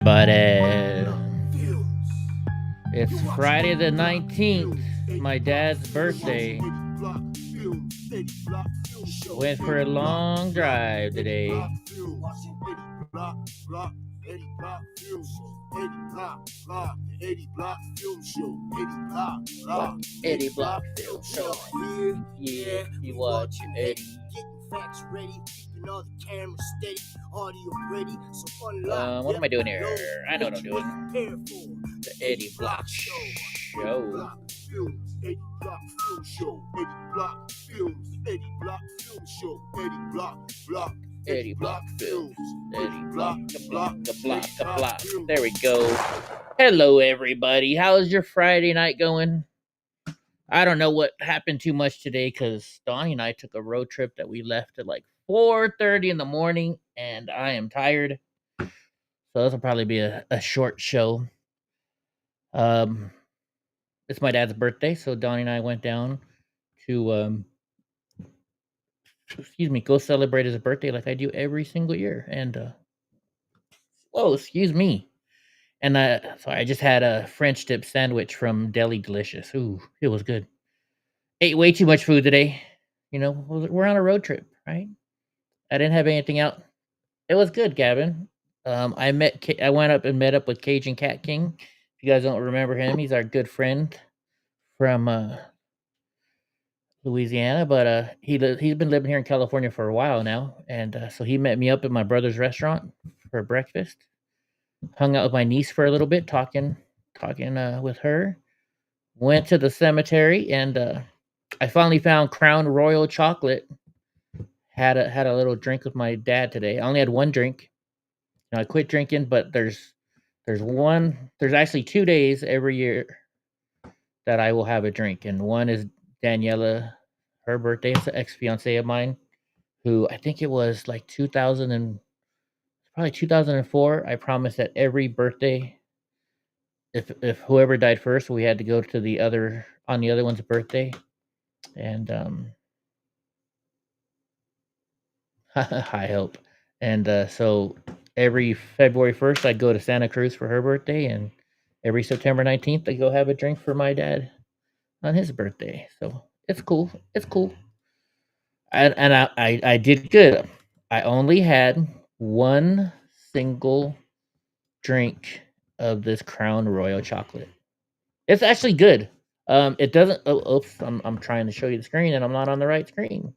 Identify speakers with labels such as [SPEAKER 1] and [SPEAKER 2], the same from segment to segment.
[SPEAKER 1] But it's Friday the 19th, my dad's birthday. Went for a long drive today. Eddie Block Film Show. Yeah, you watch Eddie. Facts ready, keeping all the cameras steady, audio ready, so unlock. What am I doing here? I know what I'm doing. The Eddie Block Show. Eddie Block Film Show. Eddie Block Films. Eddie Block Film Show. Eddie Block Eddie Block Films. Eddie Block the block. There we go. Hello, everybody. How's your Friday night going? I don't know what happened too much today because Donnie and I took a road trip that we left at like 4:30 in the morning, and I am tired. So this will probably be a short show. It's my dad's birthday, so Donnie and I went down to go celebrate his birthday like I do every single year. And excuse me. And so I just had a French dip sandwich from Deli Delicious. Ooh, it was good. Ate way too much food today. You know, we're on a road trip, right? I didn't have anything out. It was good, Gavin. I went up and met up with Cajun Cat King. If you guys don't remember him, he's our good friend from Louisiana, but he's been living here in California for a while now, and so he met me up at my brother's restaurant for breakfast. Hung out with my niece for a little bit, talking with her. Went to the cemetery, and I finally found Crown Royal chocolate. Had a little drink with my dad today. I only had one drink. You know, I quit drinking, but there's actually 2 days every year that I will have a drink, and one is Daniela, her birthday. It's an ex fiance of mine, who I think it was like 2004. I promised that every birthday, if whoever died first, we had to go to the other one's birthday, and high hope. And so every February 1st, I go to Santa Cruz for her birthday, and every September 19th, I go have a drink for my dad on his birthday. So it's cool. It's cool. And I did good. I only had one single drink of this Crown Royal chocolate. It's actually good. It doesn't. Oh, oops! I'm trying to show you the screen, and I'm not on the right screen.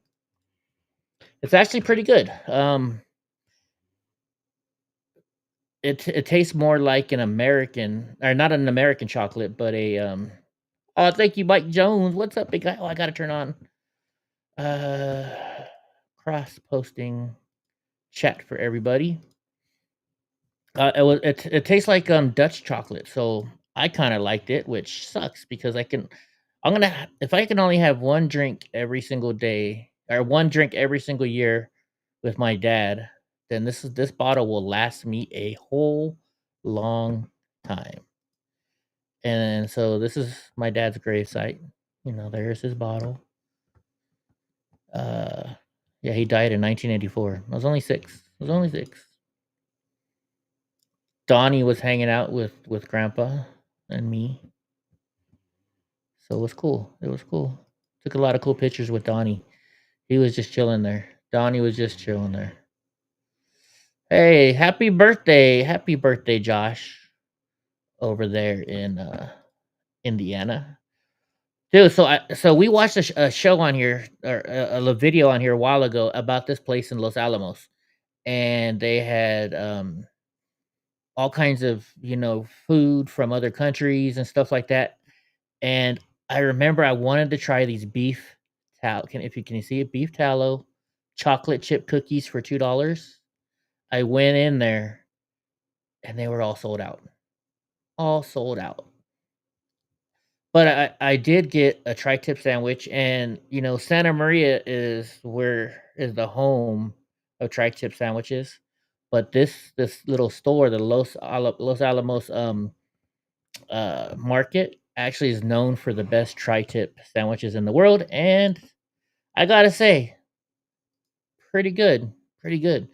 [SPEAKER 1] It's actually pretty good. It tastes more like an American, or not an American chocolate, but a Oh, thank you, Mike Jones. What's up, big guy? Oh, I gotta turn on uh cross posting chat for everybody. It tastes like Dutch chocolate, so I kind of liked it, which sucks because if I can only have one drink every single day or one drink every single year with my dad, then this bottle will last me a whole long time. And so this is my dad's gravesite. You know, there's his bottle. Uh, yeah, he died in 1984. I was only 6. I was only 6. Donnie was hanging out with Grandpa and me, so it was cool. It was cool. Took a lot of cool pictures with Donnie. He was just chilling there. Donnie was just chilling there. Hey, happy birthday, Josh, over there in Indiana. Dude, so we watched a show on here or a video on here a while ago about this place in Los Alamos, and they had all kinds of food from other countries and stuff like that. And I remember I wanted to try these beef tal can you see it? Beef tallow chocolate chip cookies for $2. I went in there and they were all sold out. All sold out. But I did get a tri-tip sandwich, and Santa Maria is the home of tri-tip sandwiches. But this little store, the Los Alamos market, actually is known for the best tri-tip sandwiches in the world, and I gotta say, pretty good, pretty good.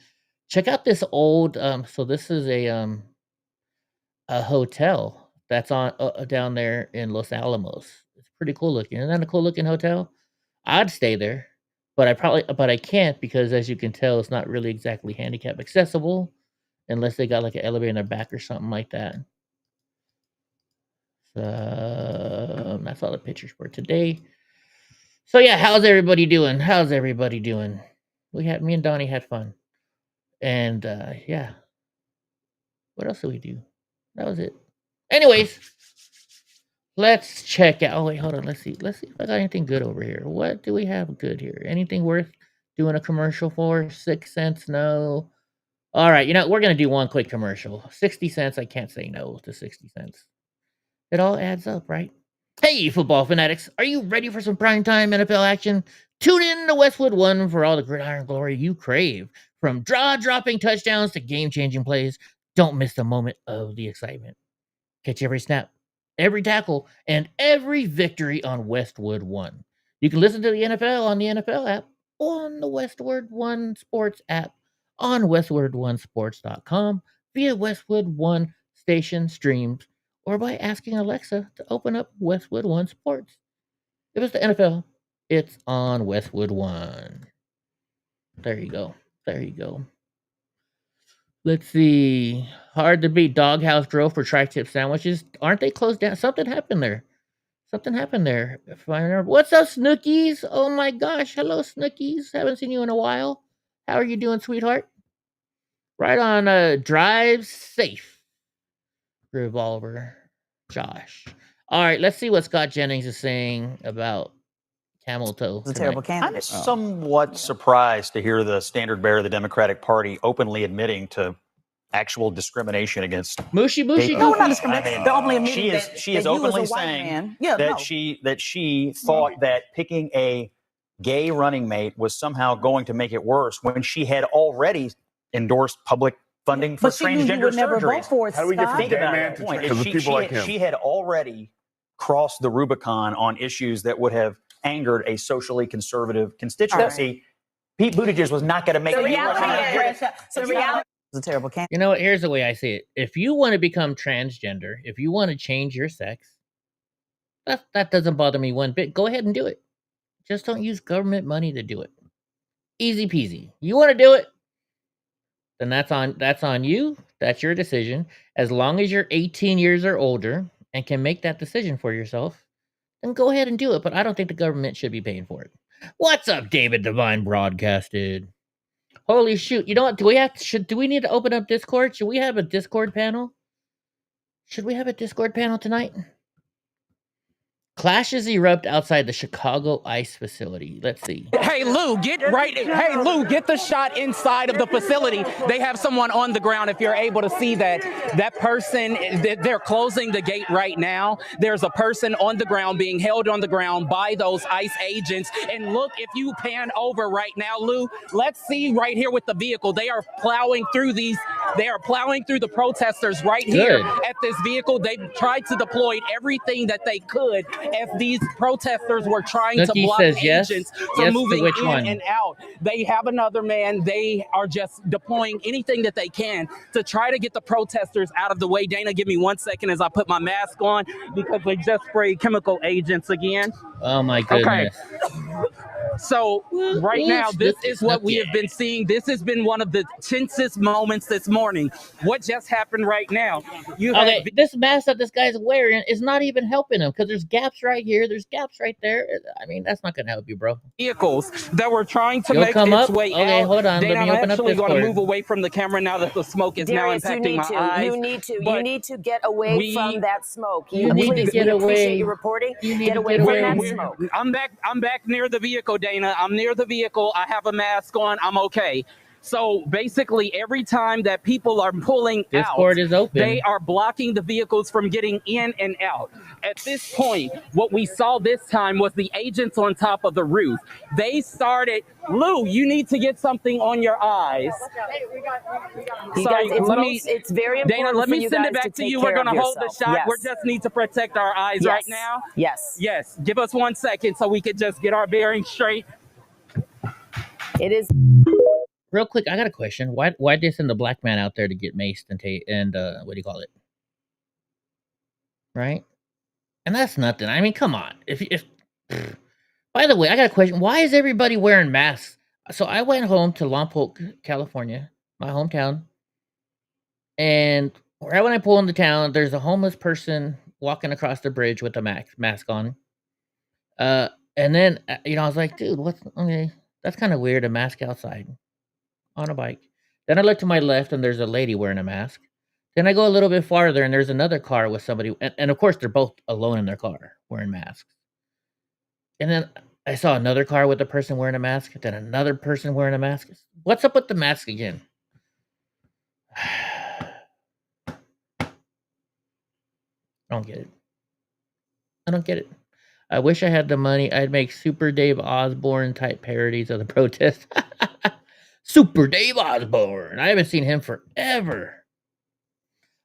[SPEAKER 1] Check out this old. So this is a a hotel that's on down there in Los Alamos. It's pretty cool looking. Isn't that a cool looking hotel? I'd stay there, but I can't because as you can tell, it's not really exactly handicap accessible unless they got like an elevator in their back or something like that. So that's all the pictures for today. So yeah, how's everybody doing? Me and Donnie had fun. And yeah. What else did we do? That was it. Anyways, let's check out. Oh wait, hold on. Let's see if I got anything good over here. What do we have good here? Anything worth doing a commercial for? 6 cents? No. All right, we're gonna do one quick commercial. 60 cents. I can't say no to 60 cents. It all adds up, right? Hey, football fanatics, are you ready for some primetime NFL action? Tune in to Westwood One for all the gridiron glory you crave. From jaw-dropping touchdowns to game-changing plays, don't miss the moment of the excitement. Catch every snap, every tackle, and every victory on Westwood One. You can listen to the NFL on the NFL app, on the Westwood One Sports app, on westwoodonesports.com, via Westwood One station streams, or by asking Alexa to open up Westwood One Sports. If it's the NFL, it's on Westwood One. There you go. Let's see. Hard to beat Doghouse Grill for tri-tip sandwiches. Aren't they closed down? Something happened there. If I remember. What's up, Snookies? Oh my gosh. Hello, Snookies. Haven't seen you in a while. How are you doing, sweetheart? Right on Drive Safe. Revolver. Josh. All right, let's see what Scott Jennings is saying about camel toe.
[SPEAKER 2] It's a terrible candidate.
[SPEAKER 3] I'm somewhat surprised to hear the standard bearer of the Democratic Party openly admitting to actual discrimination against
[SPEAKER 1] Mushy.
[SPEAKER 2] No, not discrimination.
[SPEAKER 3] I mean,
[SPEAKER 2] They're openly admitting
[SPEAKER 3] she is openly saying that she thought that picking a gay running mate was somehow going to make it worse when she had already endorsed public funding for transgender surgeries.
[SPEAKER 4] How do we get from
[SPEAKER 3] Think
[SPEAKER 4] gay
[SPEAKER 3] about
[SPEAKER 4] man
[SPEAKER 3] that
[SPEAKER 4] to
[SPEAKER 3] point.
[SPEAKER 4] trans?
[SPEAKER 3] If
[SPEAKER 4] People like him.
[SPEAKER 3] She had already crossed the Rubicon on issues that would have angered a socially conservative constituency. Right. Pete Buttigieg was not going to make
[SPEAKER 2] the reality is a terrible candidate.
[SPEAKER 1] You know what? Here's the way I see it. If you want to become transgender, if you want to change your sex, that doesn't bother me one bit. Go ahead and do it. Just don't use government money to do it. Easy peasy. You want to do it? Then that's on you. That's your decision. As long as you're 18 years or older and can make that decision for yourself, then go ahead and do it. But I don't think the government should be paying for it. What's up, David Divine Broadcasted? Holy shoot. You know what? Do we need to open up Discord? Should we have a Discord panel? Should we have a Discord panel tonight? Clashes erupt outside the Chicago ICE facility. Let's see.
[SPEAKER 5] Hey, Lou, get the shot inside of the facility. They have someone on the ground. If you're able to see that person, they're closing the gate right now. There's a person on the ground being held on the ground by those ICE agents. And look, if you pan over right now, Lou, let's see right here with the vehicle. They are plowing through the protesters right here at this vehicle. They tried to deploy everything that they could as these protesters were trying to block agents from moving in and out. They have another man. They are just deploying anything that they can to try to get the protesters out of the way. Dana, give me 1 second as I put my mask on because they just sprayed chemical agents again.
[SPEAKER 1] Oh my goodness.
[SPEAKER 5] Okay. So right now, this is what we have been seeing. This has been one of the tensest moments this morning. What just happened right now?
[SPEAKER 1] This mask that this guy's wearing is not even helping him because there's gaps right here. There's gaps right there. I mean, that's not going to help you, bro.
[SPEAKER 5] Vehicles that were trying to make its way out.
[SPEAKER 1] Okay, hold on.
[SPEAKER 5] Dana,
[SPEAKER 1] let me open up Discord.
[SPEAKER 5] I'm actually going to move away from the camera now that the smoke is
[SPEAKER 6] Darius,
[SPEAKER 5] now impacting my eyes.
[SPEAKER 6] You need to get away from that smoke.
[SPEAKER 1] You need to get away.
[SPEAKER 6] Appreciate you reporting. Get away from that smoke.
[SPEAKER 5] I'm back near the vehicle, Dana. I'm near the vehicle. I have a mask on. I'm okay. So basically, every time that people are pulling
[SPEAKER 1] Discord is open.
[SPEAKER 5] They are blocking the vehicles from getting in and out. At this point, what we saw this time was the agents on top of the roof. They started, Lou, you need to get something on your eyes.
[SPEAKER 6] It's very important.
[SPEAKER 5] Dana, let me send it back to you. We're going to hold the shot.
[SPEAKER 6] Yes.
[SPEAKER 5] We just need to protect our eyes right now.
[SPEAKER 6] Yes.
[SPEAKER 5] Give us 1 second so we could just get our bearings straight.
[SPEAKER 6] It is.
[SPEAKER 1] Real quick, I got a question. Why did they send the black man out there to get maced and what do you call it? right? And that's nothing. I mean, come on. If by the way, I got a question. Why is everybody wearing masks? So I went home to Lompoc, California, my hometown, and right when I pull into town, there's a homeless person walking across the bridge with a mask on. And then I was like, dude, what's okay? That's kind of weird. A mask outside on a bike. Then I look to my left, and there's a lady wearing a mask. Then I go a little bit farther, and there's another car with somebody, and of course they're both alone in their car wearing masks. And then I saw another car with a person wearing a mask, then another person wearing a mask. What's up with the mask again? I don't get it. I don't get it. I wish I had the money. I'd make Super Dave Osborne type parodies of the protest. Super Dave Osborne. I haven't seen him forever.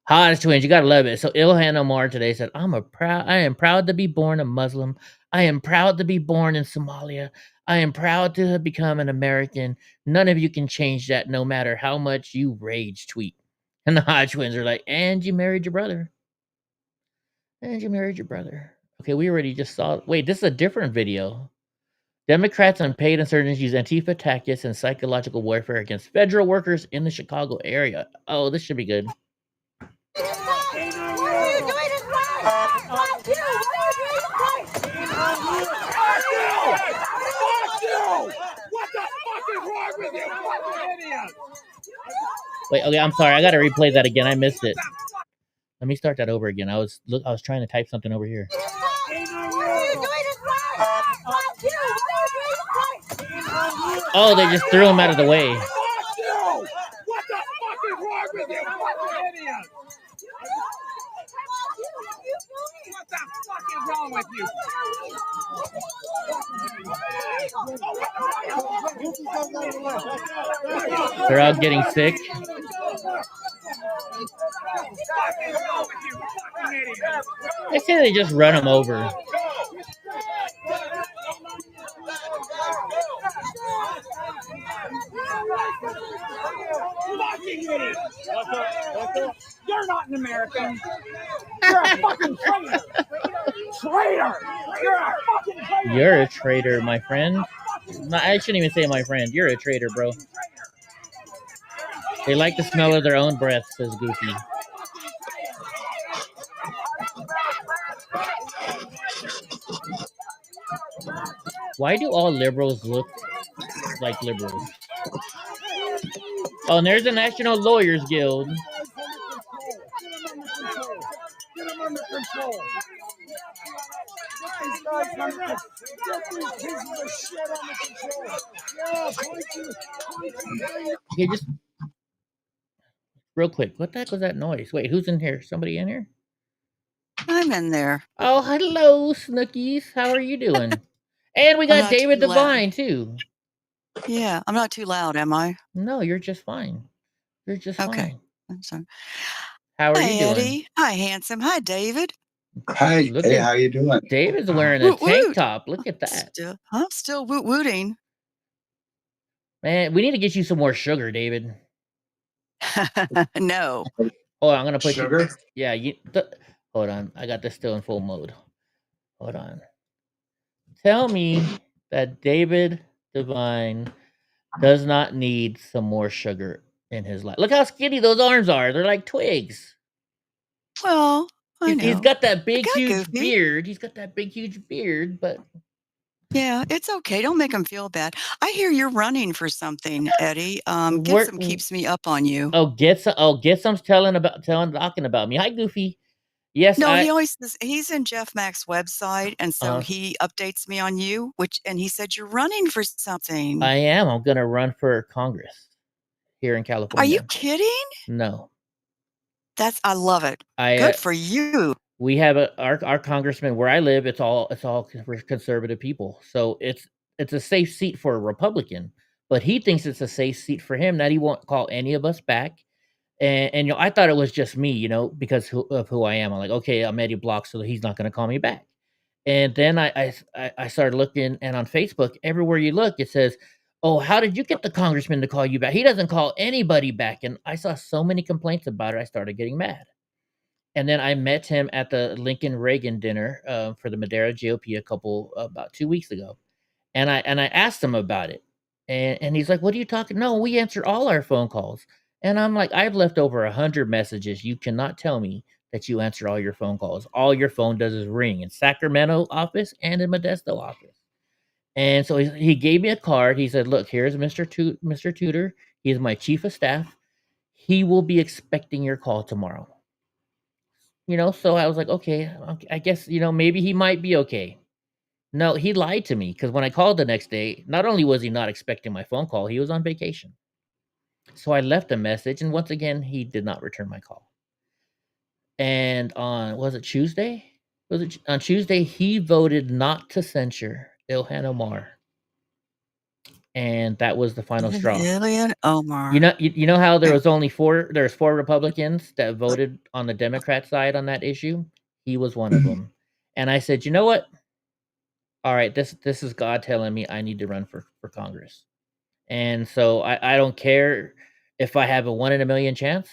[SPEAKER 1] Hottest twins, you gotta love it. So Ilhan Omar today said, I am proud to be born a Muslim. I am proud to be born in Somalia. I am proud to have become an American. None of you can change that, no matter how much you rage tweet. And the Hodge twins are like, and you married your brother. And you married your brother. Okay, we already just saw. Wait, this is a different video. Democrats and paid insurgents use Antifa tactics and psychological warfare against federal workers in the Chicago area. Oh, this should be good. Wait, okay, I'm sorry. I gotta replay that again. I missed it. Let me start that over again. I was trying to type something over here. Oh, they just threw him out of the way.
[SPEAKER 4] What the fuck is wrong with you? What the fuck is wrong with you?
[SPEAKER 1] They're all getting sick. I say they just run him over.
[SPEAKER 4] You're not an American. You're a fucking traitor. Traitor. You're a fucking traitor.
[SPEAKER 1] You're a traitor, my friend. No, I shouldn't even say my friend. You're a traitor, bro. They like the smell of their own breath, says Goofy. Why do all liberals look like liberals? Oh, and there's the National Lawyers Guild.
[SPEAKER 4] Get him under control.
[SPEAKER 1] Okay, just real quick. What the heck was that noise? Wait, who's in here? Somebody in here?
[SPEAKER 2] I'm in there.
[SPEAKER 1] Oh, hello, Snookies. How are you doing? And we got David Devine, too.
[SPEAKER 2] Yeah, I'm not too loud, am I?
[SPEAKER 1] No, you're just fine. You're just fine.
[SPEAKER 2] I'm sorry.
[SPEAKER 1] How are
[SPEAKER 2] Hi,
[SPEAKER 1] you doing?
[SPEAKER 2] Eddie. Hi, handsome. Hi, David.
[SPEAKER 7] Hi, hey, how you doing?
[SPEAKER 1] David's wearing a tank top. Look at that.
[SPEAKER 2] I'm still woot-wooting.
[SPEAKER 1] Man, we need to get you some more sugar, David.
[SPEAKER 2] No.
[SPEAKER 1] Oh, I'm gonna put
[SPEAKER 7] sugar.
[SPEAKER 1] Yeah, hold on. I got this still in full mode. Hold on. Tell me that David Devine does not need some more sugar in his life. Look how skinny those arms are. They're like twigs.
[SPEAKER 2] Well, I know.
[SPEAKER 1] He's got that big, huge beard. He's got that big, huge beard, but
[SPEAKER 2] yeah, it's okay. Don't make him feel bad. I hear you're running for something, Eddie. Get some keeps me up on you.
[SPEAKER 1] Oh, get some's talking about me. Hi, Goofy. Yes,
[SPEAKER 2] no, he always says he's in Jeff Mack's website, and so he updates me on you. And he said you're running for something.
[SPEAKER 1] I am. I'm gonna run for Congress here in California.
[SPEAKER 2] Are you kidding?
[SPEAKER 1] No.
[SPEAKER 2] I love it. Good for you.
[SPEAKER 1] We have our congressman where I live. It's all for conservative people, so it's a safe seat for a Republican. But he thinks it's a safe seat for him that he won't call any of us back. And I thought it was just me, because of who I am. I'm like, okay, I'm Eddie Block, so he's not going to call me back. And then I started looking, and on Facebook, everywhere you look, it says, oh, how did you get the congressman to call you back? He doesn't call anybody back. And I saw so many complaints about it, I started getting mad. And then I met him at the Lincoln Reagan dinner for the Madera GOP about 2 weeks ago. And I asked him about it. And he's like, "What are you talking? No, we answer all our phone calls." And I'm like, "I've left over 100 messages. You cannot tell me that you answer all your phone calls. All your phone does is ring in Sacramento office and in Modesto office." And so he gave me a card. He said, "Look, here's Mr. Tudor. He's my chief of staff. He will be expecting your call tomorrow." So I was like, okay, I guess, maybe he might be okay. No, he lied to me because when I called the next day, not only was he not expecting my phone call, he was on vacation. So I left a message, and once again, he did not return my call. And was it Tuesday? On Tuesday, he voted not to censure Ilhan Omar. And that was the final straw.
[SPEAKER 2] Ilhan Omar.
[SPEAKER 1] You know how there's 4 Republicans that voted on the Democrat side on that issue? He was one of them. And I said, "You know what? All right, this is God telling me I need to run for Congress." And so I don't care if I have a 1 in a million chance.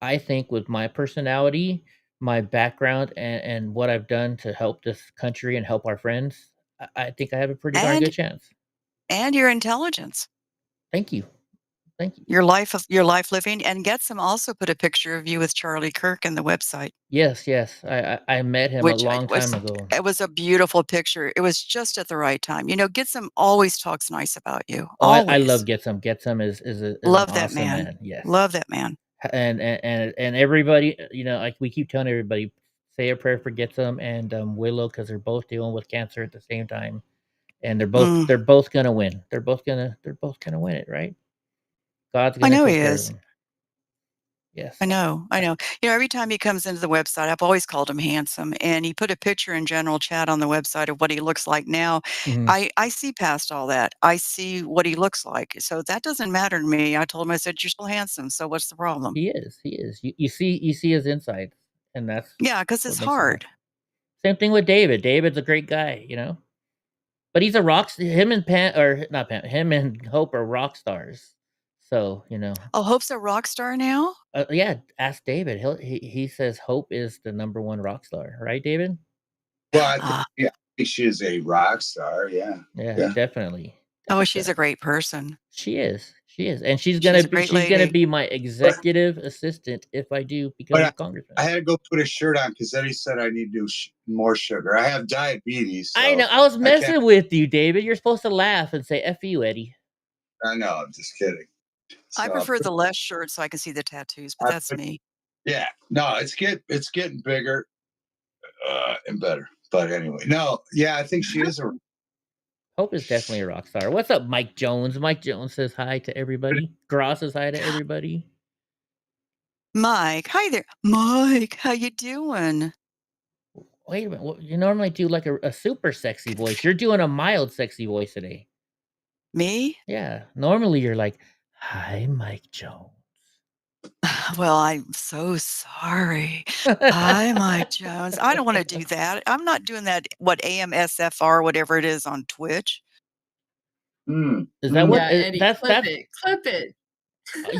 [SPEAKER 1] I think with my personality, my background, and what I've done to help this country and help our friends, I think I have a pretty darn good chance.
[SPEAKER 2] And your intelligence.
[SPEAKER 1] Thank you.
[SPEAKER 2] Your life living. And Getsum also put a picture of you with Charlie Kirk in the website.
[SPEAKER 1] Yes. I met him a long time ago.
[SPEAKER 2] It was a beautiful picture. It was just at the right time. Getsum always talks nice about you.
[SPEAKER 1] Oh, I love Getsum. Getsum is
[SPEAKER 2] love
[SPEAKER 1] an
[SPEAKER 2] that
[SPEAKER 1] awesome
[SPEAKER 2] man.
[SPEAKER 1] Yes.
[SPEAKER 2] Love that man.
[SPEAKER 1] And everybody, like we keep telling everybody, say a prayer for Getsum and Willow, because they're both dealing with cancer at the same time, and they're both gonna win. They're both gonna win it, right? God's gonna.
[SPEAKER 2] I know he is.
[SPEAKER 1] Yes.
[SPEAKER 2] I know. Every time he comes into the website, I've always called him handsome, and he put a picture in general chat on the website of what he looks like now.
[SPEAKER 1] Mhm.
[SPEAKER 2] I see past all that. I see what he looks like. So that doesn't matter to me. I told him, I said, "You're still handsome. So what's the problem?"
[SPEAKER 1] He is. You see his insides, and that's
[SPEAKER 2] because it's hard.
[SPEAKER 1] Same thing with David. David's a great guy, but he's a rock. Him and him and Hope are rock stars. So
[SPEAKER 2] Oh, Hope's a rock star now?
[SPEAKER 1] Yeah, ask David. He says Hope is the number 1 rock star, right, David?
[SPEAKER 7] Well, I think she is a rock star. Yeah,
[SPEAKER 1] definitely.
[SPEAKER 2] Oh, she's a great person.
[SPEAKER 1] She is, and she's gonna be my executive assistant if I do become a congressman.
[SPEAKER 7] I had to go put a shirt on because Eddie said I need to do more sugar. I have diabetes. So
[SPEAKER 1] I know. I was messing with you, David. You're supposed to laugh and say "F you, Eddie."
[SPEAKER 7] I know. I'm just kidding.
[SPEAKER 2] I prefer the less shirt so I can see the tattoos, but that's me.
[SPEAKER 7] Yeah, no, it's getting bigger and better. But anyway, no, yeah, I think she is a.
[SPEAKER 1] Hope is definitely a rock star. What's up, Mike Jones? Mike Jones says hi to everybody. Gross says hi to everybody.
[SPEAKER 2] Mike, hi there. Mike, how you doing?
[SPEAKER 1] Wait a minute. Well, you normally do like a super sexy voice. You're doing a mild sexy voice today.
[SPEAKER 2] Me?
[SPEAKER 1] Yeah. Normally you're like, "Hi, Mike Jones."
[SPEAKER 2] Well, I'm so sorry. Hi, Mike Jones. I don't want to do that. I'm not doing that. What AMSFR, whatever it is on Twitch.
[SPEAKER 1] Is that what?
[SPEAKER 8] Eddie, clip it.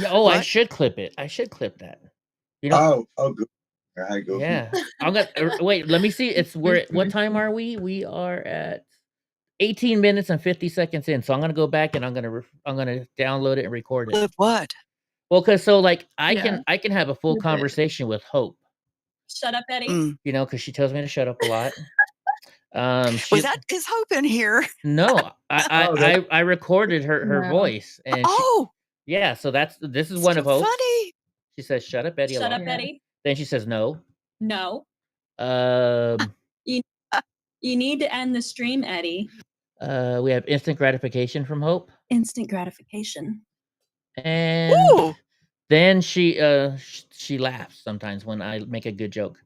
[SPEAKER 1] Oh, I should clip it. I should clip that.
[SPEAKER 7] Oh, good. I go.
[SPEAKER 1] Yeah. I'm gonna wait. Let me see. What time are we? We are at 18 minutes and 50 seconds in. So I'm gonna go back and I'm gonna download it and record it.
[SPEAKER 2] Clip what?
[SPEAKER 1] Well, because I can have a full conversation with Hope.
[SPEAKER 8] Shut up, Eddie.
[SPEAKER 1] Because she tells me to shut up a lot.
[SPEAKER 2] Is Hope in here?
[SPEAKER 1] No, I recorded her voice, and so this is one of Hope's.
[SPEAKER 2] Funny.
[SPEAKER 1] She says, "Shut up, Eddie."
[SPEAKER 8] Shut up, Eddie.
[SPEAKER 1] Then she says, "No."
[SPEAKER 8] You need to end the stream, Eddie.
[SPEAKER 1] We have instant gratification from Hope.
[SPEAKER 8] Instant gratification.
[SPEAKER 1] And then she laughs sometimes when I make a good joke.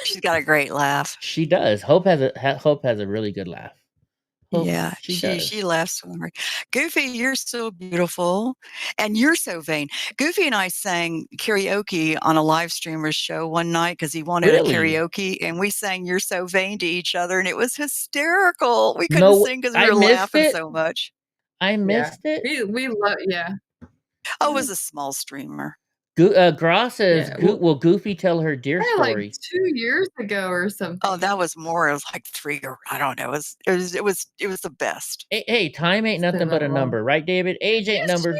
[SPEAKER 2] She's got a great laugh.
[SPEAKER 1] She does. Hope has a really good laugh.
[SPEAKER 2] Yeah, she laughs so hard. Goofy, you're so beautiful, and you're so vain. Goofy and I sang karaoke on a live streamer's show one night because he wanted a karaoke, and we sang "You're So Vain" to each other, and it was hysterical. We couldn't sing because we were laughing so much.
[SPEAKER 1] I missed it.
[SPEAKER 8] We love,
[SPEAKER 2] Oh, it was a small streamer.
[SPEAKER 1] Gross says, will Goofy tell her deer story?
[SPEAKER 9] Like 2 years ago or something.
[SPEAKER 2] Oh, that was more. It was like 3 or I don't know. It was the best.
[SPEAKER 1] Hey, time ain't nothing but a number, right, David? Age ain't number.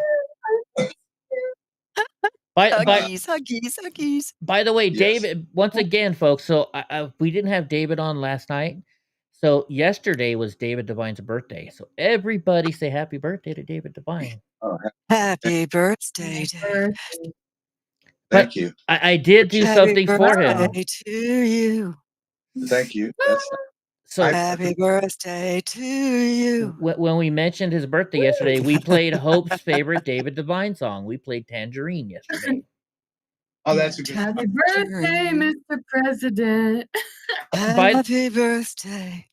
[SPEAKER 2] Huggies.
[SPEAKER 1] By the way, David, once again, folks, so we didn't have David on last night. So yesterday was David Devine's birthday. So everybody say happy birthday to David Devine.
[SPEAKER 7] Oh,
[SPEAKER 2] happy birthday.
[SPEAKER 7] Thank you.
[SPEAKER 1] I did do something for him.
[SPEAKER 2] Happy birthday to you.
[SPEAKER 7] Thank you.
[SPEAKER 2] So happy birthday to you.
[SPEAKER 1] When we mentioned his birthday yesterday, we played Hope's favorite David Devine song. We played Tangerine yesterday.
[SPEAKER 7] Oh, that's a good
[SPEAKER 9] Happy birthday, Mr. President.
[SPEAKER 2] Happy birthday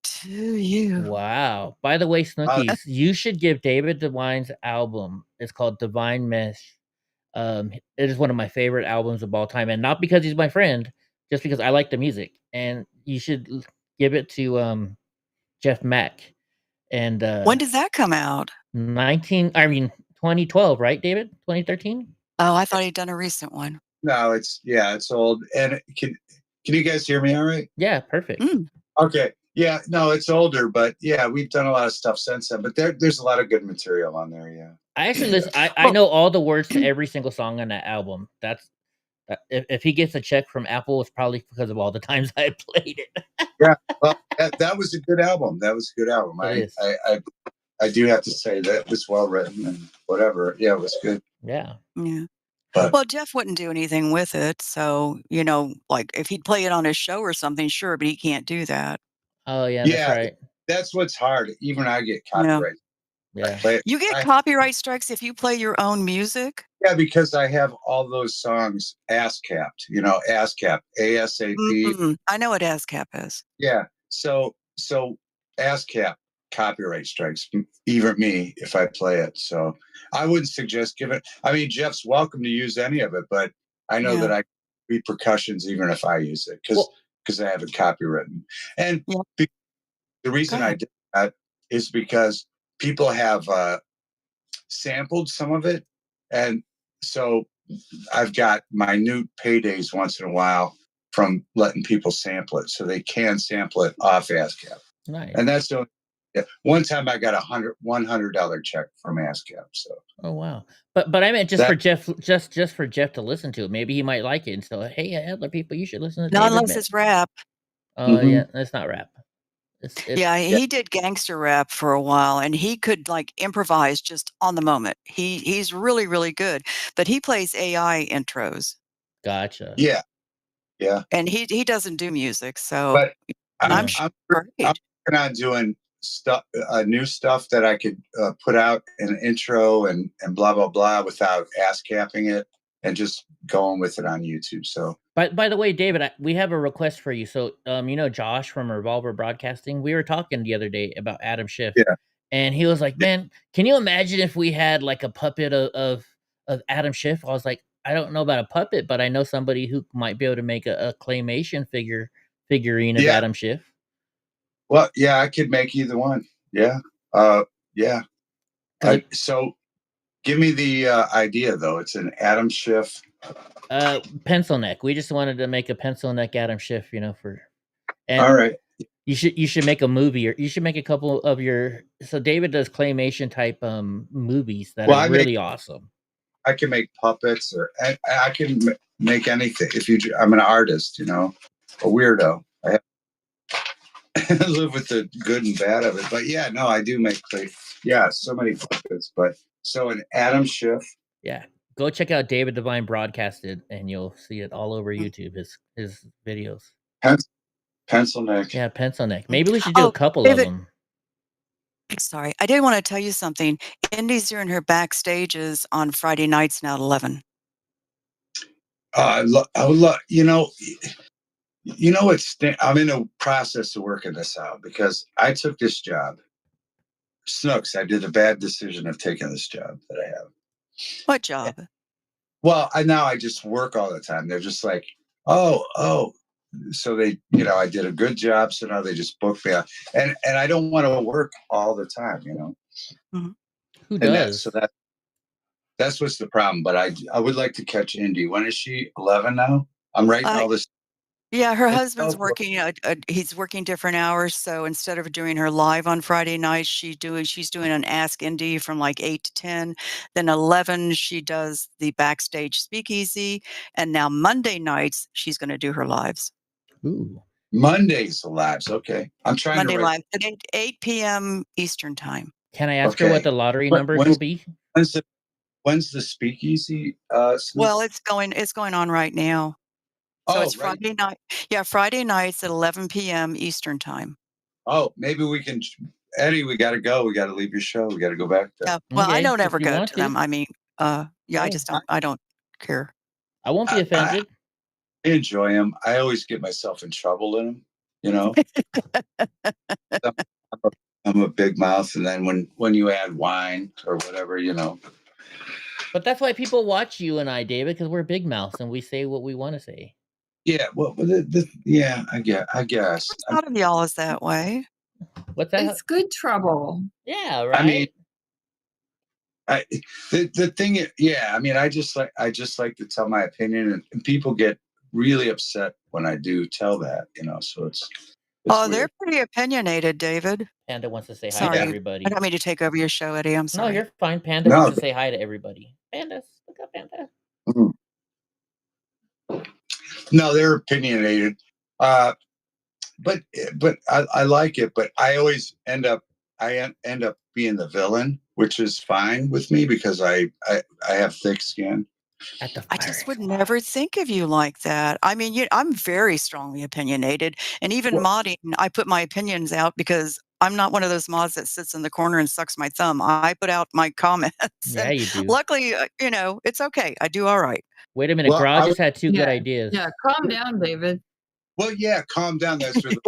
[SPEAKER 2] to you.
[SPEAKER 1] Wow. By the way, Snookies, you should give David Devine's album. It's called Divine Mesh. It is one of my favorite albums of all time. And not because he's my friend, just because I like the music. And you should give it to Jeff Mack. And
[SPEAKER 2] when does that come out?
[SPEAKER 1] 2012, right, David? 2013?
[SPEAKER 2] Oh, I thought he'd done a recent one.
[SPEAKER 7] No, it's old. And can you guys hear me all right?
[SPEAKER 1] Yeah, perfect.
[SPEAKER 7] Okay. Yeah, no, it's older, but yeah, we've done a lot of stuff since then. But there's a lot of good material on there. Yeah.
[SPEAKER 1] I actually listen. I know all the words to every single song on that album. If he gets a check from Apple, it's probably because of all the times I played it.
[SPEAKER 7] Yeah, well, that was a good album. I do have to say that was well written and whatever. Yeah, it was good.
[SPEAKER 2] Yeah. Well, Jeff wouldn't do anything with it. So, like if he'd play it on his show or something, sure, but he can't do that.
[SPEAKER 1] Oh, yeah, that's right.
[SPEAKER 7] That's what's hard. Even I get copyright.
[SPEAKER 1] Yeah.
[SPEAKER 2] You get copyright strikes if you play your own music?
[SPEAKER 7] Yeah, because I have all those songs ASCAP'd, ASCAP, ASAP.
[SPEAKER 2] I know what ASCAP is.
[SPEAKER 7] Yeah. So ASCAP copyright strikes even me if I play it. So I wouldn't suggest Jeff's welcome to use any of it, but I know that I repercussions even if I use it because I have it copywritten. And the reason I did that is because people have sampled some of it. And so I've got minute paydays once in a while from letting people sample it. So they can sample it off ASCAP.
[SPEAKER 1] Nice.
[SPEAKER 7] And that's the one time I got $100 check from ASCAP. So.
[SPEAKER 1] Oh, wow. But I meant for Jeff, just for Jeff to listen to it. Maybe he might like it. And so, hey, other people, you should listen to it.
[SPEAKER 2] Not unless it's rap.
[SPEAKER 1] Oh, yeah, it's not rap.
[SPEAKER 2] He did gangster rap for a while, and he could improvise just on the moment. He's really, really good, but he plays AI intros.
[SPEAKER 1] Gotcha.
[SPEAKER 7] Yeah.
[SPEAKER 2] And he doesn't do music, so
[SPEAKER 7] but I'm working on doing new stuff that I could put out in an intro and blah blah blah without ASCAPing it and just going with it on YouTube. So.
[SPEAKER 1] By the way, David, we have a request for you. So, Josh from Revolver Broadcasting, we were talking the other day about Adam Schiff.
[SPEAKER 7] Yeah.
[SPEAKER 1] And he was like, man, can you imagine if we had like a puppet of Adam Schiff? I was like, I don't know about a puppet, but I know somebody who might be able to make a claymation figurine of Adam Schiff.
[SPEAKER 7] Well, yeah, I could make either one. Yeah. So give me the idea, though. It's an Adam Schiff.
[SPEAKER 1] Pencil neck. We just wanted to make a pencil neck Adam Schiff, and
[SPEAKER 7] all right.
[SPEAKER 1] You should make a movie, or you should make a couple of so David does claymation type movies that are really awesome.
[SPEAKER 7] I can make puppets, or I can make anything. I'm an artist, a weirdo. I live with the good and bad of it, but I do make so many puppets. But so an Adam Schiff.
[SPEAKER 1] Yeah. Go check out David Devine Broadcasted, and you'll see it all over YouTube. His videos.
[SPEAKER 7] Pencil neck.
[SPEAKER 1] Yeah, pencil neck. Maybe we should do a couple of them.
[SPEAKER 2] Sorry, I did want to tell you something. Indy's doing her backstages on Friday nights now at 11.
[SPEAKER 7] I'm in a process of working this out because I took this job. Snooks, I did a bad decision of taking this job that I have.
[SPEAKER 2] What job?
[SPEAKER 7] Well, I just work all the time. They're just like, oh. So they, I did a good job. So now they just book me out. And I don't want to work all the time,
[SPEAKER 1] Who does?
[SPEAKER 7] That's what's the problem. But I would like to catch Indy. When is she? 11 now? I'm writing all this.
[SPEAKER 2] Yeah, her husband's working. He's working different hours, so instead of doing her live on Friday night, she's doing an Ask Indy from like 8 to 10. Then 11, she does the backstage speakeasy, and now Monday nights she's going to do her lives.
[SPEAKER 1] Ooh,
[SPEAKER 7] Mondays the lives. Okay, I'm trying
[SPEAKER 2] Monday
[SPEAKER 7] to
[SPEAKER 2] live at 8 p.m. Eastern time.
[SPEAKER 1] Can I ask her what the lottery numbers will be?
[SPEAKER 7] When's the speakeasy?
[SPEAKER 2] Well, it's going on right now. So it's Friday night. Yeah, Friday nights at 11 p.m. Eastern time.
[SPEAKER 7] Oh, maybe we can, Eddie. We got to go. We got to leave your show. We got to go back.
[SPEAKER 2] Yeah. Well, I don't ever go to them. I mean, I just don't. I don't care.
[SPEAKER 1] I won't be offended.
[SPEAKER 7] I enjoy them. I always get myself in trouble in them. You know, I'm a big mouth, and then when you add wine or whatever, you know.
[SPEAKER 1] But that's why people watch you and I, David, because we're big mouths and we say what we want to say.
[SPEAKER 7] Yeah, well, yeah, I guess.
[SPEAKER 2] A lot of y'all is that way.
[SPEAKER 1] What's that?
[SPEAKER 9] It's good trouble.
[SPEAKER 1] Yeah, right.
[SPEAKER 7] I mean, the thing is, yeah, I mean, I just like to tell my opinion, and people get really upset when I do tell that, you know. So it's
[SPEAKER 2] weird. They're pretty opinianated, David.
[SPEAKER 1] Panda wants to say hi to everybody.
[SPEAKER 2] I don't mean to take over your show, Eddie. I'm sorry.
[SPEAKER 1] No, you're fine. Panda wants to say hi to everybody. Pandas, look up, Panda.
[SPEAKER 7] Mm-hmm. No, they're opinionated, but I like it. But I always end up being the villain, which is fine with me because I have thick skin.
[SPEAKER 2] I just would never think of you like that. I mean, I'm very strongly opinionated, and even modding, I put my opinions out because I'm not one of those mods that sits in the corner and sucks my thumb. I put out my comments.
[SPEAKER 1] Yeah, you do.
[SPEAKER 2] Luckily, it's okay. I do all right.
[SPEAKER 1] Wait a minute, Grog just had two good ideas.
[SPEAKER 9] Yeah, calm down, David.
[SPEAKER 7] Well, yeah, calm down. That's really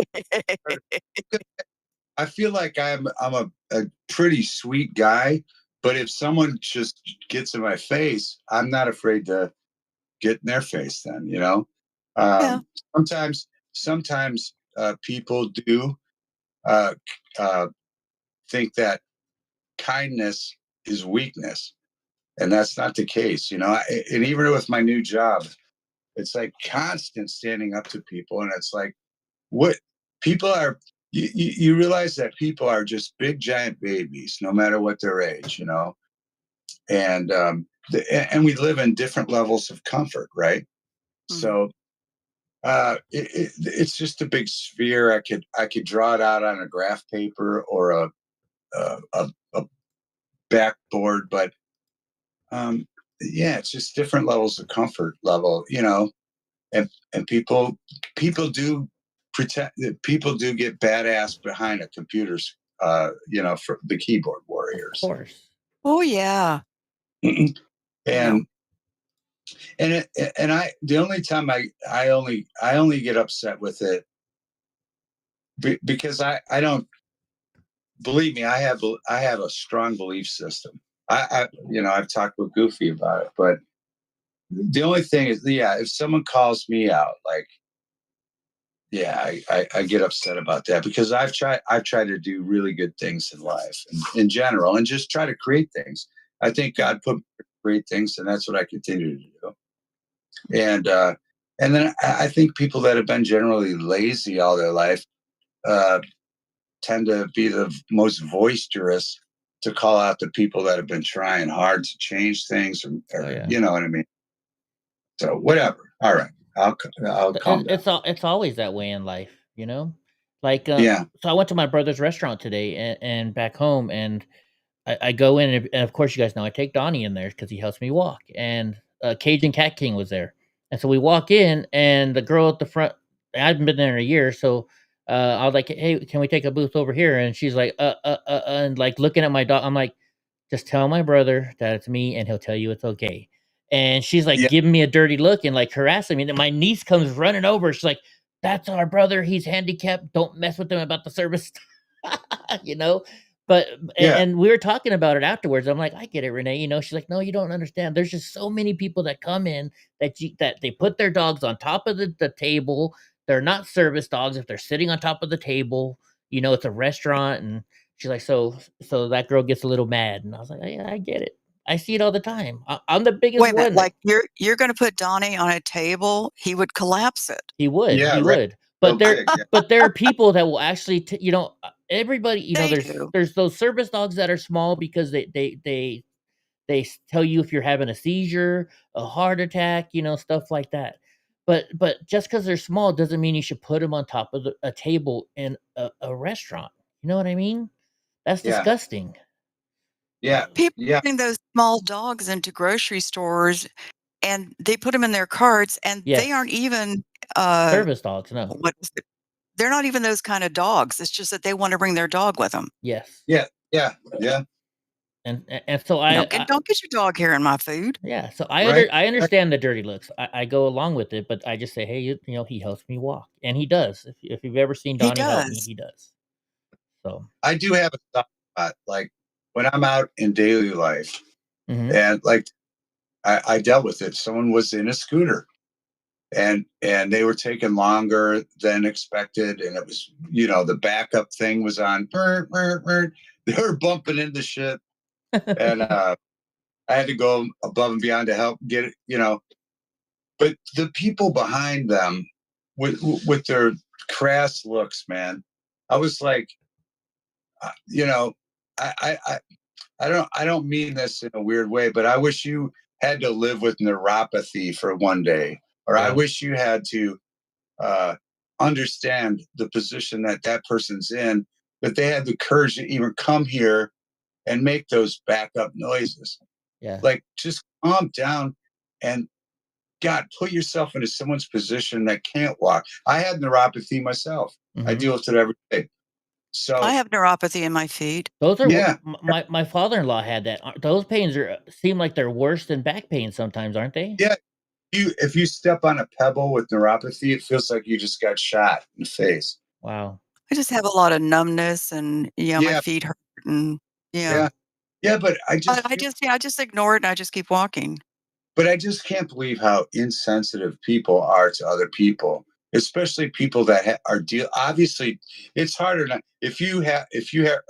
[SPEAKER 7] I feel like I'm a pretty sweet guy, but if someone just gets in my face, I'm not afraid to get in their face. Then, you know, sometimes people do think that kindness is weakness, and that's not the case. You know, and even with my new job, it's like constant standing up to people, and it's like, what people are. You realize that people are just big giant babies, no matter what their age, you know, and we live in different levels of comfort, right? Mm-hmm. So it's just a big sphere. I could draw it out on a graph paper or a backboard, but yeah, it's just different levels of comfort level, you know, and people do pretend that people do get badass behind a computer's, you know, for the keyboard warriors.
[SPEAKER 1] Of course.
[SPEAKER 2] Oh yeah.
[SPEAKER 7] And the only time I only get upset with it because I don't, believe me, I have a strong belief system. You know, I've talked with Goofy about it, but the only thing is, yeah, if someone calls me out, like, yeah, I get upset about that because I've tried to do really good things in life in general and just try to create things. I think God put me to create things, and that's what I continue to do. And then I think people that have been generally lazy all their life tend to be the most boisterous to call out the people that have been trying hard to change things, or you know what I mean? So whatever. All right. I'll calm down.
[SPEAKER 1] It's always that way in life, you know? Like, so I went to my brother's restaurant today and back home, and I go in, and of course you guys know I take Donnie in there because he helps me walk, and Cajun Cat King was there. And so we walk in, and the girl at the front, I haven't been there in a year, so I was like, hey, can we take a booth over here? And she's like, and like looking at my dog. I'm like, just tell my brother that it's me, and he'll tell you it's okay. And she's like giving me a dirty look and like harassing me. And then my niece comes running over. She's like, that's our brother. He's handicapped. Don't mess with him about the service. You know? But, and we were talking about it afterwards. I'm like, I get it, Renee. You know, she's like, no, you don't understand. There's just so many people that come in that they put their dogs on top of the table. They're not service dogs if they're sitting on top of the table. You know, it's a restaurant. And she's like, so that girl gets a little mad. And I was like, yeah, I get it. I see it all the time. I'm the biggest
[SPEAKER 2] Wait a minute,
[SPEAKER 1] one.
[SPEAKER 2] like you're going to put Donnie on a table, he would collapse it.
[SPEAKER 1] He would.
[SPEAKER 7] Yeah,
[SPEAKER 1] He
[SPEAKER 7] right.
[SPEAKER 1] would. But
[SPEAKER 7] So
[SPEAKER 1] there,
[SPEAKER 7] big, yeah.
[SPEAKER 1] but there are people that will actually, everybody.
[SPEAKER 2] They do.
[SPEAKER 1] There's those service dogs that are small because they tell you if you're having a seizure, a heart attack, stuff like that. But just because they're small doesn't mean you should put them on top of a table in a restaurant. You know what I mean? That's
[SPEAKER 7] Yeah.
[SPEAKER 1] disgusting.
[SPEAKER 7] Yeah.
[SPEAKER 2] People
[SPEAKER 7] Yeah.
[SPEAKER 2] bring those small dogs into grocery stores and they put them in their carts, and they aren't even
[SPEAKER 1] service dogs. No,
[SPEAKER 2] what is it? They're not even those kind of dogs. It's just that they want to bring their dog with them.
[SPEAKER 1] Yes.
[SPEAKER 7] Yeah. Yeah. Yeah.
[SPEAKER 1] And so
[SPEAKER 2] don't get your dog here in my food.
[SPEAKER 1] Yeah. So I understand the dirty looks. I go along with it, but I just say, hey, he helps me walk, and he does. If you've ever seen Donnie help me, he does. So
[SPEAKER 7] I do have a soft spot, like when I'm out in daily life, and like I dealt with it. Someone was in a scooter, and they were taking longer than expected, and it was the backup thing was on. They were bumping into shit, and I had to go above and beyond to help get it. But the people behind them with their crass looks, man, I was like, I don't mean this in a weird way, but I wish you had to live with neuropathy for one day, or I wish you had to understand the position that person's in, that they had the courage to even come here and make those backup noises.
[SPEAKER 1] Yeah.
[SPEAKER 7] Like, just calm down and God, put yourself into someone's position that can't walk. I had neuropathy myself. I deal with it every day. So
[SPEAKER 2] I have neuropathy in my feet.
[SPEAKER 1] Those are my father-in-law had that. Those pains seem like they're worse than back pain sometimes, aren't they?
[SPEAKER 7] Yeah. If you step on a pebble with neuropathy, it feels like you just got shot in the face.
[SPEAKER 1] Wow.
[SPEAKER 2] I just have a lot of numbness, and my feet hurt, and
[SPEAKER 7] yeah. But I
[SPEAKER 2] just ignore it, and I just keep walking.
[SPEAKER 7] But I just can't believe how insensitive people are to other people, especially people that obviously, it's harder now. If you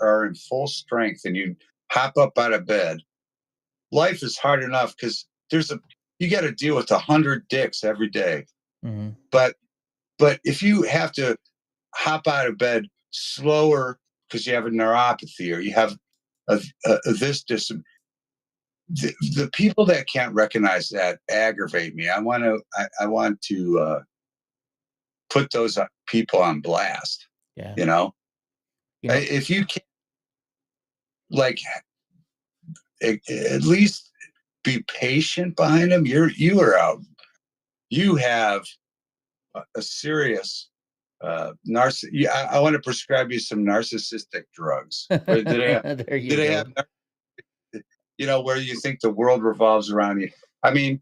[SPEAKER 7] are in full strength and you hop up out of bed, life is hard enough because you got to deal with 100 dicks every day. But if you have to hop out of bed slower because you have a neuropathy or you have this disability, the people that can't recognize that aggravate me. I want to put those people on blast.
[SPEAKER 1] Yeah.
[SPEAKER 7] If you can't, like, at least be patient behind them. You are out. You have a serious I want to prescribe you some narcissistic drugs. Did they have where you think the world revolves around you? I mean,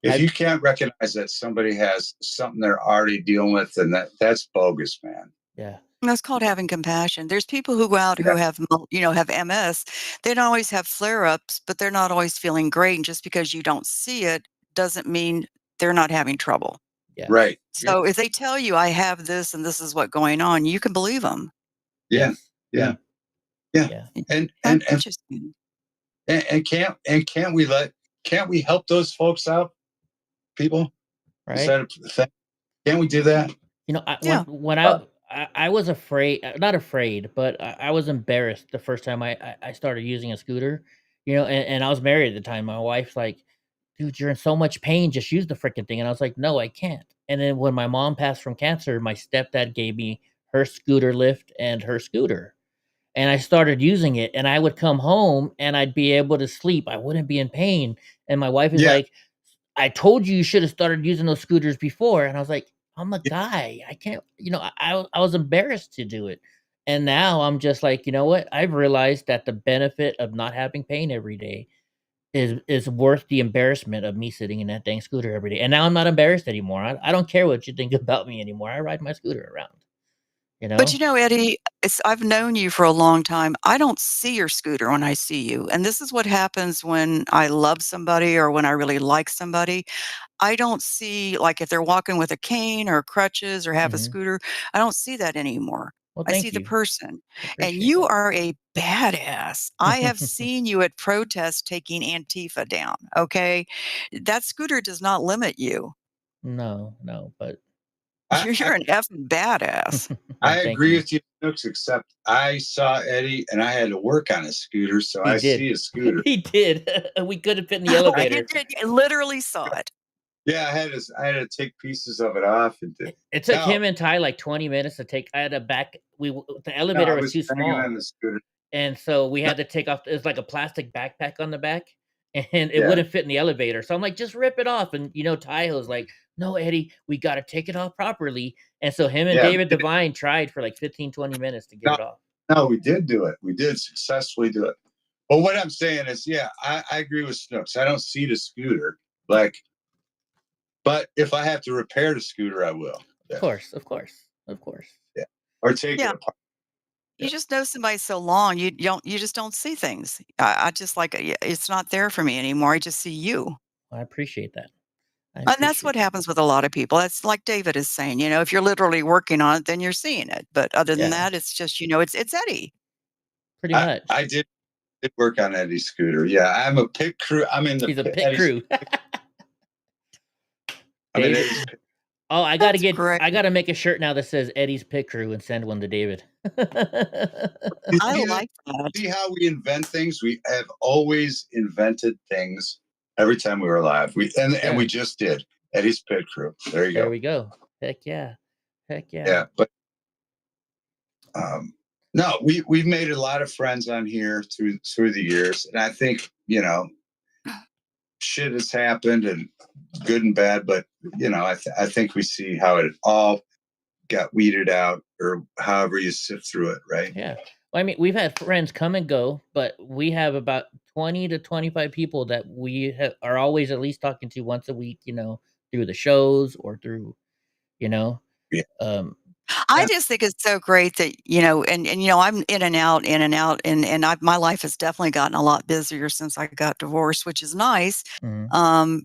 [SPEAKER 7] if you can't recognize that somebody has something they're already dealing with, then that's bogus, man.
[SPEAKER 1] Yeah.
[SPEAKER 2] That's called having compassion. There's people who go out who have MS. They don't always have flare-ups, but they're not always feeling great. And just because you don't see it doesn't mean they're not having trouble.
[SPEAKER 1] Yeah.
[SPEAKER 7] Right.
[SPEAKER 2] So if they tell you I have this and this is what's going on, you can believe them.
[SPEAKER 7] Yeah. Yeah. And can't we help those folks out? People,
[SPEAKER 1] right?
[SPEAKER 7] Is that a thing? Can't we do that?
[SPEAKER 1] When I was afraid, not afraid, but I was embarrassed the first time I started using a scooter, and I was married at the time. My wife's like, dude, you're in so much pain. Just use the freaking thing. And I was like, no, I can't. And then when my mom passed from cancer, my stepdad gave me her scooter lift and her scooter. And I started using it, and I would come home and I'd be able to sleep. I wouldn't be in pain. And my wife is like, I told you should have started using those scooters before. And I was like, I'm a guy. I can't, I was embarrassed to do it. And now I'm just like, you know what? I've realized that the benefit of not having pain every day is worth the embarrassment of me sitting in that dang scooter every day. And now I'm not embarrassed anymore. I don't care what you think about me anymore. I ride my scooter around.
[SPEAKER 2] But Eddie, I've known you for a long time. I don't see your scooter when I see you. And this is what happens when I love somebody or when I really like somebody. I don't see, like, if they're walking with a cane or crutches or have a scooter, I don't see that anymore.
[SPEAKER 1] Well,
[SPEAKER 2] I
[SPEAKER 1] thank
[SPEAKER 2] see the
[SPEAKER 1] you.
[SPEAKER 2] person. And you are a badass. I have seen you at protests taking Antifa down. Okay. That scooter does not limit you.
[SPEAKER 1] No, but
[SPEAKER 2] you're an effing badass.
[SPEAKER 7] I agree with you, Snooks, except I saw Eddie and I had to work on a scooter, so I see a scooter.
[SPEAKER 1] He did. We couldn't fit in the elevator.
[SPEAKER 2] You did. I literally saw it.
[SPEAKER 7] Yeah, I had to take pieces of it off.
[SPEAKER 1] It took him and Ty like 20 minutes to take. I had to back. The elevator was too small,
[SPEAKER 7] on the scooter.
[SPEAKER 1] And so we had to take off. It's like a plastic backpack on the back, and it wouldn't fit in the elevator. So I'm like, just rip it off. And Ty was like, no, Eddie, we got to take it off properly. And so him and David Devine tried for like 15, 20 minutes to get it off.
[SPEAKER 7] No, we did do it. We did successfully do it. But what I'm saying is, I agree with Snooks. I don't see the scooter but if I have to repair the scooter, I will.
[SPEAKER 1] Yeah. Of course.
[SPEAKER 7] Yeah. Or take it apart.
[SPEAKER 2] You just know somebody so long, you just don't see things. I just it's not there for me anymore. I just see you.
[SPEAKER 1] I appreciate that.
[SPEAKER 2] And that's what happens with a lot of people. That's like David is saying, if you're literally working on it, then you're seeing it. But other than that, it's just, it's Eddie.
[SPEAKER 1] Pretty much.
[SPEAKER 7] I did work on Eddie's scooter. Yeah. I'm a pit crew. I'm in the
[SPEAKER 1] He's a pit crew. I gotta make a shirt now that says Eddie's Pit Crew and send one to David.
[SPEAKER 2] I like that.
[SPEAKER 7] See how we invent things? We have always invented things every time we were alive. And we just did Eddie's Pit Crew. There you go.
[SPEAKER 1] There we go. Heck yeah.
[SPEAKER 7] Yeah, but no, we've made a lot of friends on here through the years, and I think shit has happened and good and bad, but I think we see how it all got weeded out, or however you sift through it, right?
[SPEAKER 1] Yeah. Well, I mean, we've had friends come and go, but we have about 20 to 25 people that we are always at least talking to once a week, through the shows or through,
[SPEAKER 2] I just think it's so great that, I'm in and out, and my life has definitely gotten a lot busier since I got divorced, which is nice.
[SPEAKER 1] Mm-hmm.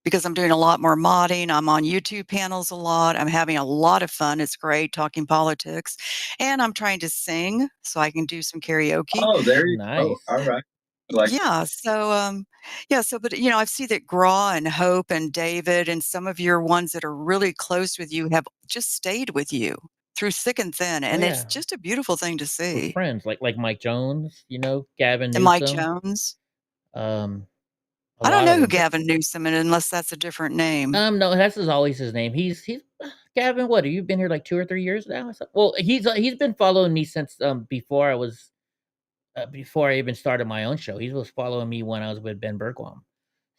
[SPEAKER 2] Because I'm doing a lot more modding. I'm on YouTube panels a lot. I'm having a lot of fun. It's great talking politics, and I'm trying to sing so I can do some karaoke.
[SPEAKER 7] Oh, there you go. All right.
[SPEAKER 2] But I see that Graw and Hope and David and some of your ones that are really close with you have just stayed with you through thick and thin, and it's just a beautiful thing to see.
[SPEAKER 1] We're friends like Mike Jones, Gavin Newsom.
[SPEAKER 2] And Mike Jones. I don't know who Gavin Newsom is, unless that's a different name.
[SPEAKER 1] No, that's always his name. He's Gavin. What, have you been here like 2 or 3 years now? Well, he's been following me since before I even started my own show. He was following me when I was with Ben Bergquam,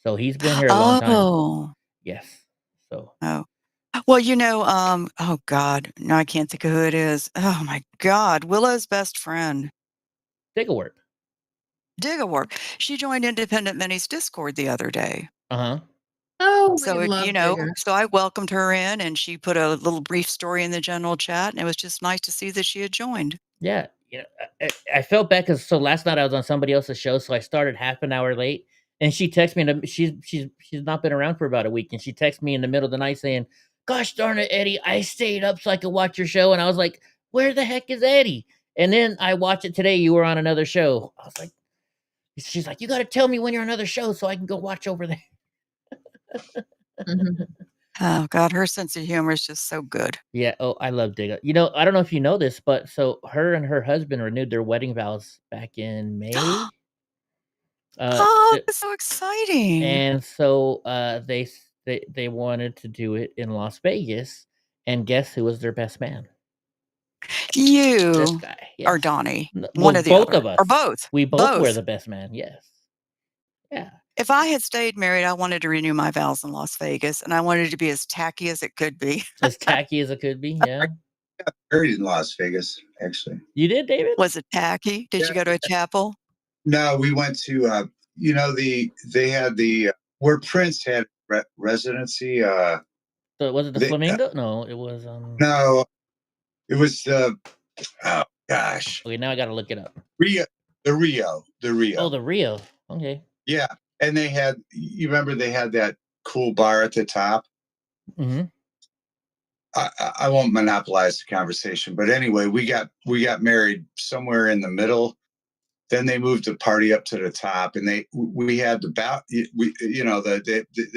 [SPEAKER 1] so he's been here a long time. Yes. So.
[SPEAKER 2] Oh. Well, oh God, no, I can't think of who it is. Oh my God, Willow's best friend.
[SPEAKER 1] Digawarp. She
[SPEAKER 2] joined Independent Minis Discord the other day.
[SPEAKER 1] Uh-huh.
[SPEAKER 9] Oh,
[SPEAKER 2] so so I welcomed her in, and she put a little brief story in the general chat, and it was just nice to see that she had joined.
[SPEAKER 1] Yeah, I felt bad because last night I was on somebody else's show, so I started half an hour late, and she texted me, and she's not been around for about a week, and she texted me in the middle of the night saying, "Gosh darn it, Eddie, I stayed up so I could watch your show," and I was like, "Where the heck is Eddie?" And then I watched it today. You were on another show. I was like. She's like, you got to tell me when you're on another show so I can go watch over there.
[SPEAKER 2] Mm-hmm. Oh, God, her sense of humor is just so good.
[SPEAKER 1] Yeah. Oh, I love Digga. I don't know if you know this, but so her and her husband renewed their wedding vows back in May.
[SPEAKER 2] That's so exciting.
[SPEAKER 1] And so they wanted to do it in Las Vegas. And guess who was their best man?
[SPEAKER 2] You
[SPEAKER 1] this guy, yes.
[SPEAKER 2] Or Donnie, one of the
[SPEAKER 1] both
[SPEAKER 2] other.
[SPEAKER 1] Of us,
[SPEAKER 2] or both.
[SPEAKER 1] We both were the best man. Yes, yeah.
[SPEAKER 2] If I had stayed married, I wanted to renew my vows in Las Vegas, and I wanted it to be as tacky as it could be.
[SPEAKER 1] As tacky as it could be, yeah.
[SPEAKER 7] I got married in Las Vegas, actually.
[SPEAKER 1] You did, David?
[SPEAKER 2] Was it tacky? Did you go to a chapel?
[SPEAKER 7] No, we went to. They had where Prince had residency.
[SPEAKER 1] So was it the Flamingo? No, it was.
[SPEAKER 7] No. It was oh gosh.
[SPEAKER 1] Okay, now I got to look it up.
[SPEAKER 7] The Rio.
[SPEAKER 1] Oh, the Rio. Okay.
[SPEAKER 7] Yeah, and you remember they had that cool bar at the top.
[SPEAKER 1] Mm-hmm.
[SPEAKER 7] I won't monopolize the conversation, but anyway, we got married somewhere in the middle. Then they moved the party up to the top, and we had they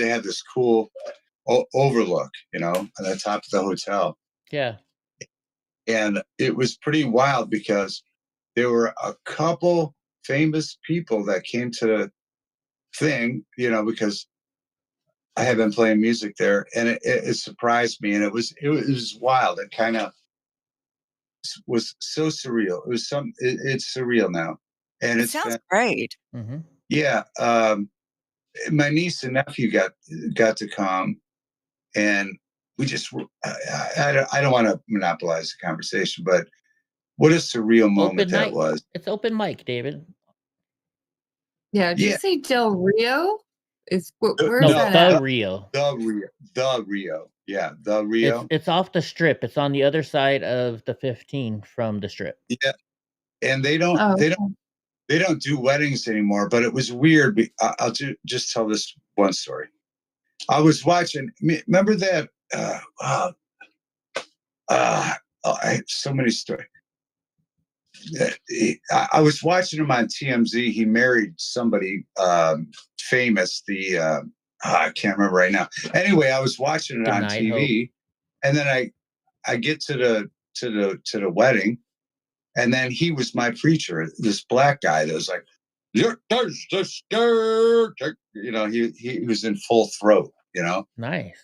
[SPEAKER 7] had this cool overlook, on the top of the hotel.
[SPEAKER 1] Yeah.
[SPEAKER 7] And it was pretty wild because there were a couple famous people that came to the thing, because I had been playing music there, and it surprised me, and it was wild. It kind of was so surreal. It was it's surreal now, and it
[SPEAKER 2] sounds great.
[SPEAKER 1] Mm-hmm.
[SPEAKER 7] Yeah, my niece and nephew got to come, and we just I don't want to monopolize the conversation, but what a surreal moment that was.
[SPEAKER 1] It's open mic, David.
[SPEAKER 9] Yeah, did you say Del Rio? Where's that
[SPEAKER 1] at?
[SPEAKER 7] The Rio. Yeah, the Rio.
[SPEAKER 1] It's off the Strip. It's on the other side of the 15 from the Strip.
[SPEAKER 7] Yeah, and they don't do weddings anymore. But it was weird. I'll just tell this one story. I was watching. Remember that? I have so many stories. I was watching him on TMZ. He married somebody famous. I can't remember right now. Anyway, I was watching it on TV, and then I get to the wedding, and then he was my preacher. This black guy that was like, he was in full throat.
[SPEAKER 1] Nice.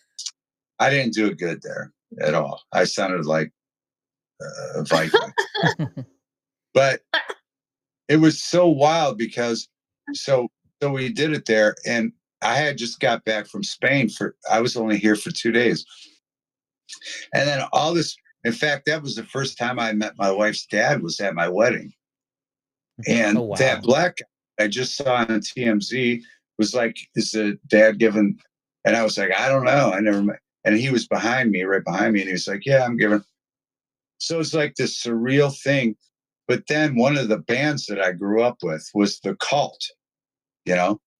[SPEAKER 7] I didn't do it good there at all. I sounded like a Viking. But it was so wild because so we did it there, and I had just got back from Spain I was only here for 2 days. And then all this, in fact, that was the first time I met my wife's dad was at my wedding. And that black guy I just saw on TMZ was like, is the dad giving? And I was like, I don't know. I never met. And he was right behind me, and he was like, yeah, I'm giving. So it's like this surreal thing. But then one of the bands that I grew up with was The Cult,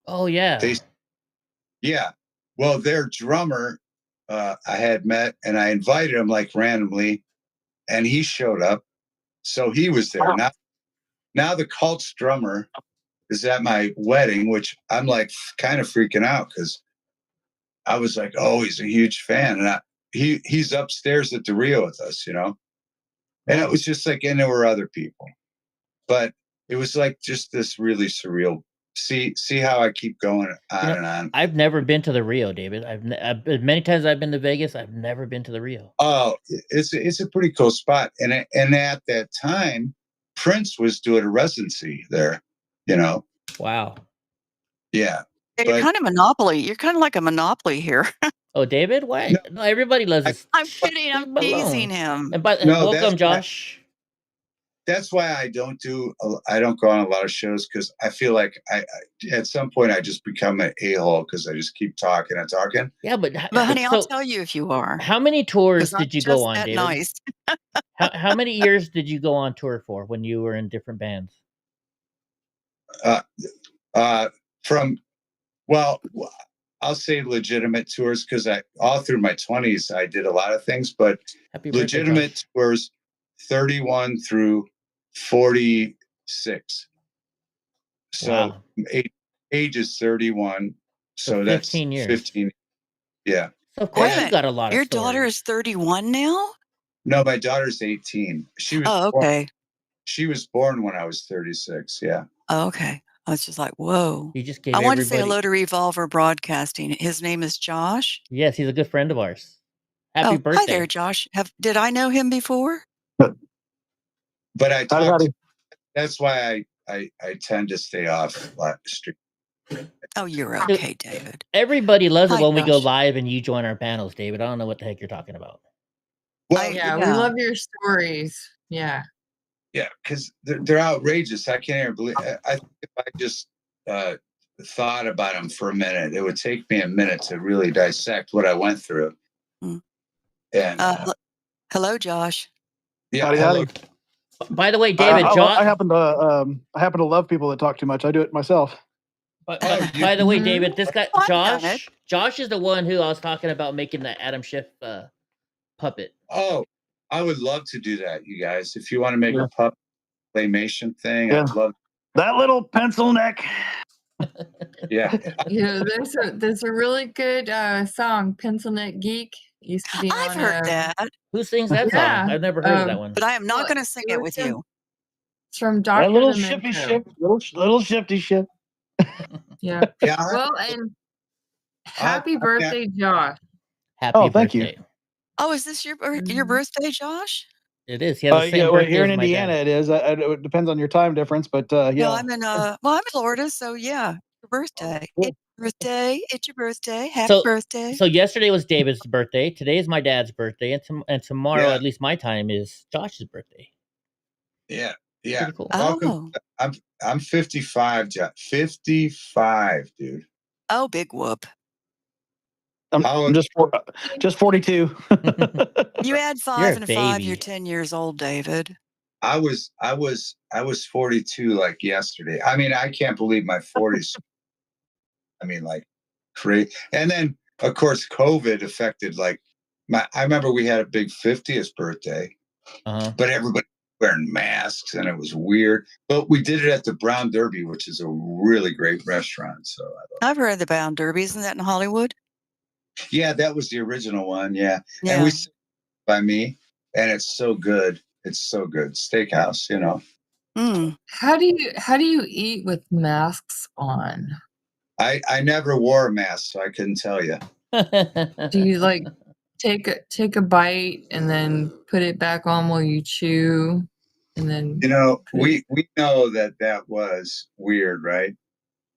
[SPEAKER 1] Oh, yeah.
[SPEAKER 7] Yeah. Well, their drummer I had met, and I invited him like randomly, and he showed up. So he was there. Now the Cult's drummer is at my wedding, which I'm like kind of freaking out because I was like, oh, he's a huge fan. And he's upstairs at the Rio with us, And it was just like, and there were other people, but it was like just this really surreal. See how I keep going on and on.
[SPEAKER 1] I've never been to the Rio, David. I've many times I've been to Vegas. I've never been to the Rio.
[SPEAKER 7] Oh, it's a pretty cool spot, and at that time, Prince was doing a residency there.
[SPEAKER 1] Wow.
[SPEAKER 7] Yeah.
[SPEAKER 2] You're kind of monopoly. You're kind of like a monopoly here.
[SPEAKER 1] Oh, David? Why? No, everybody loves this.
[SPEAKER 2] I'm kidding. I'm teasing him.
[SPEAKER 1] And welcome, Josh.
[SPEAKER 7] That's why I don't go on a lot of shows, because I feel like I at some point I just become an a-hole because I just keep talking and talking.
[SPEAKER 1] Yeah, but
[SPEAKER 2] honey, I'll tell you if you are.
[SPEAKER 1] How many tours did you go on, David?
[SPEAKER 2] Nice.
[SPEAKER 1] how many years did you go on tour for when you were in different bands?
[SPEAKER 7] I'll say legitimate tours, because all through my 20s I did a lot of things, but legitimate tours 31 through 46. So age is 31. So that's
[SPEAKER 1] 15 years.
[SPEAKER 7] 15. Yeah.
[SPEAKER 1] So of course you got a lot of
[SPEAKER 2] Your
[SPEAKER 1] stories.
[SPEAKER 2] daughter is 31 now?
[SPEAKER 7] No, my daughter's 18. She was
[SPEAKER 2] okay.
[SPEAKER 7] She was born when I was 36. Yeah.
[SPEAKER 2] Oh, okay. I was just like, whoa.
[SPEAKER 1] You just gave
[SPEAKER 2] I want to say hello to Revolver Broadcasting. His name is Josh.
[SPEAKER 1] Yes, he's a good friend of ours. Happy birthday.
[SPEAKER 2] Hi there, Josh. Did I know him before?
[SPEAKER 7] But that's why I tend to stay off the street.
[SPEAKER 2] Oh, you're okay, David.
[SPEAKER 1] Everybody loves it when we go live and you join our panels, David. I don't know what the heck you're talking about.
[SPEAKER 7] Well,
[SPEAKER 9] yeah, we love your stories. Yeah.
[SPEAKER 7] Yeah, because they're outrageous. I can't even believe. I think if I just thought about them for a minute, it would take me a minute to really dissect what I went through.
[SPEAKER 2] Mm.
[SPEAKER 7] And
[SPEAKER 2] hello, Josh.
[SPEAKER 7] Yeah.
[SPEAKER 10] Howdy.
[SPEAKER 1] By the way, David,
[SPEAKER 10] I happen to love people that talk too much. I do it myself.
[SPEAKER 1] By the way, David, this guy Josh is the one who I was talking about making the Adam Schiff puppet.
[SPEAKER 7] Oh, I would love to do that, you guys. If you want to make a puppet claymation thing, I'd love
[SPEAKER 10] that little pencil neck.
[SPEAKER 7] Yeah.
[SPEAKER 9] There's a really good song, Pencil Neck Geek. Used to be
[SPEAKER 2] I've
[SPEAKER 9] on,
[SPEAKER 2] heard that.
[SPEAKER 1] Who sings that song? I've never heard of that one.
[SPEAKER 2] But I am not going to sing it with you.
[SPEAKER 9] It's from Dr.
[SPEAKER 10] That little
[SPEAKER 9] Demento.
[SPEAKER 10] shifty ship, little shifty ship.
[SPEAKER 9] Yeah.
[SPEAKER 7] Yeah.
[SPEAKER 9] Well, and happy birthday, Josh.
[SPEAKER 1] Happy
[SPEAKER 10] thank
[SPEAKER 1] birthday.
[SPEAKER 10] you.
[SPEAKER 2] Oh, is this your birthday, Josh?
[SPEAKER 1] It is. He has the same
[SPEAKER 10] Well,
[SPEAKER 1] birthday
[SPEAKER 10] here in
[SPEAKER 1] as my
[SPEAKER 10] Indiana,
[SPEAKER 1] dad.
[SPEAKER 10] it is. It depends on your time difference, but yeah.
[SPEAKER 2] No, I'm in Florida, so yeah, your birthday. It's your birthday. It's your birthday. Happy birthday.
[SPEAKER 1] So yesterday was David's birthday. Today is my dad's birthday, and tomorrow, at least my time, is Josh's birthday.
[SPEAKER 7] Yeah. Yeah.
[SPEAKER 1] Pretty cool.
[SPEAKER 7] Welcome. I'm 55, Josh. 55, dude.
[SPEAKER 2] Oh, big whoop.
[SPEAKER 10] I'm just 42.
[SPEAKER 2] You add 5 and 5, you're 10 years old, David.
[SPEAKER 7] I was 42 like yesterday. I mean, I can't believe my 40s. I mean, like crazy. And then of course COVID affected I remember we had a big 50th birthday, but everybody wearing masks and it was weird. But we did it at the Brown Derby, which is a really great restaurant. So
[SPEAKER 2] I've heard of the Brown Derby. Isn't that in Hollywood?
[SPEAKER 7] Yeah, that was the original one. Yeah. And we by me, and it's so good. It's so good. Steakhouse, you know.
[SPEAKER 9] How do you eat with masks on?
[SPEAKER 7] I never wore a mask, so I couldn't tell you.
[SPEAKER 9] Do you like take a bite and then put it back on while you chew, and then
[SPEAKER 7] we know that was weird, right?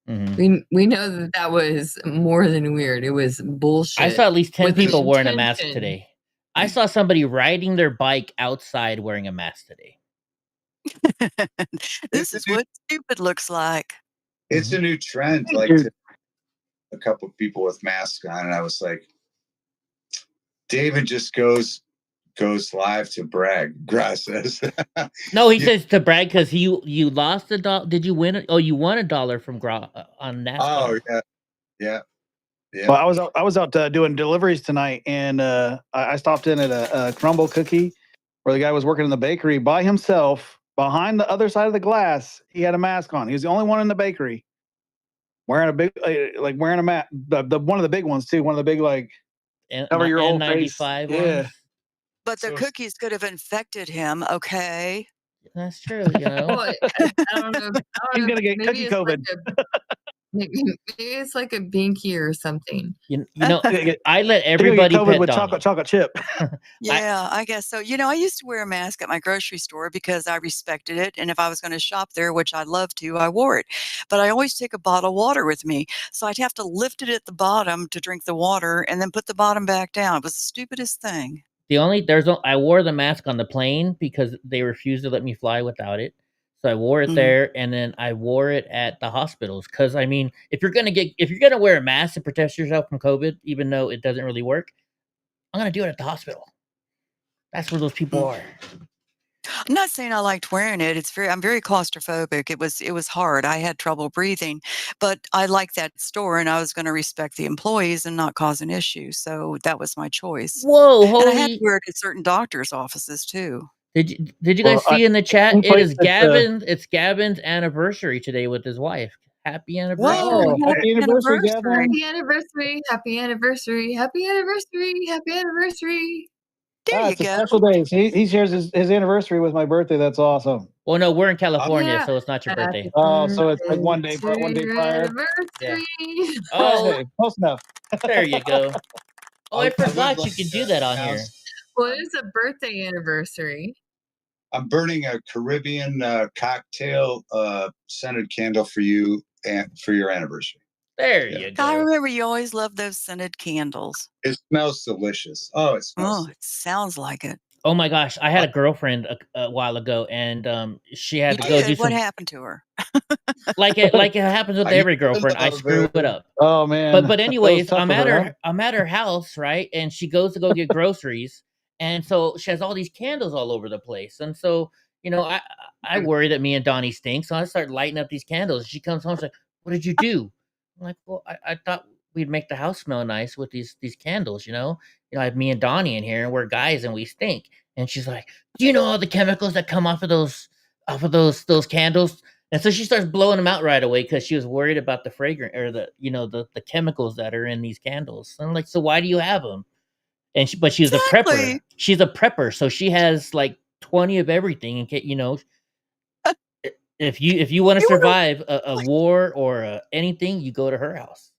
[SPEAKER 9] We know that was more than weird. It was bullshit.
[SPEAKER 1] I saw at least 10 people wearing a mask today. I saw somebody riding their bike outside wearing a mask today.
[SPEAKER 2] This is what stupid looks like.
[SPEAKER 7] It's a new trend. Like a couple of people with masks on, and I was like, David just goes live to brag. Grass says.
[SPEAKER 1] No, he says to brag because you lost $1. Did you win it? Oh, you won $1 from on NASCAR.
[SPEAKER 7] Oh yeah.
[SPEAKER 10] Well, I was out doing deliveries tonight, and I stopped in at a Crumble Cookie where the guy was working in the bakery by himself behind the other side of the glass. He had a mask on. He was the only one in the bakery wearing a big wearing a mask. The one of the big ones too. One of the big cover your whole face.
[SPEAKER 1] Yeah.
[SPEAKER 2] But the cookies could have infected him. Okay.
[SPEAKER 1] That's true. You know.
[SPEAKER 9] Well, I don't know.
[SPEAKER 10] He's gonna get cookie COVID.
[SPEAKER 9] Maybe it's like a binky or something.
[SPEAKER 1] You know, I let everybody pet
[SPEAKER 10] with
[SPEAKER 1] Donnie.
[SPEAKER 10] chocolate chip.
[SPEAKER 2] Yeah, I guess so. I used to wear a mask at my grocery store because I respected it. And if I was going to shop there, which I love to, I wore it. But I always take a bottle of water with me. So I'd have to lift it at the bottom to drink the water and then put the bottom back down. It was the stupidest thing.
[SPEAKER 1] I wore the mask on the plane because they refused to let me fly without it. So I wore it there, and then I wore it at the hospitals. Because I mean, if you're gonna wear a mask to protect yourself from COVID, even though it doesn't really work, I'm gonna do it at the hospital. That's where those people are.
[SPEAKER 2] I'm not saying I liked wearing it. I'm very claustrophobic. It was hard. I had trouble breathing, but I liked that store, and I was going to respect the employees and not cause an issue. So that was my choice.
[SPEAKER 1] Whoa!
[SPEAKER 2] And I had to wear it at certain doctors' offices too.
[SPEAKER 1] Did you guys see in the chat? It is Gavin. It's Gavin's anniversary today with his wife. Happy anniversary!
[SPEAKER 2] Whoa,
[SPEAKER 10] happy anniversary, Gavin!
[SPEAKER 9] Happy anniversary! Happy anniversary! Happy anniversary! Happy anniversary!
[SPEAKER 2] There you
[SPEAKER 10] it's
[SPEAKER 2] go.
[SPEAKER 10] A special day. He shares his anniversry with my birthday. That's awesome.
[SPEAKER 1] Well, no, we're in California, so it's not your birthday.
[SPEAKER 10] Oh, so it's like one day prior.
[SPEAKER 9] Yeah.
[SPEAKER 1] Oh,
[SPEAKER 10] close enough.
[SPEAKER 1] There you go. Oh, I forgot you could do that on here.
[SPEAKER 9] Well, it is a birthday anniversary.
[SPEAKER 7] I'm burning a Caribbean cocktail scented candle for you and for your anniversary.
[SPEAKER 1] There you go.
[SPEAKER 2] I remember you always loved those scented candles.
[SPEAKER 7] It smells delicious. Oh, it smells.
[SPEAKER 2] It sounds like it.
[SPEAKER 1] Oh my gosh, I had a girlfriend a while ago, and she had to go do
[SPEAKER 2] What happened to her?
[SPEAKER 1] like it happens with every girlfriend. I screw it up.
[SPEAKER 10] Oh man.
[SPEAKER 1] But anyways, I'm at her house, right? And she goes to go get groceries, and so she has all these candles all over the place. And so, I worry that me and Donnie stink, so I start lighting up these candles. She comes home, she's like, "What did you do?" I'm like, "Well, I thought we'd make the house smell nice with these candles, you know. I have me and Donnie in here, and we're guys, and we stink. And she's like, "Do you know all the chemicals that come off of those candles?" And so she starts blowing them out right away because she was worried about the fragrance or the chemicals that are in these candles. And I'm like, "So why do you have them?" And but she's a prepper. She's a prepper, so she has like 20 of everything. And if you want to survive a war or anything, you go to her house.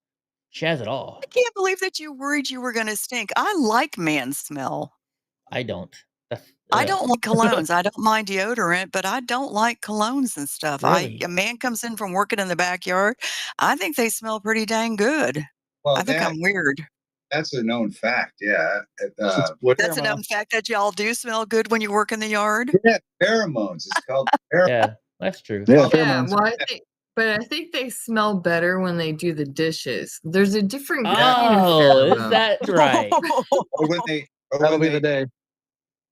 [SPEAKER 1] She has it all.
[SPEAKER 2] I can't believe that you worried you were going to stink. I like man smell.
[SPEAKER 1] I don't.
[SPEAKER 2] I don't like colognes. I don't mind deodorant, but I don't like colognes and stuff.
[SPEAKER 1] Really?
[SPEAKER 2] A man comes in from working in the backyard. I think they smell pretty dang good.
[SPEAKER 7] Well,
[SPEAKER 2] I think I'm weird.
[SPEAKER 7] That's a known fact. Yeah.
[SPEAKER 2] That's a known fact that y'all do smell good when you work in the yard.
[SPEAKER 7] Yeah, pheromones. It's called pheromones.
[SPEAKER 1] Yeah, that's true.
[SPEAKER 10] Yeah,
[SPEAKER 9] Well, I think they smell better when they do the dishes. There's a different kind
[SPEAKER 1] Oh,
[SPEAKER 9] of
[SPEAKER 1] is that right?
[SPEAKER 10] That'll be the day.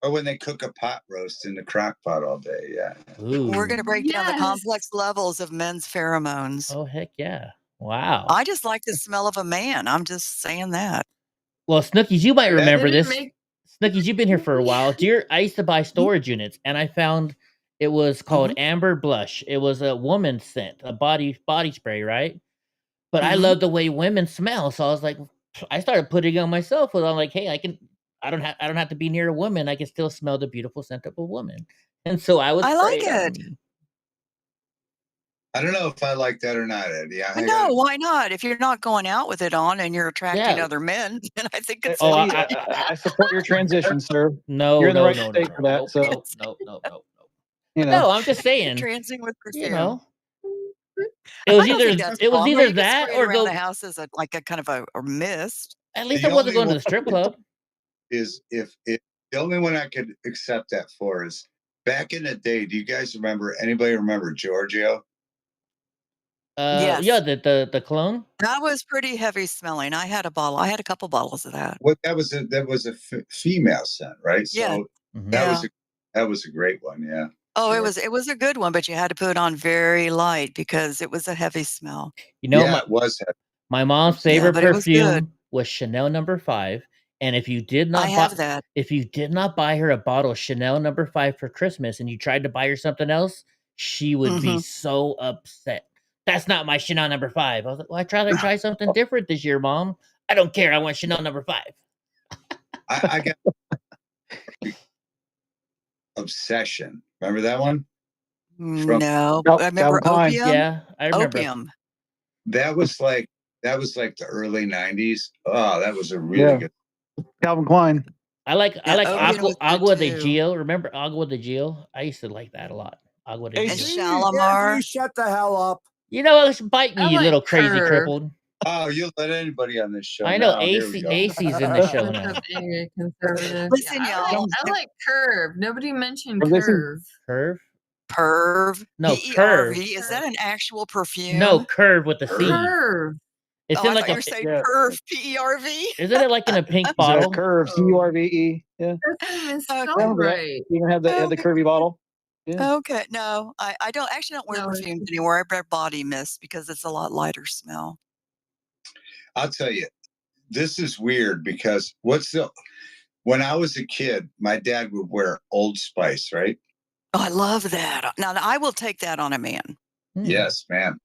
[SPEAKER 7] Or when they cook a pot roast in the crock pot all day. Yeah.
[SPEAKER 1] Ooh.
[SPEAKER 2] We're going to break down the complex levels of men's pheromones.
[SPEAKER 1] Oh, heck yeah. Wow.
[SPEAKER 2] I just like the smell of a man. I'm just saying that.
[SPEAKER 1] Well, Snookies, you might remember this. Snookies, you've been here for a while. I used to buy storage units, and I found it was called Amber Blush. It was a woman's scent, a body spray, right? But I love the way women smell, so I was like, I started putting it on myself. And I'm like, hey, I don't have to be near a woman. I can still smell the beautiful scent of a woman. And so I
[SPEAKER 2] like it.
[SPEAKER 7] I don't know if I like that or not, Eddie.
[SPEAKER 2] No, why not? If you're not going out with it on and you're attracting other men, then I think it's.
[SPEAKER 10] Oh, I support your transition, sir.
[SPEAKER 1] No,
[SPEAKER 10] you're in the right
[SPEAKER 1] no,
[SPEAKER 10] state for that. So
[SPEAKER 1] no.
[SPEAKER 10] No,
[SPEAKER 1] I'm just saying.
[SPEAKER 2] Transing with perfume.
[SPEAKER 1] You know, it was either that or go.
[SPEAKER 2] The house is like a kind of a mist.
[SPEAKER 1] At least I wasn't going to the strip club.
[SPEAKER 7] Is if the only one I could accept that for is back in the day. Do you guys remember? Anybody remember Giorgio?
[SPEAKER 2] Yes.
[SPEAKER 1] Yeah, the cologne.
[SPEAKER 2] That was pretty heavy smelling. I had a bottle. I had a couple bottles of that.
[SPEAKER 7] Well, that was a female scent, right?
[SPEAKER 2] Yeah.
[SPEAKER 7] So that was a great one. Yeah.
[SPEAKER 2] Oh, it was a good one, but you had to put it on very light because it was a heavy smell.
[SPEAKER 1] You know,
[SPEAKER 7] it was heavy.
[SPEAKER 1] My mom's favorite perfume was Chanel No. 5. And if you did not buy her a bottle of Chanel No. 5 for Christmas and you tried to buy her something else, she would be so upset. That's not my Chanel No. 5. I was like, well, I'd rather try something different this year, Mom. I don't care. I want Chanel No. 5.
[SPEAKER 7] I got Obsession. Remember that one?
[SPEAKER 2] No, I remember Opium.
[SPEAKER 1] Yeah, I remember.
[SPEAKER 2] Opium.
[SPEAKER 7] That was like the early 90s. Oh, that was a really good.
[SPEAKER 10] Calvin Klein.
[SPEAKER 1] I like Agua de Gio. Remember Agua de Gio? I used to like that a lot. Agua de Gio.
[SPEAKER 2] And Shalimar.
[SPEAKER 4] You shut the hell up.
[SPEAKER 1] You know, bite me, you little crazy crippled.
[SPEAKER 7] Oh, you'll let anybody on this show.
[SPEAKER 1] I know AC's in the show now.
[SPEAKER 2] Listen, y'all.
[SPEAKER 9] I like Curve. Nobody mentioned Curve.
[SPEAKER 1] Curve?
[SPEAKER 2] Perv.
[SPEAKER 1] No,
[SPEAKER 2] P-E-R-V.
[SPEAKER 1] Curve.
[SPEAKER 2] Is that an actual perfume?
[SPEAKER 1] No, Curve with the C.
[SPEAKER 9] Curve.
[SPEAKER 1] It's in like
[SPEAKER 2] you're saying Perv. P-E-R-V.
[SPEAKER 1] Isn't it like in a pink bottle?
[SPEAKER 10] Curve. C-U-R-V-E. Yeah.
[SPEAKER 2] Okay.
[SPEAKER 10] You even have the curvy bottle. Yeah.
[SPEAKER 2] Okay. No, I don't wear perfumes anymore. I wear body mist because it's a lot lighter smell.
[SPEAKER 7] I'll tell you, this is weird because when I was a kid, my dad would wear Old Spice, right?
[SPEAKER 2] Oh, I love that. Now I will take that on a man.
[SPEAKER 7] Yes, ma'am.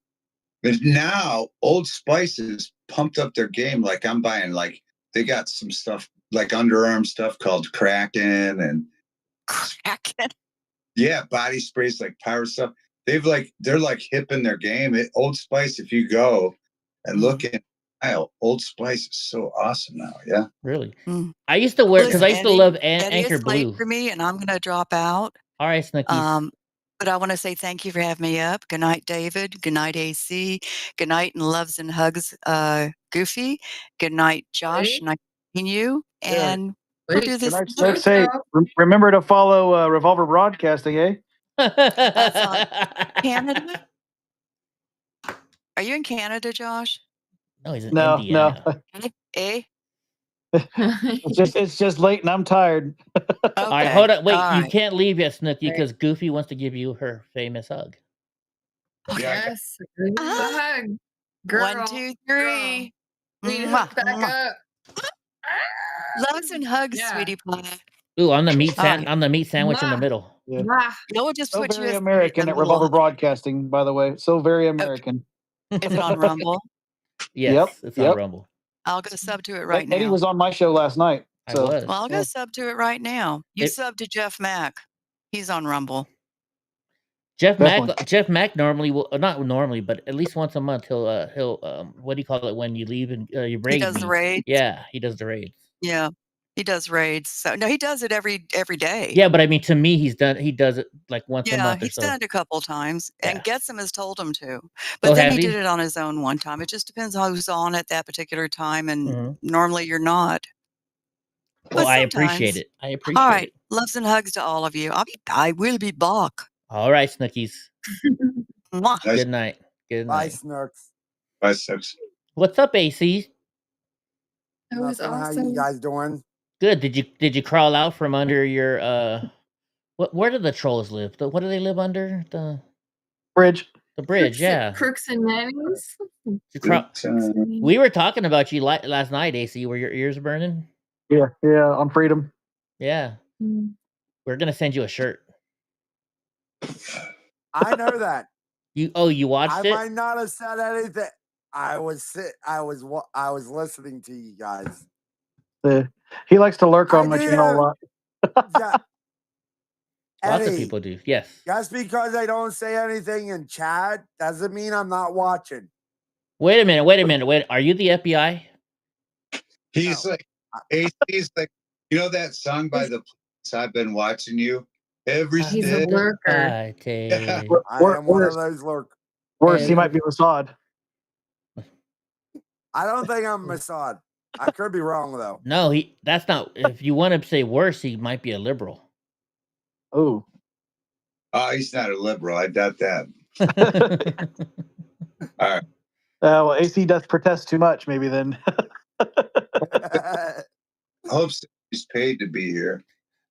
[SPEAKER 7] But now Old Spice has pumped up their game. Like I'm buying, like they got some stuff like underarm stuff called Kraken and
[SPEAKER 2] Kraken.
[SPEAKER 7] Yeah, body sprays like Pirate stuff. They're like hip in their game. Old Spice, if you go and look in aisle, Old Spice is so awesome now. Yeah,
[SPEAKER 1] really. I used to wear because I used to love Anchor Blue.
[SPEAKER 2] For me, and I'm going to drop out.
[SPEAKER 1] All right, Snookies.
[SPEAKER 2] But I want to say thank you for having me up. Good night, David. Good night, AC. Good night and loves and hugs, Goofy. Good night, Josh. Nice meeting you. And we'll do this.
[SPEAKER 10] Let's say, remember to follow Revolver Broadcasting, eh?
[SPEAKER 2] That's on Canada. Are you in Canada, Josh?
[SPEAKER 1] No, he's in Indiana.
[SPEAKER 10] No.
[SPEAKER 2] Eh?
[SPEAKER 10] It's just late and I'm tired.
[SPEAKER 1] All right, hold on. Wait, you can't leave yet, Snooki, because Goofy wants to give you her famous hug.
[SPEAKER 9] Yes. Hug. Girl.
[SPEAKER 2] 1, 2, 3. Mwah,
[SPEAKER 9] back
[SPEAKER 2] mwah.
[SPEAKER 9] up.
[SPEAKER 2] Loves and hugs,
[SPEAKER 9] Yeah.
[SPEAKER 2] sweetie pie.
[SPEAKER 1] Ooh, on the meat sandwich in the middle.
[SPEAKER 10] Yeah.
[SPEAKER 2] We'll just
[SPEAKER 10] So
[SPEAKER 2] put you
[SPEAKER 10] very
[SPEAKER 2] as
[SPEAKER 10] American
[SPEAKER 2] a
[SPEAKER 10] at
[SPEAKER 2] little-
[SPEAKER 10] Revolver Broadcasting, by the way. So very American.
[SPEAKER 2] Is it on Rumble?
[SPEAKER 1] Yes, it's on Rumble.
[SPEAKER 2] I'll go sub to it right
[SPEAKER 10] Eddie
[SPEAKER 2] now.
[SPEAKER 10] was on my show last night. So.
[SPEAKER 1] I was.
[SPEAKER 2] Well, I'll go sub to it right now. You sub to Jeff Mack. He's on Rumble.
[SPEAKER 1] Jeff Mack normally will, not normally, but at least once a month he'll what do you call it when you leave and you raid?
[SPEAKER 2] He does the raids.
[SPEAKER 1] Yeah, he does the raids.
[SPEAKER 2] Yeah, he does raids. So no, he does it every day.
[SPEAKER 1] Yeah, but I mean, to me, he does it like once a month.
[SPEAKER 2] Yeah, he's done it a couple times, and Getsim has told him to.
[SPEAKER 1] Oh,
[SPEAKER 2] But then he did it on his own one time. It just depends on who's on at that particular time, and normally you're not.
[SPEAKER 1] Well, I appreciate it. I appreciate
[SPEAKER 2] All right,
[SPEAKER 1] it.
[SPEAKER 2] loves and hugs to all of you. I will be back.
[SPEAKER 1] All right, Snookies.
[SPEAKER 2] Mwah.
[SPEAKER 1] Good night. Good night.
[SPEAKER 11] Bye, Snurks.
[SPEAKER 7] Bye, Snurks.
[SPEAKER 1] What's up, AC?
[SPEAKER 9] That was
[SPEAKER 11] Nothing.
[SPEAKER 9] awesome.
[SPEAKER 11] How you guys doing?
[SPEAKER 1] Good. Did you crawl out from under your where do the trolls live? What do they live under? The
[SPEAKER 10] bridge.
[SPEAKER 1] The bridge, yeah.
[SPEAKER 9] Crooks and nannies.
[SPEAKER 1] We were talking about you last night, AC. Were your ears burning?
[SPEAKER 10] Yeah, on Freedom.
[SPEAKER 1] Yeah. We're gonna send you a shirt.
[SPEAKER 11] I know that.
[SPEAKER 1] You watched it?
[SPEAKER 11] I might not have said anything. I was listening to you guys.
[SPEAKER 10] He likes to lurk on my channel a lot.
[SPEAKER 11] Yeah.
[SPEAKER 1] Lots of
[SPEAKER 11] Eddie,
[SPEAKER 1] people do. Yes.
[SPEAKER 11] Just because I don't say anything in chat doesn't mean I'm not watching.
[SPEAKER 1] Wait a minute. Are you the FBI?
[SPEAKER 7] He's he's like, you know that song by the Police, I've been watching you every
[SPEAKER 9] He's
[SPEAKER 7] day.
[SPEAKER 9] a lurker.
[SPEAKER 11] I am one of those lurkers.
[SPEAKER 10] Worse, he might be Mossad.
[SPEAKER 11] I don't think I'm Mossad. I could be wrong though.
[SPEAKER 1] No, that's not. If you want to say worse, he might be a liberal.
[SPEAKER 10] Oh.
[SPEAKER 7] He's not a liberal. I doubt that. All right.
[SPEAKER 10] Well, AC does protest too much, maybe then.
[SPEAKER 7] I hope she's paid to be here.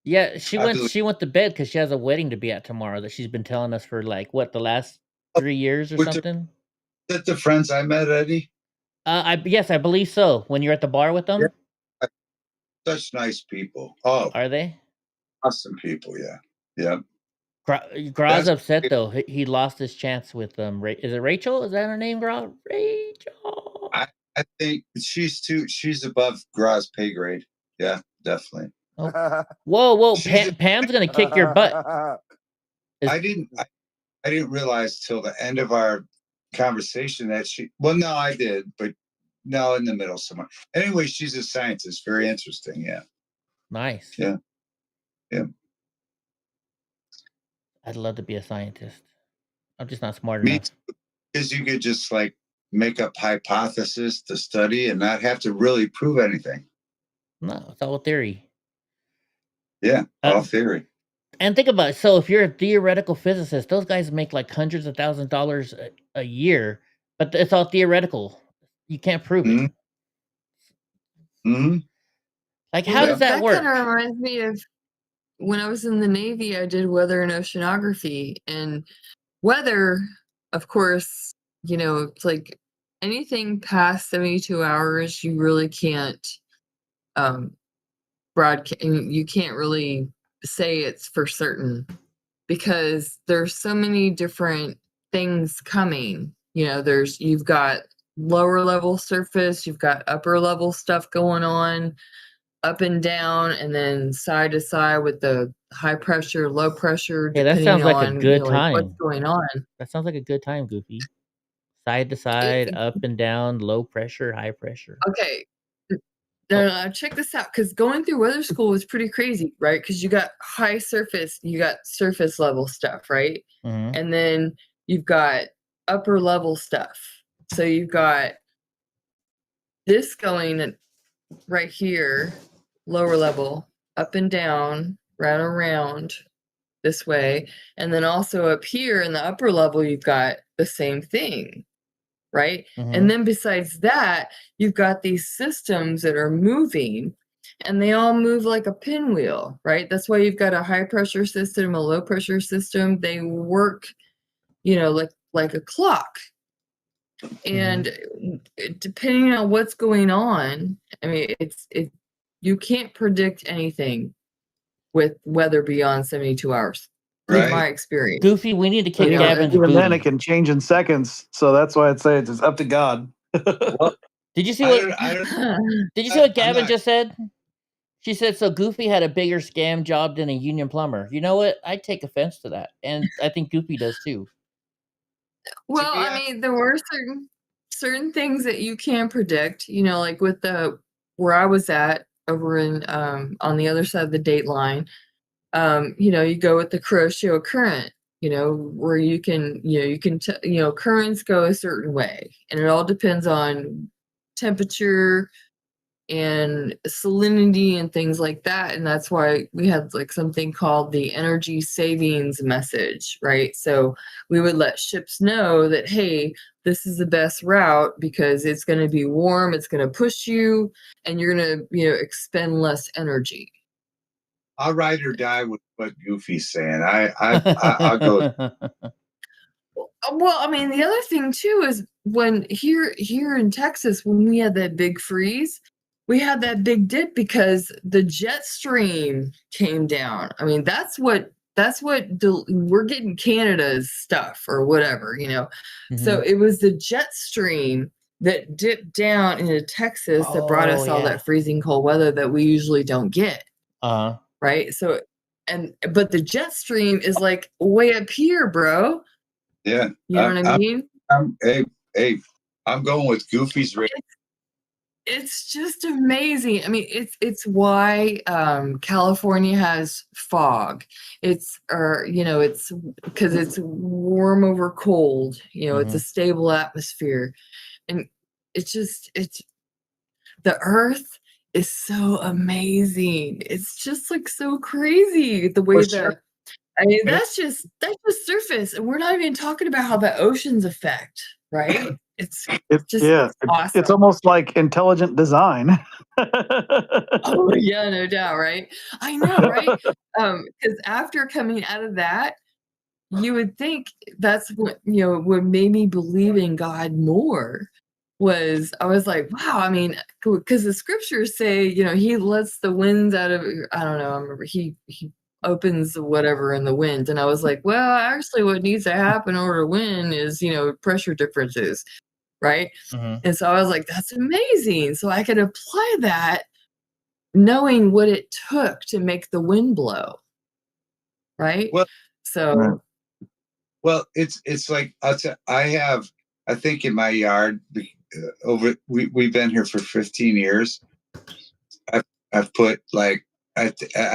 [SPEAKER 1] Yeah, she went to bed because she has a wedding to be at tomorrow that she's been telling us for like the last 3 years or something.
[SPEAKER 7] Is that the friends I met, Eddie?
[SPEAKER 1] Yes, I believe so. When you're at the bar with them.
[SPEAKER 7] Yeah. Such nice people. Oh,
[SPEAKER 1] are they?
[SPEAKER 7] Awesome people. Yeah. Yeah.
[SPEAKER 1] Gra's upset though. He lost his chance with is it Rachel? Is that her name, Gra? Rachel.
[SPEAKER 7] I think she's above Gra's pay grade. Yeah, definitely.
[SPEAKER 1] Oh. Whoa! Pam's gonna kick your butt.
[SPEAKER 7] I didn't realize till the end of our conversation that she. Well, no, I did, but no, in the middle somewhere. Anyway, she's a scientist. Very interesting. Yeah.
[SPEAKER 1] Nice.
[SPEAKER 7] Yeah. Yeah.
[SPEAKER 1] I'd love to be a scientist. I'm just not smart enough.
[SPEAKER 7] Because you could just like make up hypotheses to study and not have to really prove anything.
[SPEAKER 1] No, it's all theory.
[SPEAKER 7] Yeah, all theory.
[SPEAKER 1] And think about it. So if you're a theoretical physicist, those guys make like hundreds of thousands of dollars a year, but it's all theoretical. You can't prove it.
[SPEAKER 7] Mm-hmm.
[SPEAKER 1] Like, how does that work?
[SPEAKER 9] That kind of reminds me of when I was in the Navy. I did weather and oceanography, and weather, of course, it's like anything past 72 hours, you really can't broadcast. You can't really say it's for certain because there's so many different things coming. You've got lower level surface, you've got upper level stuff going on, up and down, and then side to side with the high pressure, low pressure.
[SPEAKER 1] Yeah, that sounds like a good time.
[SPEAKER 9] What's going on?
[SPEAKER 1] That sounds like a good time, Goofy. Side to side, up and down, low pressure, high pressure.
[SPEAKER 9] Okay. No, check this out, because going through weather school was pretty crazy, right? Because you got high surface, you got surface level stuff, right?
[SPEAKER 1] Mm-hmm.
[SPEAKER 9] And then you've got upper level stuff. So you've got this going right here, lower level, up and down, round and round this way. And then also up here in the upper level, you've got the same thing. Right.
[SPEAKER 1] Mm-hmm.
[SPEAKER 9] And then besides that, you've got these systems that are moving and they all move like a pinwheel. Right. That's why you've got a high pressure system, a low pressure system. They work, like a clock. And depending on what's going on, I mean, you can't predict anything with weather beyond 72 hours.
[SPEAKER 7] Right.
[SPEAKER 9] In my experience.
[SPEAKER 1] Goofy, we need to kick Gavin's
[SPEAKER 10] even
[SPEAKER 1] booty.
[SPEAKER 10] then it can change in seconds. So that's why I'd say it's up to God.
[SPEAKER 1] Did you see what? Did you see what Gavin just said? She said, "So Goofy had a bigger scam job than a union plumber." You know what? I take offense to that, and I think Goofy does too.
[SPEAKER 9] Well, I mean, there were certain things that you can predict. You know, like with where I was at over in on the other side of the date line. You know, you go with the Kuroshio current. You know, where you can currents go a certain way, and it all depends on temperature and salinity and things like that. And that's why we had like something called the energy savings message, right? So we would let ships know that, hey, this is the best route because it's going to be warm, it's going to push you, and you're going to, expend less energy.
[SPEAKER 7] I'll ride or die with what Goofy's saying. I'll go.
[SPEAKER 9] Well, I mean, the other thing too is when here in Texas, when we had that big freeze, we had that big dip because the jet stream came down. I mean, that's what we're getting Canada's stuff or whatever, So it was the jet stream that dipped down into Texas that brought us all that freezing cold weather that we usually don't get. Right. So, but the jet stream is like way up here, bro.
[SPEAKER 7] Yeah.
[SPEAKER 9] You know what I mean?
[SPEAKER 7] Hey, I'm going with Goofy's rate.
[SPEAKER 9] It's just amazing. I mean, it's why California has fog. It's because it's warm over cold. It's a stable atmosphere, and it's the Earth is so amazing. It's just like so crazy the way I mean, that's just surface, and we're not even talking about how the oceans affect, right? It's just awesome.
[SPEAKER 10] It's almost like intelligent design.
[SPEAKER 9] Oh yeah, no doubt, right? I know, right? Because after coming out of that, you would think that's what what made me believe in God more. I was like, wow, I mean, because the scriptures say, he lets the winds out of, I don't know, I remember he opens whatever in the wind. And I was like, well, actually what needs to happen in order to win is, pressure differences. Right. And so I was like, that's amazing. So I could apply that knowing what it took to make the wind blow. Right.
[SPEAKER 7] Well, it's like, I think in my yard we've been here for 15 years. I've put like, I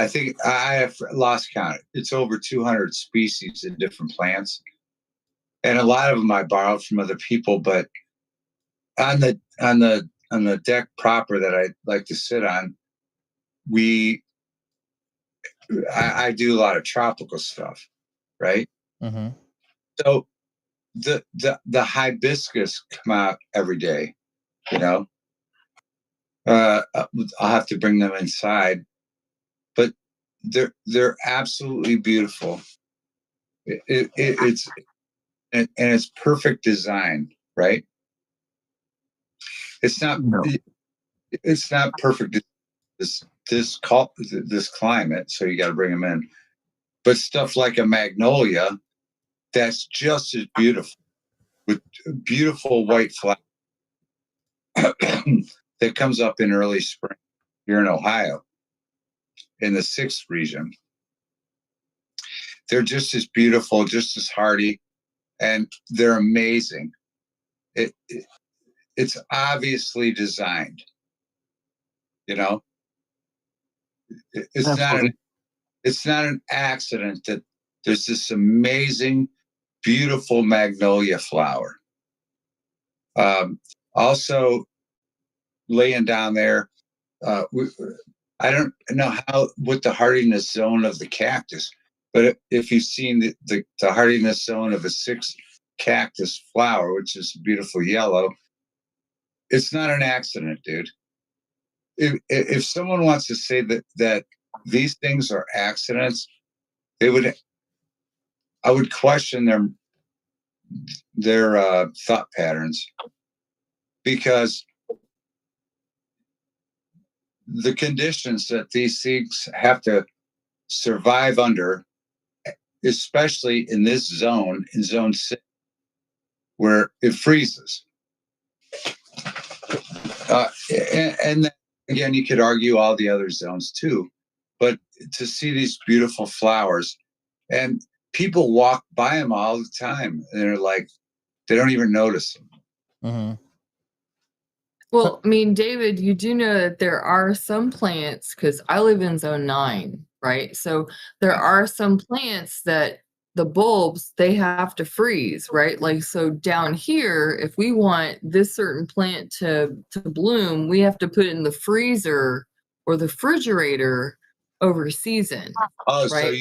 [SPEAKER 7] think I have lost count. It's over 200 species of different plants. And a lot of them I borrowed from other people, but on the deck proper that I like to sit on, I do a lot of tropical stuff, right? So the hibiscus come out every day, I'll have to bring them inside, but they're absolutely beautiful. It's perfect design, right? It's not perfect this climate, so you got to bring them in. But stuff like a magnolia, that's just as beautiful, with beautiful white flower that comes up in early spring here in Ohio, in the 6th region. They're just as beautiful, just as hardy, and they're amazing. It's obviously designed, It's not an accident that there's this amazing, beautiful magnolia flower. Also, laying down there, I don't know what the hardiness zone of the cactus, but if you've seen the hardiness zone of a 6 cactus flower, which is beautiful yellow, it's not an accident, dude. If someone wants to say that these things are accidents, I would question thought patterns, because the conditions that these things have to survive under, especially in this zone, in zone 6, where it freezes. And then, again, you could argue all the other zones too, but to see these beautiful flowers, and people walk by them all the time, and they're like, they don't even notice them.
[SPEAKER 1] Mm-hmm.
[SPEAKER 9] Well, I mean, David, you do know that there are some plants, because I live in zone 9, right? So there are some plants that the bulbs, they have to freeze, right? Like, so down here, if we want this certain plant to bloom, we have to put it in the freezer or the refrigerator over season.
[SPEAKER 7] Oh,
[SPEAKER 9] right?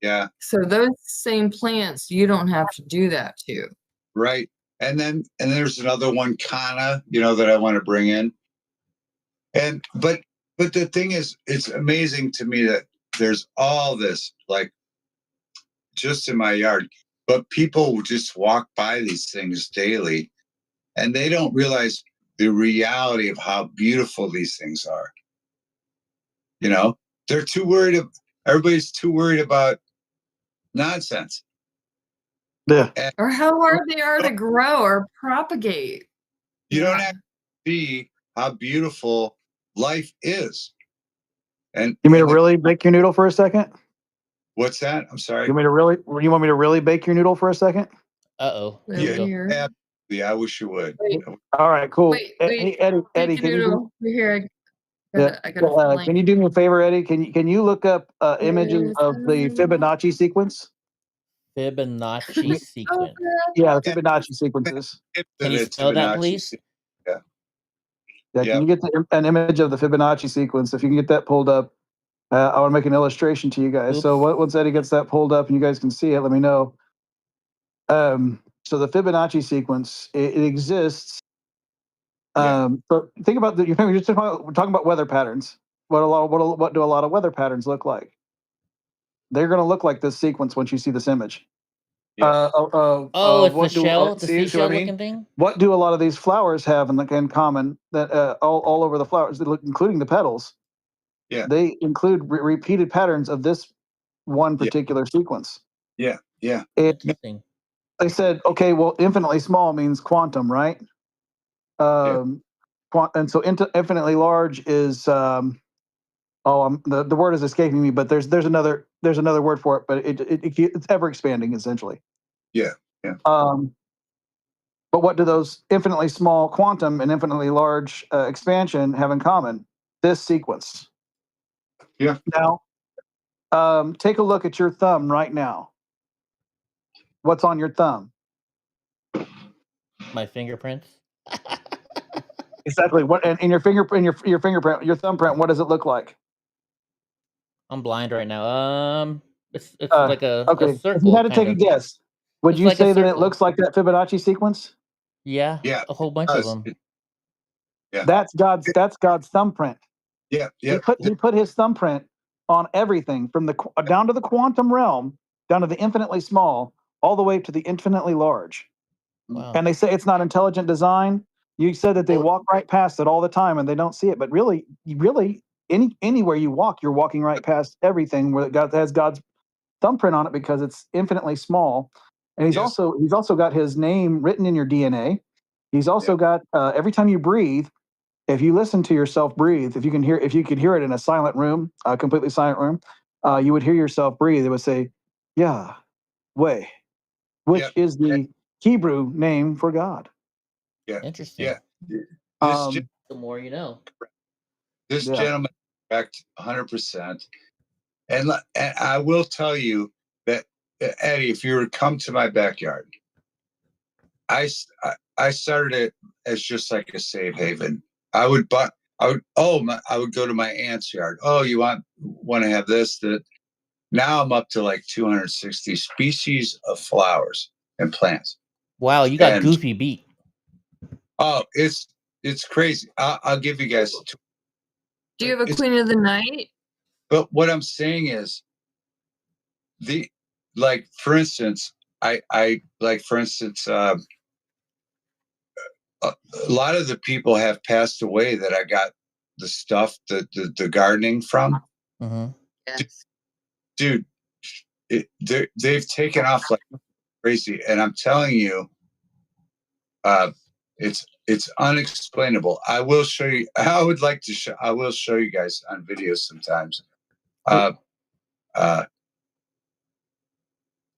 [SPEAKER 7] Yeah.
[SPEAKER 9] So those same plants, you don't have to do that to.
[SPEAKER 7] Right. And there's another one, Kana, that I want to bring in. But the thing is, it's amazing to me that there's all this, like, just in my yard, but people just walk by these things daily, and they don't realize the reality of how beautiful these things are. They're too worried. Everybody's too worried about nonsense.
[SPEAKER 10] Yeah.
[SPEAKER 9] Or how hard they are to grow or propagate.
[SPEAKER 7] You don't have to see how beautiful life is. And
[SPEAKER 10] you mean to really bake your noodle for a second?
[SPEAKER 7] What's that? I'm sorry.
[SPEAKER 10] You want me to really bake your noodle for a second?
[SPEAKER 1] Uh-oh.
[SPEAKER 7] Yeah, I wish you would.
[SPEAKER 10] All right, cool.
[SPEAKER 9] Wait,
[SPEAKER 10] Hey, Eddie, can you
[SPEAKER 9] I got
[SPEAKER 10] can you do me a favor, Eddie? Can you look up images of the Fibonacci sequence?
[SPEAKER 1] Fibonacci sequence.
[SPEAKER 10] Yeah, the Fibonacci sequences.
[SPEAKER 1] Can you spell that, please?
[SPEAKER 10] Yeah. Can you get an image of the Fibonacci sequence? If you can get that pulled up, I want to make an illustration to you guys.
[SPEAKER 1] Oops.
[SPEAKER 10] So once Eddie gets that pulled up and you guys can see it, let me know. So the Fibonacci sequence, it exists. So think about we're talking about weather patterns. What do a lot of weather patterns look like? They're going to look like this sequence once you see this image.
[SPEAKER 1] It's the shell, the seashell looking thing.
[SPEAKER 10] What do a lot of these flowers have in common? That all over the flowers, including the petals.
[SPEAKER 7] Yeah,
[SPEAKER 10] they include repeated patterns of this one particular sequence.
[SPEAKER 7] Yeah.
[SPEAKER 1] Interesting.
[SPEAKER 10] They said, okay, well, infinitely small means quantum, right? And so infinitely large is the word is escaping me, but there's another word for it, but it's ever expanding essentially.
[SPEAKER 7] Yeah.
[SPEAKER 10] But what do those infinitely small quantum and infinitely large expansion have in common? This sequence.
[SPEAKER 7] Yeah.
[SPEAKER 10] Now, take a look at your thumb right now. What's on your thumb?
[SPEAKER 1] My fingerprints.
[SPEAKER 10] Exactly. What in your fingerprint, your fingerprint, your thumbprint? What does it look like?
[SPEAKER 1] I'm blind right now. It's like a circle.
[SPEAKER 10] If you had to take a guess, would you say that it looks like that Fibonacci sequence?
[SPEAKER 1] Yeah. A whole bunch of them.
[SPEAKER 7] Yeah.
[SPEAKER 10] That's God's thumbprint.
[SPEAKER 7] Yeah.
[SPEAKER 10] He put his thumbprint on everything from down to the quantum realm, down to the infinitely small, all the way to the infinitely large.
[SPEAKER 1] Wow.
[SPEAKER 10] And they say it's not intelligent design. You said that they walk right past it all the time and they don't see it, but really, anywhere you walk, you're walking right past everything where God has God's thumbprint on it because it's infinitely small. And he's also got his name written in your DNA. He's also got every time you breathe, if you listen to yourself breathe, if you could hear it in a silent room, a completely silent room, you would hear yourself breathe. It would say, Yahweh, which is the Hebrew name for God.
[SPEAKER 7] Yeah.
[SPEAKER 1] Interesting.
[SPEAKER 7] Yeah.
[SPEAKER 1] The more you know.
[SPEAKER 7] This gentleman is correct 100%. And I will tell you that, Eddie, if you were to come to my backyard, I started it as just like a safe haven. I would go to my aunt's yard. Oh, you want to have this, that. Now I'm up to like 260 species of flowers and plants.
[SPEAKER 1] Wow, you got Goofy beat.
[SPEAKER 7] Oh, it's crazy. I'll give you guys.
[SPEAKER 9] Do you have a queen of the night?
[SPEAKER 7] But what I'm saying is, for instance, I like, for instance, a lot of the people have passed away that I got the stuff, the gardening from.
[SPEAKER 1] Mm-hmm.
[SPEAKER 9] Yes.
[SPEAKER 7] Dude, they've taken off like crazy, and I'm telling you, it's unexplainable. I will show you. I would like to show. I will show you guys on video sometimes.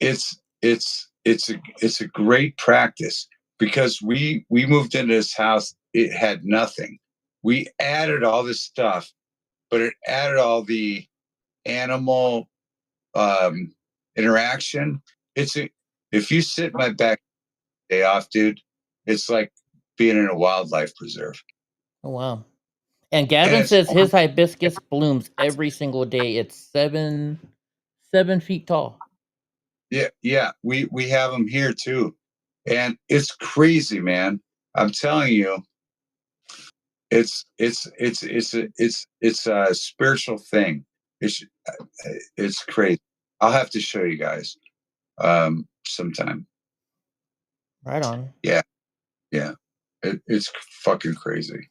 [SPEAKER 7] It's a great practice, because we moved into this house. It had nothing. We added all this stuff, but it added all the animal interaction. If you sit in my back day off, dude, it's like being in a wildlife preserve.
[SPEAKER 1] Oh wow! And Gavin says his hibiscus blooms every single day. It's 7 feet tall.
[SPEAKER 7] Yeah. We have them here too, and it's crazy, man. I'm telling you, it's a spiritual thing. It's crazy. I'll have to show you guys sometime.
[SPEAKER 1] Right on.
[SPEAKER 7] Yeah. It's fucking crazy.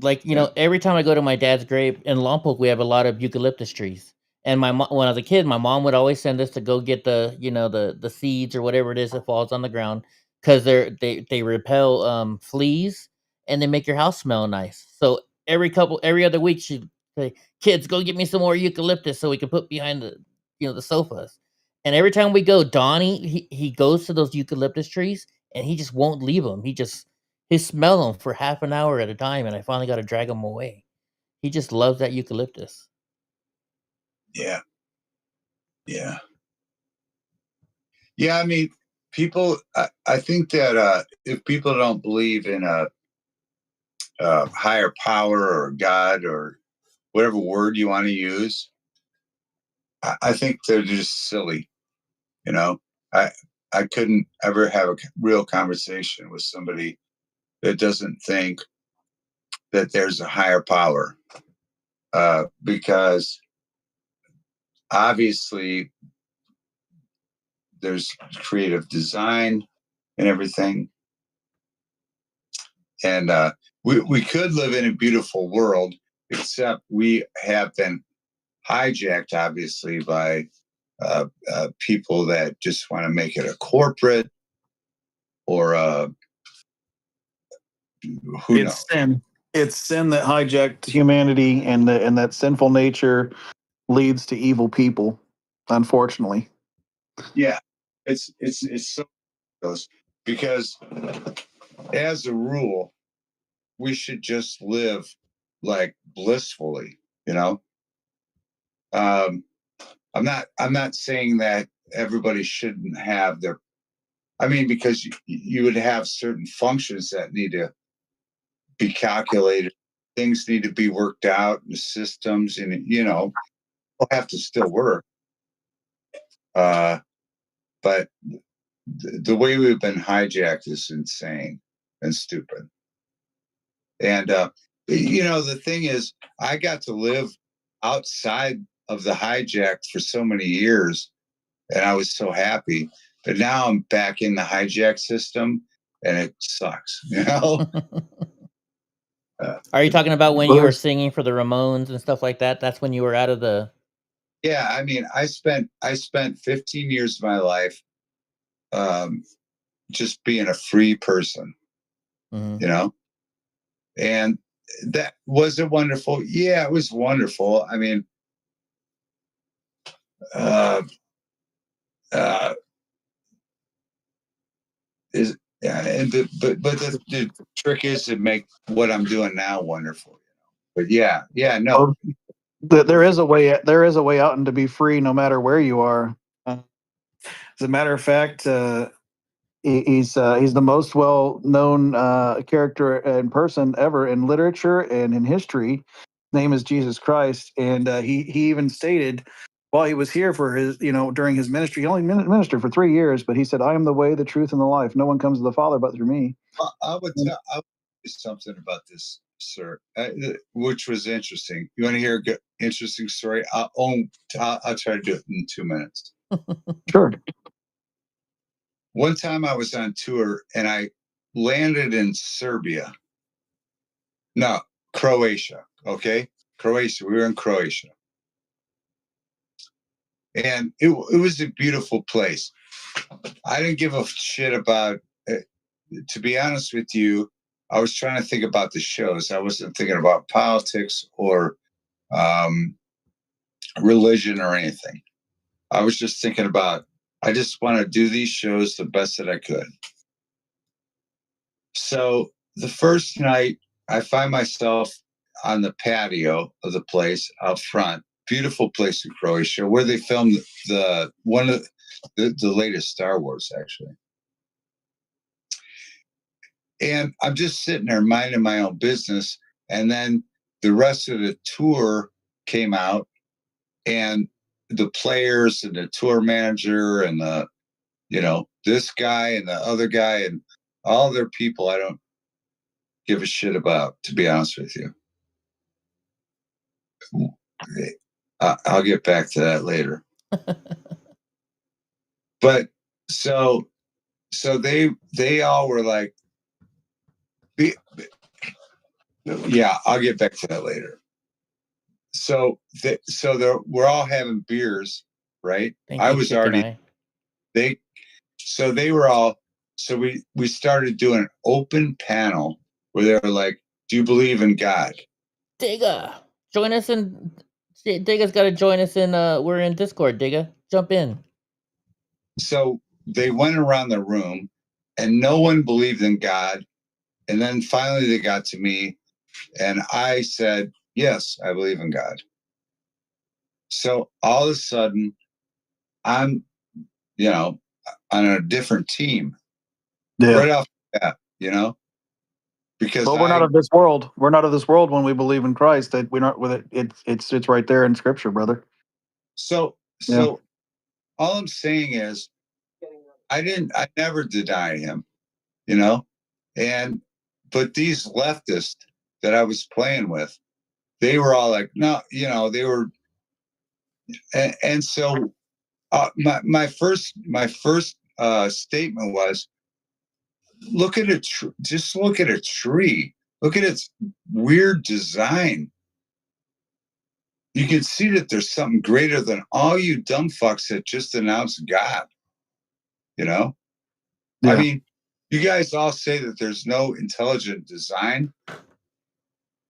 [SPEAKER 1] Like, every time I go to my dad's grave in Lompoc, we have a lot of eucalyptus trees. And when I was a kid, my mom would always send us to go get the seeds or whatever it is that falls on the ground, because they repel fleas, and they make your house smell nice. So every other week she'd say, "Kids, go get me some more eucalyptus so we can put behind the sofas." And every time we go, Donnie he goes to those eucalyptus trees and he just won't leave them. He smell them for half an hour at a time, and I finally got to drag him away. He just loves that eucalyptus.
[SPEAKER 7] Yeah. I mean, people. I think that if people don't believe in a higher power or God or whatever word you want to use, I think they're just silly. I couldn't ever have a real conversation with somebody that doesn't think that there's a higher power, because obviously there's creative design and everything, and we could live in a beautiful world, except we have been hijacked, obviously, by people that just want to make it a corporate or who knows.
[SPEAKER 10] Sin. It's sin that hijacked humanity, and that sinful nature leads to evil people, unfortunately.
[SPEAKER 7] Yeah, it's so close, because as a rule, we should just live like blissfully, I'm not saying that everybody shouldn't have their, because you would have certain functions that need to be calculated. Things need to be worked out in the systems, and will have to still work. But the way we've been hijacked is insane and stupid. And the thing is, I got to live outside of the hijack for so many years, and I was so happy. But now I'm back in the hijack system, and it sucks.
[SPEAKER 1] Are you talking about when you were singing for the Ramones and stuff like that? That's when you were out of the...
[SPEAKER 7] Yeah, I spent 15 years of my life just being a free person, and that was it wonderful. Yeah, it was wonderful. The trick is to make what I'm doing now wonderful. But no.
[SPEAKER 10] There is a way. There is a way out, and to be free, no matter where you are. As a matter of fact, he's the most well-known character in person ever in literature and in history. His name is Jesus Christ, and he even stated, while he was here for his, during his ministry, he only ministered for 3 years, but he said, "I am the way, the truth, and the life. No one comes to the Father but through me."
[SPEAKER 7] I would tell you something about this, sir, which was interesting. You want to hear a good, interesting story? I'll try to do it in 2 minutes.
[SPEAKER 10] Sure.
[SPEAKER 7] one time I was on tour and I landed in Serbia. No, Croatia. Okay. Croatia. We were in Croatia. And it was a beautiful place. I didn't give a shit about it. To be honest with you, I was trying to think about the shows. I wasn't thinking about politics or religion or anything. I was just thinking about, I just want to do these shows the best that I could. So the first night, I find myself on the patio of the place out front. Beautiful place in Croatia, where they filmed one of the latest Star Wars, actually. And I'm just sitting there minding my own business. And then the rest of the tour came out, and the players and the tour manager and this guy and the other guy and all their people I don't give a shit about, to be honest with you. I'll get back to that later. But so they all were like, yeah, I'll get back to that later. So we're all having beers, right? I was already. They were all. So we started doing an open panel where they were like, "Do you believe in God?"
[SPEAKER 1] Digga, join us in. Digga's got to join us in. We're in Discord. Digga, jump in.
[SPEAKER 7] So they went around the room, and no one believed in God. And then finally, they got to me, and I said, "Yes, I believe in God." So all of a sudden, I'm, on a different team. Yeah. Right off the bat, because
[SPEAKER 10] we're not of this world. We're not of this world when we believe in Christ. That we're not with it. It's right there in Scripture, brother.
[SPEAKER 7] So all I'm saying is, I never denied him, but these leftists that I was playing with, they were all like, no, they were, and so my first statement was, look at just look at a tree. Look at its weird design. You can see that there's something greater than all you dumb fucks that just announced God. Yeah. I mean, you guys all say that there's no intelligent design.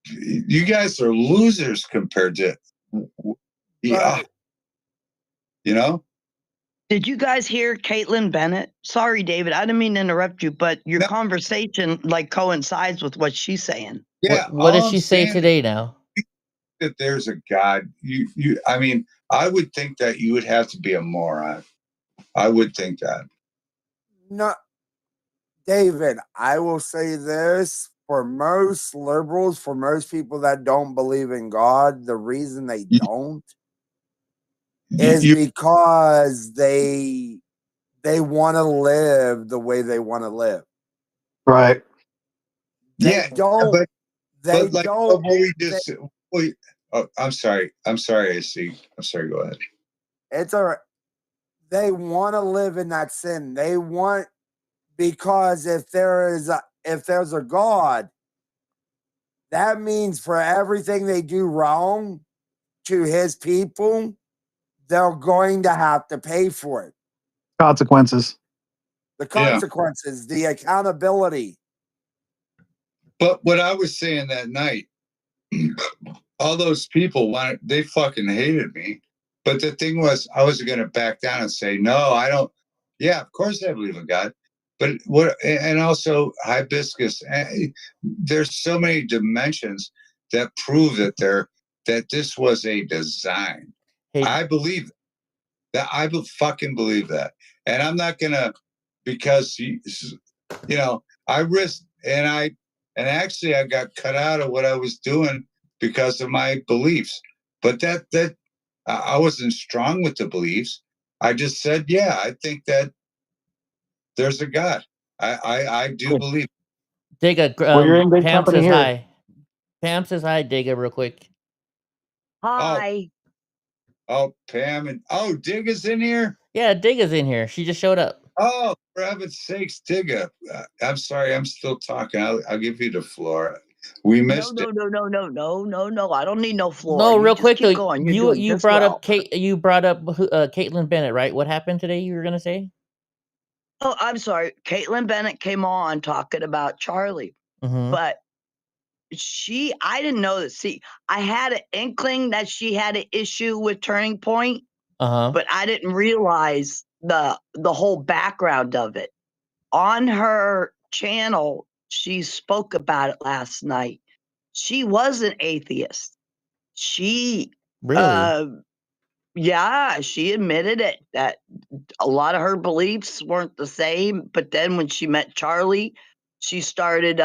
[SPEAKER 7] You guys are losers compared to,
[SPEAKER 12] Did you guys hear Caitlin Bennett? Sorry, David, I didn't mean to interrupt you, but your conversation coincides with what she's saying.
[SPEAKER 7] Yeah.
[SPEAKER 1] What did she say today now?
[SPEAKER 7] That there's a God. I mean, I would think that you would have to be a moron. I would think that.
[SPEAKER 11] No, David, I will say this. For most liberals, for most people that don't believe in God, the reason they don't is because they want to live the way they want to live.
[SPEAKER 10] Right.
[SPEAKER 11] They don't. They don't.
[SPEAKER 7] I'm sorry. AC. I'm sorry. Go ahead.
[SPEAKER 11] It's all right. They want to live in that sin. They want, because if there's a God, that means for everything they do wrong to his people, they're going to have to pay for it.
[SPEAKER 10] Consequences.
[SPEAKER 11] The consequences, the accountability.
[SPEAKER 7] But what I was saying that night, all those people they fucking hated me. But the thing was, I wasn't going to back down and say, no, I don't. Yeah, of course I believe in God. But and also hibiscus. There's so many dimensions that prove that this was a design. Hey. I believe that. I fucking believe that. And I'm not going to, because, I risked, and actually I got cut out of what I was doing because of my beliefs. But that I wasn't strong with the beliefs. I just said, yeah, I think that there's a God. I do believe.
[SPEAKER 1] Digga, Pam says hi. Pam says hi, Digga, real quick.
[SPEAKER 12] Hi.
[SPEAKER 7] Oh, Pam and Digga's in here?
[SPEAKER 1] Yeah, Digga's in here. She just showed up.
[SPEAKER 7] Oh, for heaven's sakes, Tigger. I'm sorry, I'm still talking. I'll give you the floor. We missed
[SPEAKER 12] it. No. I don't need no floor.
[SPEAKER 1] No, real quick though.
[SPEAKER 12] You
[SPEAKER 1] brought up Kate. You brought up Caitlin Bennett, right? What happened today? You were gonna say?
[SPEAKER 12] Oh, I'm sorry. Caitlin Bennett came on talking about Charlie, but I didn't know that. See, I had an inkling that she had an issue with Turning Point, but I didn't realize the whole background of it. On her channel, she spoke about it last night. She was an atheist. She
[SPEAKER 1] really,
[SPEAKER 12] yeah, she admitted it, that a lot of her beliefs weren't the same. But then when she met Charlie, she started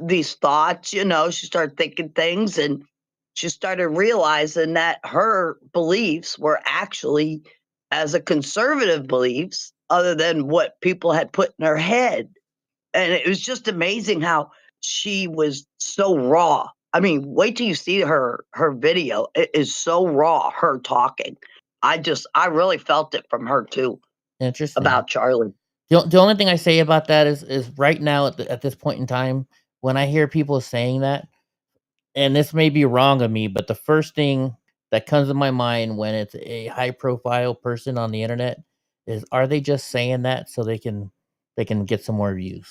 [SPEAKER 12] these thoughts, she started thinking things, and she started realizing that her beliefs were actually as a conservative beliefs other than what people had put in her head. And it was just amazing how she was so raw. I mean, wait till you see her video. It is so raw, her talking. I really felt it from her too.
[SPEAKER 1] Interesting.
[SPEAKER 12] About Charlie.
[SPEAKER 1] The only thing I say about that is right now at this point in time, when I hear people saying that, and this may be wrong of me, but the first thing that comes to my mind when it's a high profile person on the internet is, are they just saying that so they can get some more views?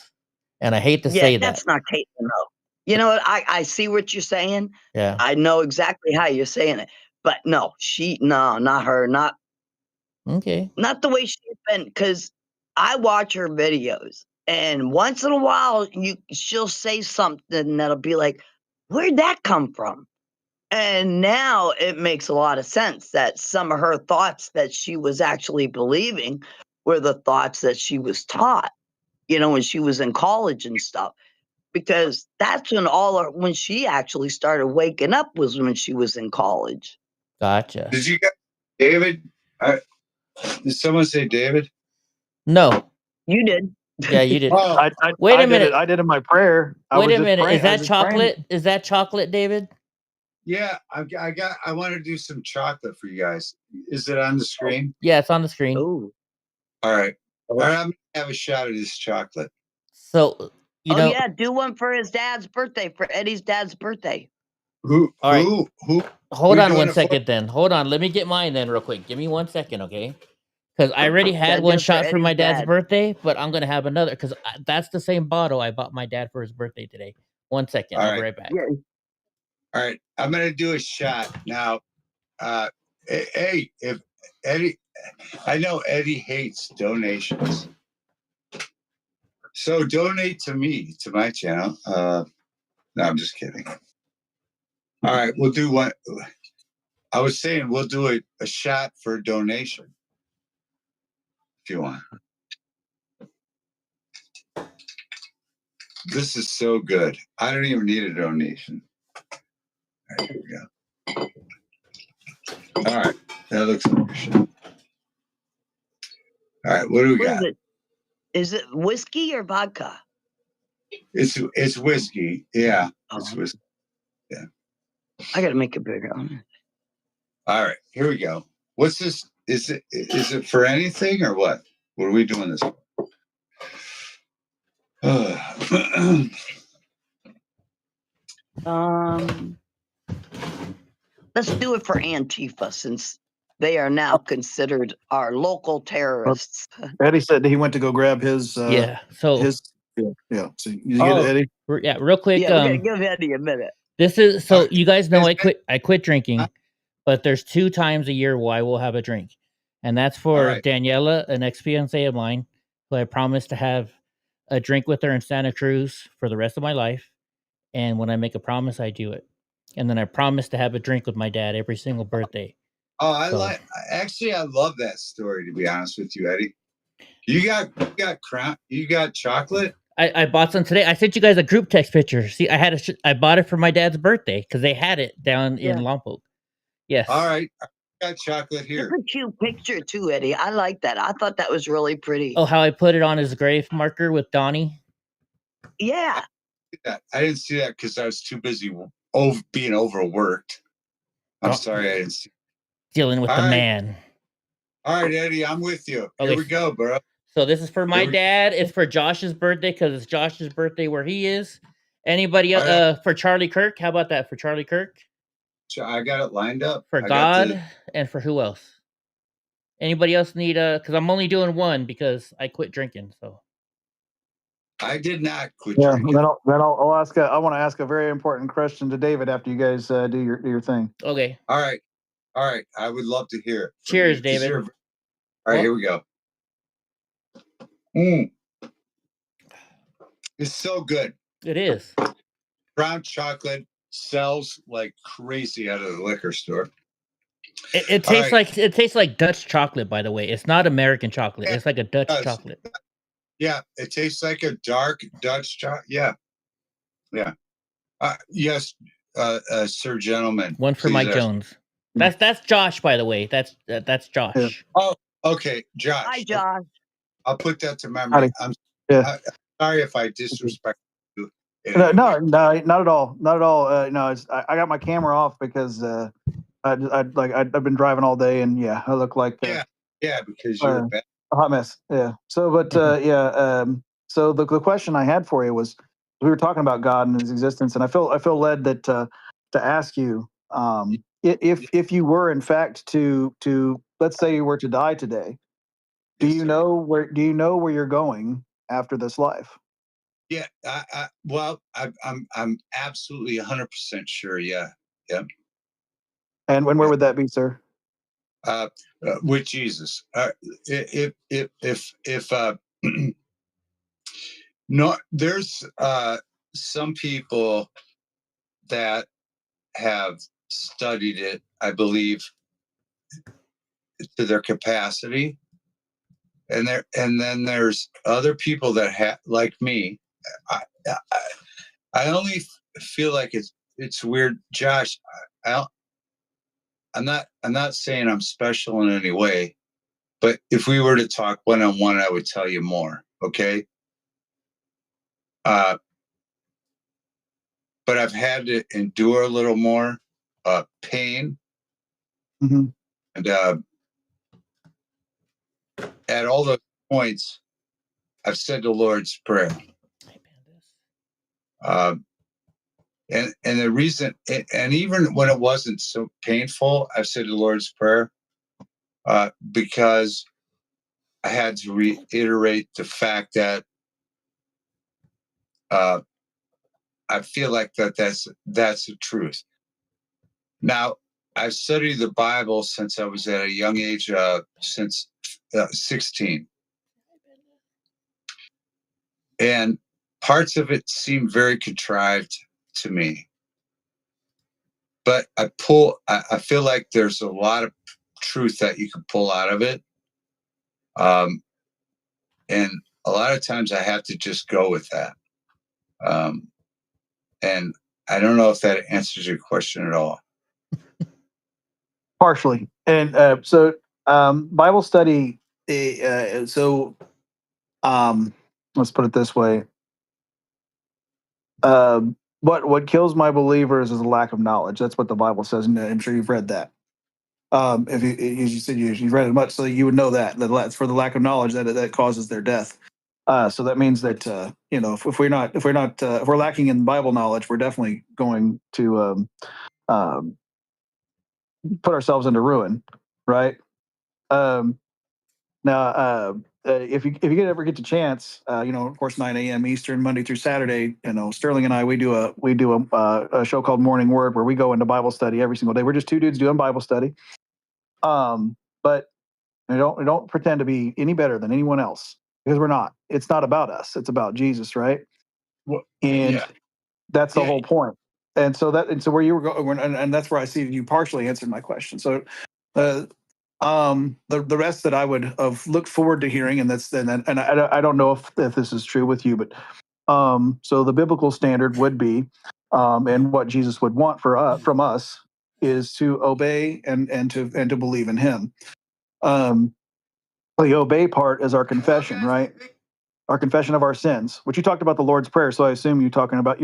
[SPEAKER 1] And I hate to say that.
[SPEAKER 12] That's not Caitlin though. You know what? I see what you're saying.
[SPEAKER 1] Yeah.
[SPEAKER 12] I know exactly how you're saying it. But no, not her. Not
[SPEAKER 1] okay.
[SPEAKER 12] Not the way she's been, because I watch her videos, and once in a while she'll say something that'll be like, where'd that come from? And now it makes a lot of sense that some of her thoughts that she was actually believing were the thoughts that she was taught, when she was in college and stuff. Because that's when she actually started waking up, was when she was in college.
[SPEAKER 1] Gotcha.
[SPEAKER 7] Did you get David? Did someone say David?
[SPEAKER 1] No.
[SPEAKER 12] You did.
[SPEAKER 1] Yeah, you did.
[SPEAKER 10] Wait a minute. I did in my prayer.
[SPEAKER 1] Wait a minute. Is that chocolate? Praying. Is that chocolate, David?
[SPEAKER 7] Yeah, I want to do some chocolate for you guys. Is it on the screen?
[SPEAKER 1] Yeah, it's on the screen.
[SPEAKER 12] Ooh.
[SPEAKER 7] All right. I'm gonna have a shot of this chocolate.
[SPEAKER 1] So
[SPEAKER 12] yeah, do one for his dad's birthday, for Eddie's dad's birthday.
[SPEAKER 7] Who?
[SPEAKER 1] Hold on 1 second then. Hold on. Let me get mine then real quick. Give me 1 second, okay? Because I already had one shot for my dad's birthday, but I'm going to have another, because that's the same bottle I bought my dad for his birthday today. 1 second. I'll be right back.
[SPEAKER 12] Yeah.
[SPEAKER 7] All right. I'm going to do a shot. Now, hey, if Eddie, I know Eddie hates donations. So donate to me, to my channel. No, I'm just kidding. All right. We'll do one. I was saying we'll do a shot for a donation. If you want. This is so good. I don't even need a donation. All right, here we go. All right, that looks like a shot. All right, what do we got?
[SPEAKER 12] Is it whiskey or vodka?
[SPEAKER 7] It's whiskey. Yeah, it's whiskey. Yeah.
[SPEAKER 12] I got to make it bigger.
[SPEAKER 7] All right, here we go. What's this? Is it for anything or what? What are we doing this for?
[SPEAKER 12] Let's do it for Antifa, since they are now considered our local terrorists.
[SPEAKER 10] Eddie said he went to go grab his.
[SPEAKER 1] So
[SPEAKER 10] yeah. So you get it, Eddie.
[SPEAKER 1] Yeah, real quick.
[SPEAKER 12] Yeah, give Eddie a minute.
[SPEAKER 1] This is so you guys know I quit drinking, but there's 2 times a year where I will have a drink, and that's for Daniela, an ex-fiancée of mine, who I promised to have a drink with her in Santa Cruz for the rest of my life. And when I make a promise, I do it. And then I promise to have a drink with my dad every single birthday.
[SPEAKER 7] Oh, I love that story, to be honest with you, Eddie. You got chocolate?
[SPEAKER 1] I bought some today. I sent you guys a group text picture. See, I bought it for my dad's birthday because they had it down in Lompoc. Yes.
[SPEAKER 7] All right. I got chocolate here.
[SPEAKER 12] It's a cute picture too, Eddie. I like that. I thought that was really pretty.
[SPEAKER 1] Oh, how I put it on his grave marker with Donnie?
[SPEAKER 12] Yeah.
[SPEAKER 7] I didn't see that because I was too busy being overworked. I'm sorry I didn't see.
[SPEAKER 1] Dealing with the man.
[SPEAKER 7] All right, Eddie, I'm with you. Here we go, bro.
[SPEAKER 1] So this is for my dad. It's for Josh's birthday because it's Josh's birthday where he is. Anybody for Charlie Kirk? How about that for Charlie Kirk?
[SPEAKER 7] I got it lined up.
[SPEAKER 1] For God and for who else? Anybody else need because I'm only doing one because I quit drinking. So
[SPEAKER 7] I did not quit
[SPEAKER 10] Yeah,
[SPEAKER 7] drinking.
[SPEAKER 10] then I'll ask. I want to ask a very important question to David after you guys do your thing.
[SPEAKER 1] Okay.
[SPEAKER 7] All right. I would love to hear it.
[SPEAKER 1] Cheers, David.
[SPEAKER 7] All right, here we go. It's so good.
[SPEAKER 1] It is.
[SPEAKER 7] Brown chocolate sells like crazy out of the liquor store.
[SPEAKER 1] It tastes like Dutch chocolate. By the way, it's not American chocolate. It's like a Dutch chocolate.
[SPEAKER 7] Yeah, it tastes like a dark Dutch chocolate. Yeah. Yes, sir, gentlemen.
[SPEAKER 1] One for Mike Jones. That's Josh, by the way. That's Josh.
[SPEAKER 7] Yeah. Oh, okay, Josh.
[SPEAKER 12] Hi, Josh.
[SPEAKER 7] I'll put that to memory. I'm sorry if I disrespect you.
[SPEAKER 10] No, not at all. Not at all. I got my camera off because I've been driving all day, and I look like
[SPEAKER 7] because you're
[SPEAKER 10] a hot mess. Yeah. So, but so the question I had for you was, we were talking about God and His existence, and I feel led that to ask you, if you were in fact to let's say you were to die today, do you know where you're going after this life?
[SPEAKER 7] Yeah. I'm absolutely 100% sure. Yeah.
[SPEAKER 10] And where would that be, sir?
[SPEAKER 7] With Jesus. If no, there's some people that have studied it, I believe, to their capacity, and then there's other people that like me. I only feel like it's weird, Josh. I'm not saying I'm special in any way, but if we were to talk one-on-one, I would tell you more. Okay. But I've had to endure a little more pain, and at all those points, I've said the Lord's Prayer. And the reason, and even when it wasn't so painful, I've said the Lord's Prayer because I had to reiterate the fact that I feel like that's the truth. Now, I've studied the Bible since I was at a young age, since 16. And parts of it seem very contrived to me. But I feel like there's a lot of truth that you can pull out of it. And a lot of times I have to just go with that. And I don't know if that answers your question at all.
[SPEAKER 10] Partially. And so Bible study, let's put it this way. What kills my believers is a lack of knowledge. That's what the Bible says, and I'm sure you've read that. If you said you've read it much, so you would know that for the lack of knowledge that causes their death. So that means that if we're lacking in Bible knowledge, we're definitely going to put ourselves into ruin, right? Now, if you ever get the chance, of course, 9 a.m. Eastern, Monday through Saturday, Sterling and I, we do a show called Morning Word where we go into Bible study every single day. We're just two dudes doing Bible study. But we don't pretend to be any better than anyone else, because we're not. It's not about us. It's about Jesus, right? And that's the whole point. And so where you were going, and that's where I see you partially answered my question. So, the rest that I would have looked forward to hearing, and I don't know if this is true with you, but so the biblical standard would be, and what Jesus would want from us is to obey and to believe in Him. The obey part is our confession, right? Our confession of our sins, which you talked about the Lord's Prayer. So I assume you're talking about,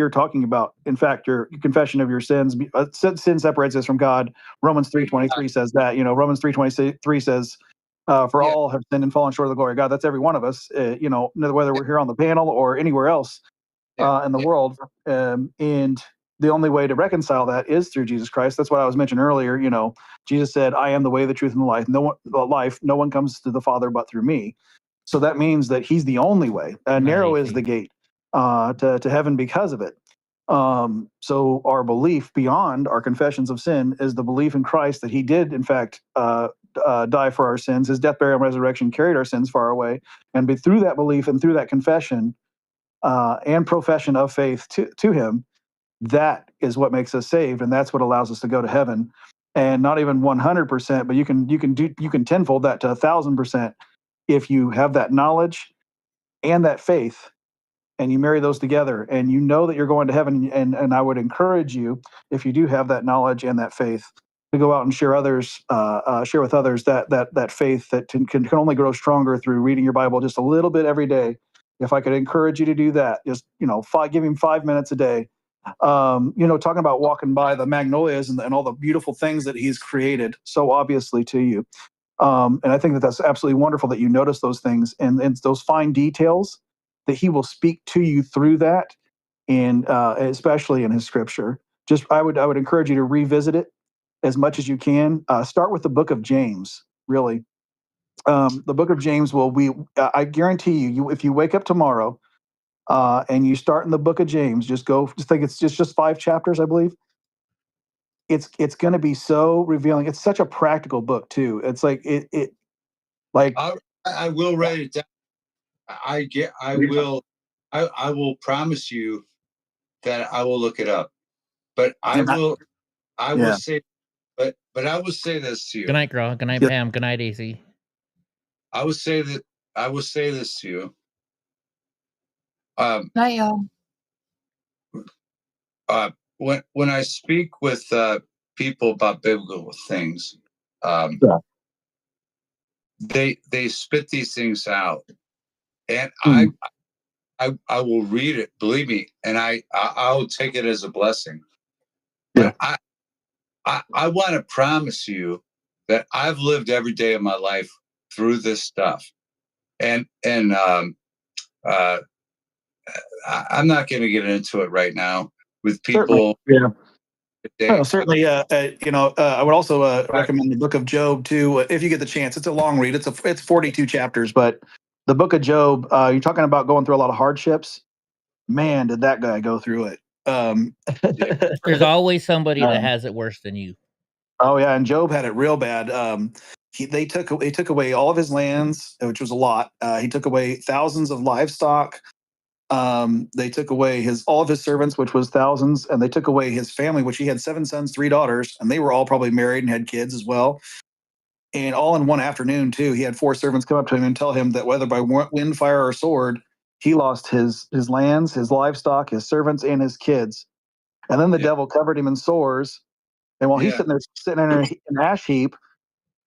[SPEAKER 10] in fact, your confession of your sins. Sin separates us from God. Romans 3:23 says that. Romans 3:23 says, For all have sinned and fallen short of the glory of God. That's every one of us, whether we're here on the panel or anywhere else in the world. And the only way to reconcile that is through Jesus Christ. That's what I was mentioning earlier. Jesus said, "I am the way, the truth, and the life. No one comes to the Father but through me." So that means that He's the only way. Narrow is the gate to heaven because of it. So our belief beyond our confessions of sin is the belief in Christ that He did, in fact, die for our sins. His death, burial, and resurrection carried our sins far away. And through that belief and through that confession and profession of faith to Him, that is what makes us saved, and that's what allows us to go to heaven. And not even 100%, but you can tenfold that to 1,000% if you have that knowledge and that faith, and you marry those together, and you know that you're going to heaven. And I would encourage you, if you do have that knowledge and that faith, to go out and share with others that faith that can only grow stronger through reading your Bible just a little bit every day. If I could encourage you to do that, just give Him 5 minutes a day. Talking about walking by the magnolias and all the beautiful things that He's created so obviously to you. And I think that that's absolutely wonderful that you notice those things and those fine details that He will speak to you through that, and especially in His Scripture. I would encourage you to revisit it as much as you can. Start with the book of James, really. The book of James I guarantee you, if you wake up tomorrow and you start in the book of James, just think it's just 5 chapters, I believe. It's going to be so revealing. It's such a practical book too. It's like
[SPEAKER 7] I will write it down. I will promise you that I will look it up. But I will say this to you.
[SPEAKER 1] Good night, girl. Good night, Pam. Good night, AC.
[SPEAKER 7] I will say this to you.
[SPEAKER 9] Night, y'all.
[SPEAKER 7] When I speak with people about biblical things, they spit these things out, and I will read it. Believe me, and I'll take it as a blessing. But I want to promise you that I've lived every day of my life through this stuff, and I'm not going to get into it right now with people.
[SPEAKER 10] Certainly. I would also recommend the book of Job too, if you get the chance. It's a long read. It's 42 chapters, but the book of Job, you're talking about going through a lot of hardships. Man, did that guy go through it.
[SPEAKER 1] There's always somebody that has it worse than you.
[SPEAKER 10] Oh yeah, and Job had it real bad. They took away all of his lands, which was a lot. He took away thousands of livestock. They took away all of his servants, which was thousands, and they took away his family, which he had 7 sons, 3 daughters, and they were all probably married and had kids as well. And all in one afternoon too, he had 4 servants come up to him and tell him that whether by wind, fire, or sword, he lost his lands, his livestock, his servants, and his kids. And then the devil covered him in sores. And while he's sitting in an ash heap,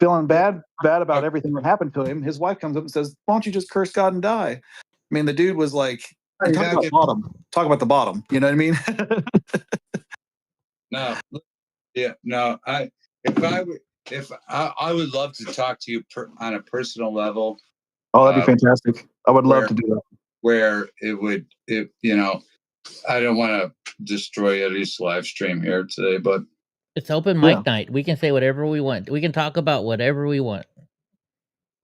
[SPEAKER 10] feeling bad about everything that happened to him, his wife comes up and says, "Why don't you just curse God and die?" I mean, the dude was like, talk about the bottom. You know what I mean?
[SPEAKER 7] No. I would love to talk to you on a personal level.
[SPEAKER 10] Oh, that'd be fantastic. I would love to do that.
[SPEAKER 7] Where I don't want to destroy Eddie's live stream here today, but
[SPEAKER 1] it's open mic night. We can say whatever we want. We can talk about whatever we want.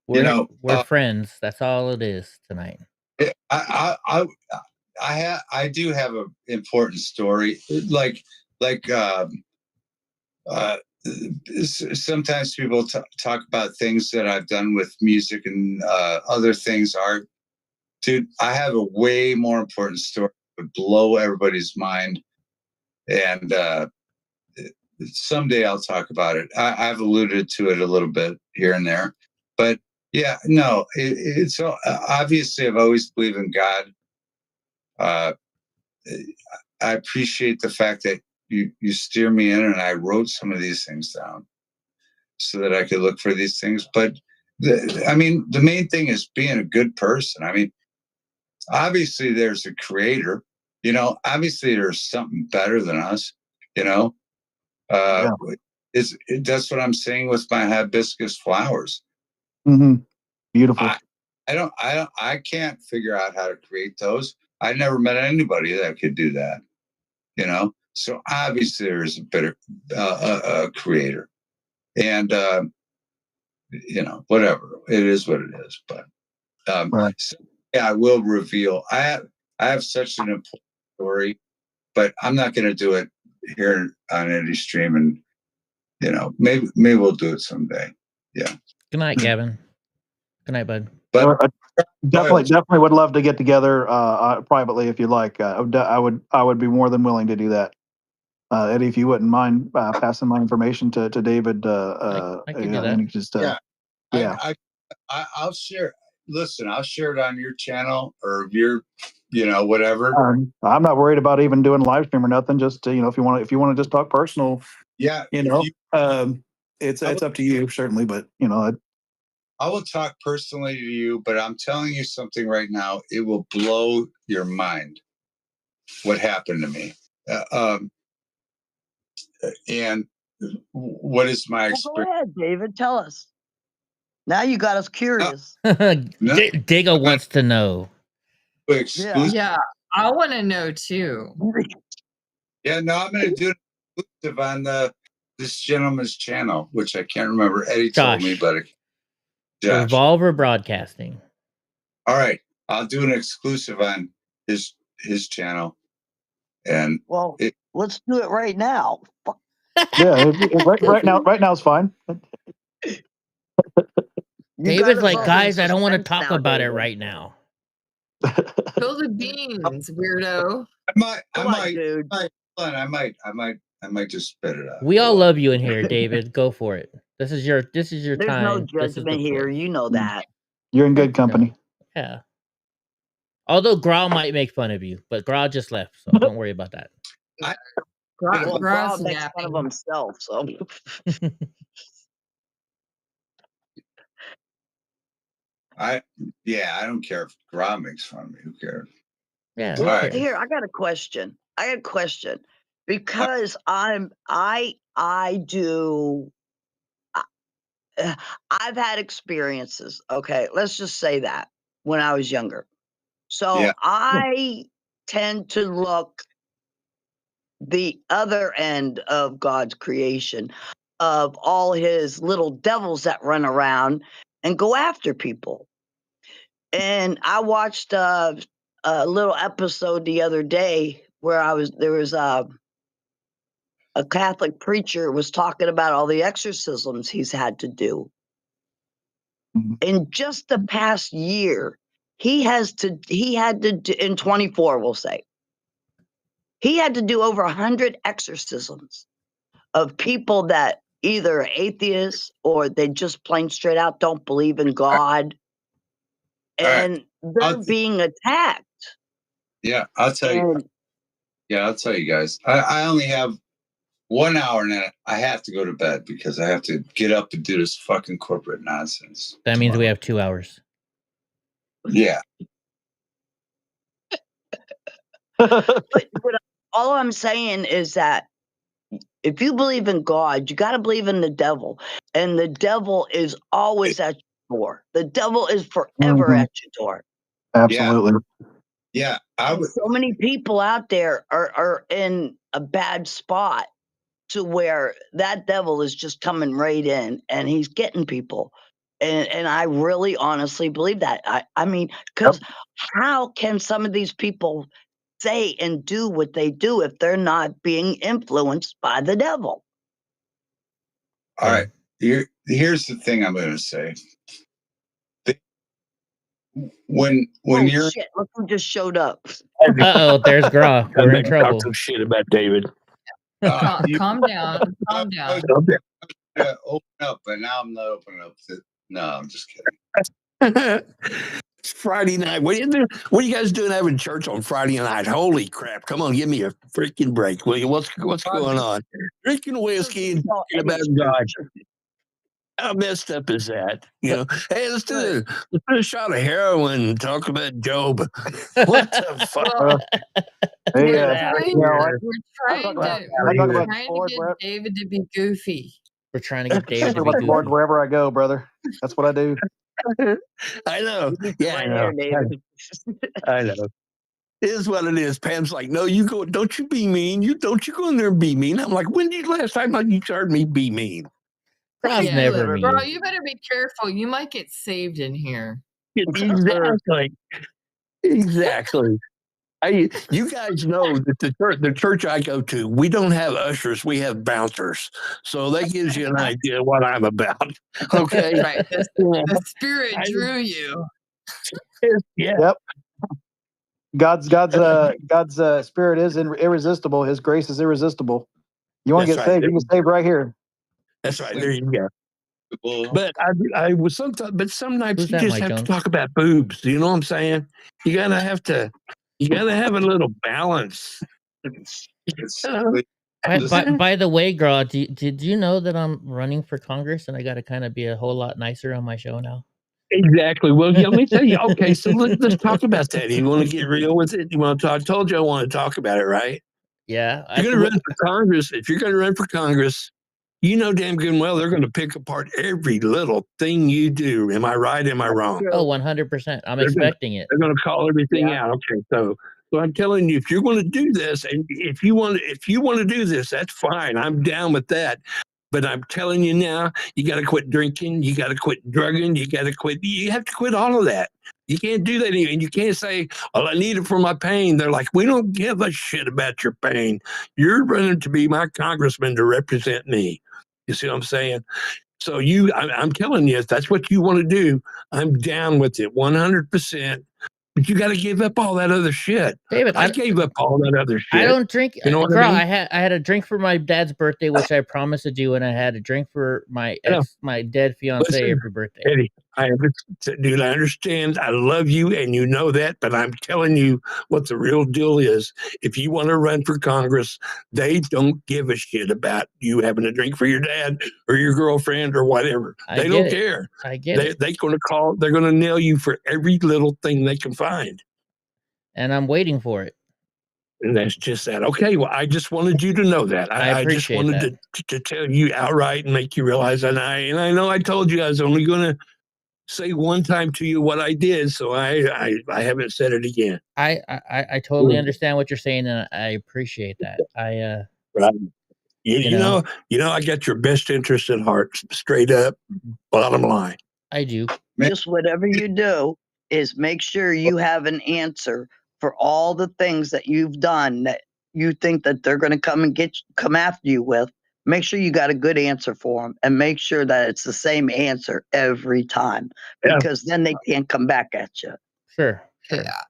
[SPEAKER 1] We're friends. That's all it is tonight.
[SPEAKER 7] I do have an important story. Sometimes people talk about things that I've done with music and other things, art. Dude, I have a way more important story that would blow everybody's mind. And someday I'll talk about it. I've alluded to it a little bit here and there. But yeah, no, it's obviously I've always believed in God. I appreciate the fact that you steer me in, and I wrote some of these things down so that I could look for these things. But the main thing is being a good person. I mean, obviously there's a creator, obviously there's something better than us, that's what I'm saying with my hibiscus flowers.
[SPEAKER 10] Mm-hmm. Beautiful.
[SPEAKER 7] I can't figure out how to create those. I never met anybody that could do that, you know? So obviously there's a better creator, and you know, whatever, it is what it is. But
[SPEAKER 10] right.
[SPEAKER 7] so, yeah, I will reveal. I have such an important story, but I'm not going to do it here on any stream. And you know, maybe we'll do it someday. Yeah.
[SPEAKER 1] Good night, Gavin. Good night, bud.
[SPEAKER 10] But definitely would love to get together privately if you'd like. I would be more than willing to do that. Eddie, if you wouldn't mind passing my information to David,
[SPEAKER 1] I can do that.
[SPEAKER 10] Just,
[SPEAKER 7] I'll share. Listen, I'll share it on your channel or your, you know, whatever.
[SPEAKER 10] I'm not worried about even doing live stream or nothing. Just you know, if you want to just talk personal,
[SPEAKER 7] yeah,
[SPEAKER 10] you know, it's up to you certainly. But you know,
[SPEAKER 7] I will talk personally to you. But I'm telling you something right now. It will blow your mind. What happened to me? And what is my experience?
[SPEAKER 12] Go ahead, David. Tell us. Now you got us curious.
[SPEAKER 1] Dago wants to know.
[SPEAKER 9] Yeah, I want to know too.
[SPEAKER 7] Yeah, no, I'm going to do an exclusive on this gentleman's channel, which I can't remember. Eddie told me, but
[SPEAKER 1] Josh. Revolver Broadcasting.
[SPEAKER 7] All right, I'll do an exclusive on his channel. And
[SPEAKER 12] let's do it right now.
[SPEAKER 10] Yeah, right now is fine.
[SPEAKER 1] David's like, guys, I don't want to talk about it right now.
[SPEAKER 9] Spill the beans, weirdo.
[SPEAKER 7] I might just spit it out.
[SPEAKER 1] We all love you in here, David. Go for it. This is your
[SPEAKER 12] There's
[SPEAKER 1] time.
[SPEAKER 12] There's no judgment here. You know that.
[SPEAKER 10] You're in good company.
[SPEAKER 1] Yeah. Although Grau might make fun of you, but Grau just left, so don't worry about that.
[SPEAKER 12] Grau makes fun of himself, so.
[SPEAKER 7] I don't care if Grau makes fun of me. Who cares?
[SPEAKER 1] Yeah.
[SPEAKER 12] Well, here, I got a question. Because I've had experiences. Okay, let's just say that when I was younger. So I tend to look the other end of God's creation, of all his little devils that run around and go after people. And I watched a little episode the other day where there was a Catholic preacher was talking about all the exorcisms he's had to do. In just the past year, he had to do, in 24, we'll say, he had to do over 100 exorcisms of people that either are atheists or they just plain straight out don't believe in God. And they're being attacked.
[SPEAKER 7] Yeah, I'll tell you. Yeah, I'll tell you guys. I only have 1 hour and then I have to go to bed because I have to get up and do this fucking corporate nonsense.
[SPEAKER 1] That means we have 2 hours.
[SPEAKER 7] Yeah.
[SPEAKER 12] but all I'm saying is that if you believe in God, you got to believe in the devil. And the devil is always at your door. The devil is forever at your door.
[SPEAKER 10] Absolutely.
[SPEAKER 7] Yeah.
[SPEAKER 12] So many people out there are in a bad spot to where that devil is just coming right in and he's getting people. And I really honestly believe that. I mean, because how can some of these people say and do what they do if they're not being influenced by the devil?
[SPEAKER 7] All right. Here's the thing I'm going to say. When you're
[SPEAKER 12] shit, look who just showed up.
[SPEAKER 1] There's Grau. We're in trouble.
[SPEAKER 13] Talk some shit about David.
[SPEAKER 9] Calm down. Calm down.
[SPEAKER 7] Open up, but now I'm not opening up. No, I'm just kidding.
[SPEAKER 13] It's Friday night. What are you guys doing having church on Friday night? Holy crap. Come on, give me a freaking break. What's going on? Drinking whiskey and talking about God. How messed up is that? You know, hey, let's do a shot of heroin and talk about Job. What the fuck?
[SPEAKER 9] We're trying to get David to be goofy.
[SPEAKER 1] We're trying to get David to be goofy.
[SPEAKER 10] Wherever I go, brother. That's what I do.
[SPEAKER 13] I know. Yeah, I know. I know. It is what it is. Pam's like, no, you go. Don't you be mean. Don't you go in there and be mean. I'm like, when did last time you heard me be mean?
[SPEAKER 1] I've never mean.
[SPEAKER 9] Bro, you better be careful. You might get saved in here.
[SPEAKER 13] Exactly. You guys know that the church I go to, we don't have ushers, we have bouncers. So that gives you an idea of what I'm about. Okay.
[SPEAKER 9] Right. The spirit drew you.
[SPEAKER 13] Yeah.
[SPEAKER 10] Yep. God's spirit is irresistible. His grace is irresistible. You want to get saved, you can save right here.
[SPEAKER 13] That's right. There you go. But I was sometimes you just have to talk about boobs. You know what I'm saying? You gotta have a little balance.
[SPEAKER 1] By the way, girl, did you know that I'm running for Congress and I got to kind of be a whole lot nicer on my show now?
[SPEAKER 13] Exactly. Well, let me tell you. Okay, so let's talk about that. You want to get real with it? You want to talk? I told you I want to talk about it, right?
[SPEAKER 1] Yeah.
[SPEAKER 13] You're going to run for Congress. If you're going to run for Congress, you know damn good and well they're going to pick apart every little thing you do. Am I right? Am I wrong?
[SPEAKER 1] Oh, 100%. I'm expecting it.
[SPEAKER 13] They're going to call everything out. Okay, so I'm telling you, if you're going to do this, and if you want to do this, that's fine. I'm down with that. But I'm telling you now, you got to quit drinking. You got to quit drugging. You got to quit. You have to quit all of that. You can't do that. And you can't say, well, I need it for my pain. They're like, we don't give a shit about your pain. You're running to be my congressman to represent me. You see what I'm saying? So I'm telling you, if that's what you want to do, I'm down with it 100%. But you got to give up all that other shit.
[SPEAKER 1] David,
[SPEAKER 13] I gave up all that other shit.
[SPEAKER 1] I don't drink.
[SPEAKER 13] You know what
[SPEAKER 1] girl,
[SPEAKER 13] I mean?
[SPEAKER 1] I had a drink for my dad's birthday, which I promised to do, and I had a drink for my dead fiance every birthday.
[SPEAKER 13] Eddie, dude, I understand. I love you, and you know that. But I'm telling you what the real deal is. If you want to run for Congress, they don't give a shit about you having a drink for your dad or your girlfriend or whatever. They don't care.
[SPEAKER 1] I get it.
[SPEAKER 13] They're going to call. They're going to nail you for every little thing they can find.
[SPEAKER 1] And I'm waiting for it.
[SPEAKER 13] And that's just that. Okay, well, I just wanted you to know that.
[SPEAKER 1] I
[SPEAKER 13] just wanted to tell you outright and make you realize. And I know I told you I was only going to say one time to you what I did, so I haven't said it again.
[SPEAKER 1] I totally understand what you're saying, and I appreciate that.
[SPEAKER 13] Right. You know, I got your best interest at heart, straight up, bottom line.
[SPEAKER 1] I do.
[SPEAKER 12] Just whatever you do is make sure you have an answer for all the things that you've done that you think that they're going to come after you with. Make sure you got a good answer for them, and make sure that it's the same answer every time, because then they can't come back at you.
[SPEAKER 1] Sure.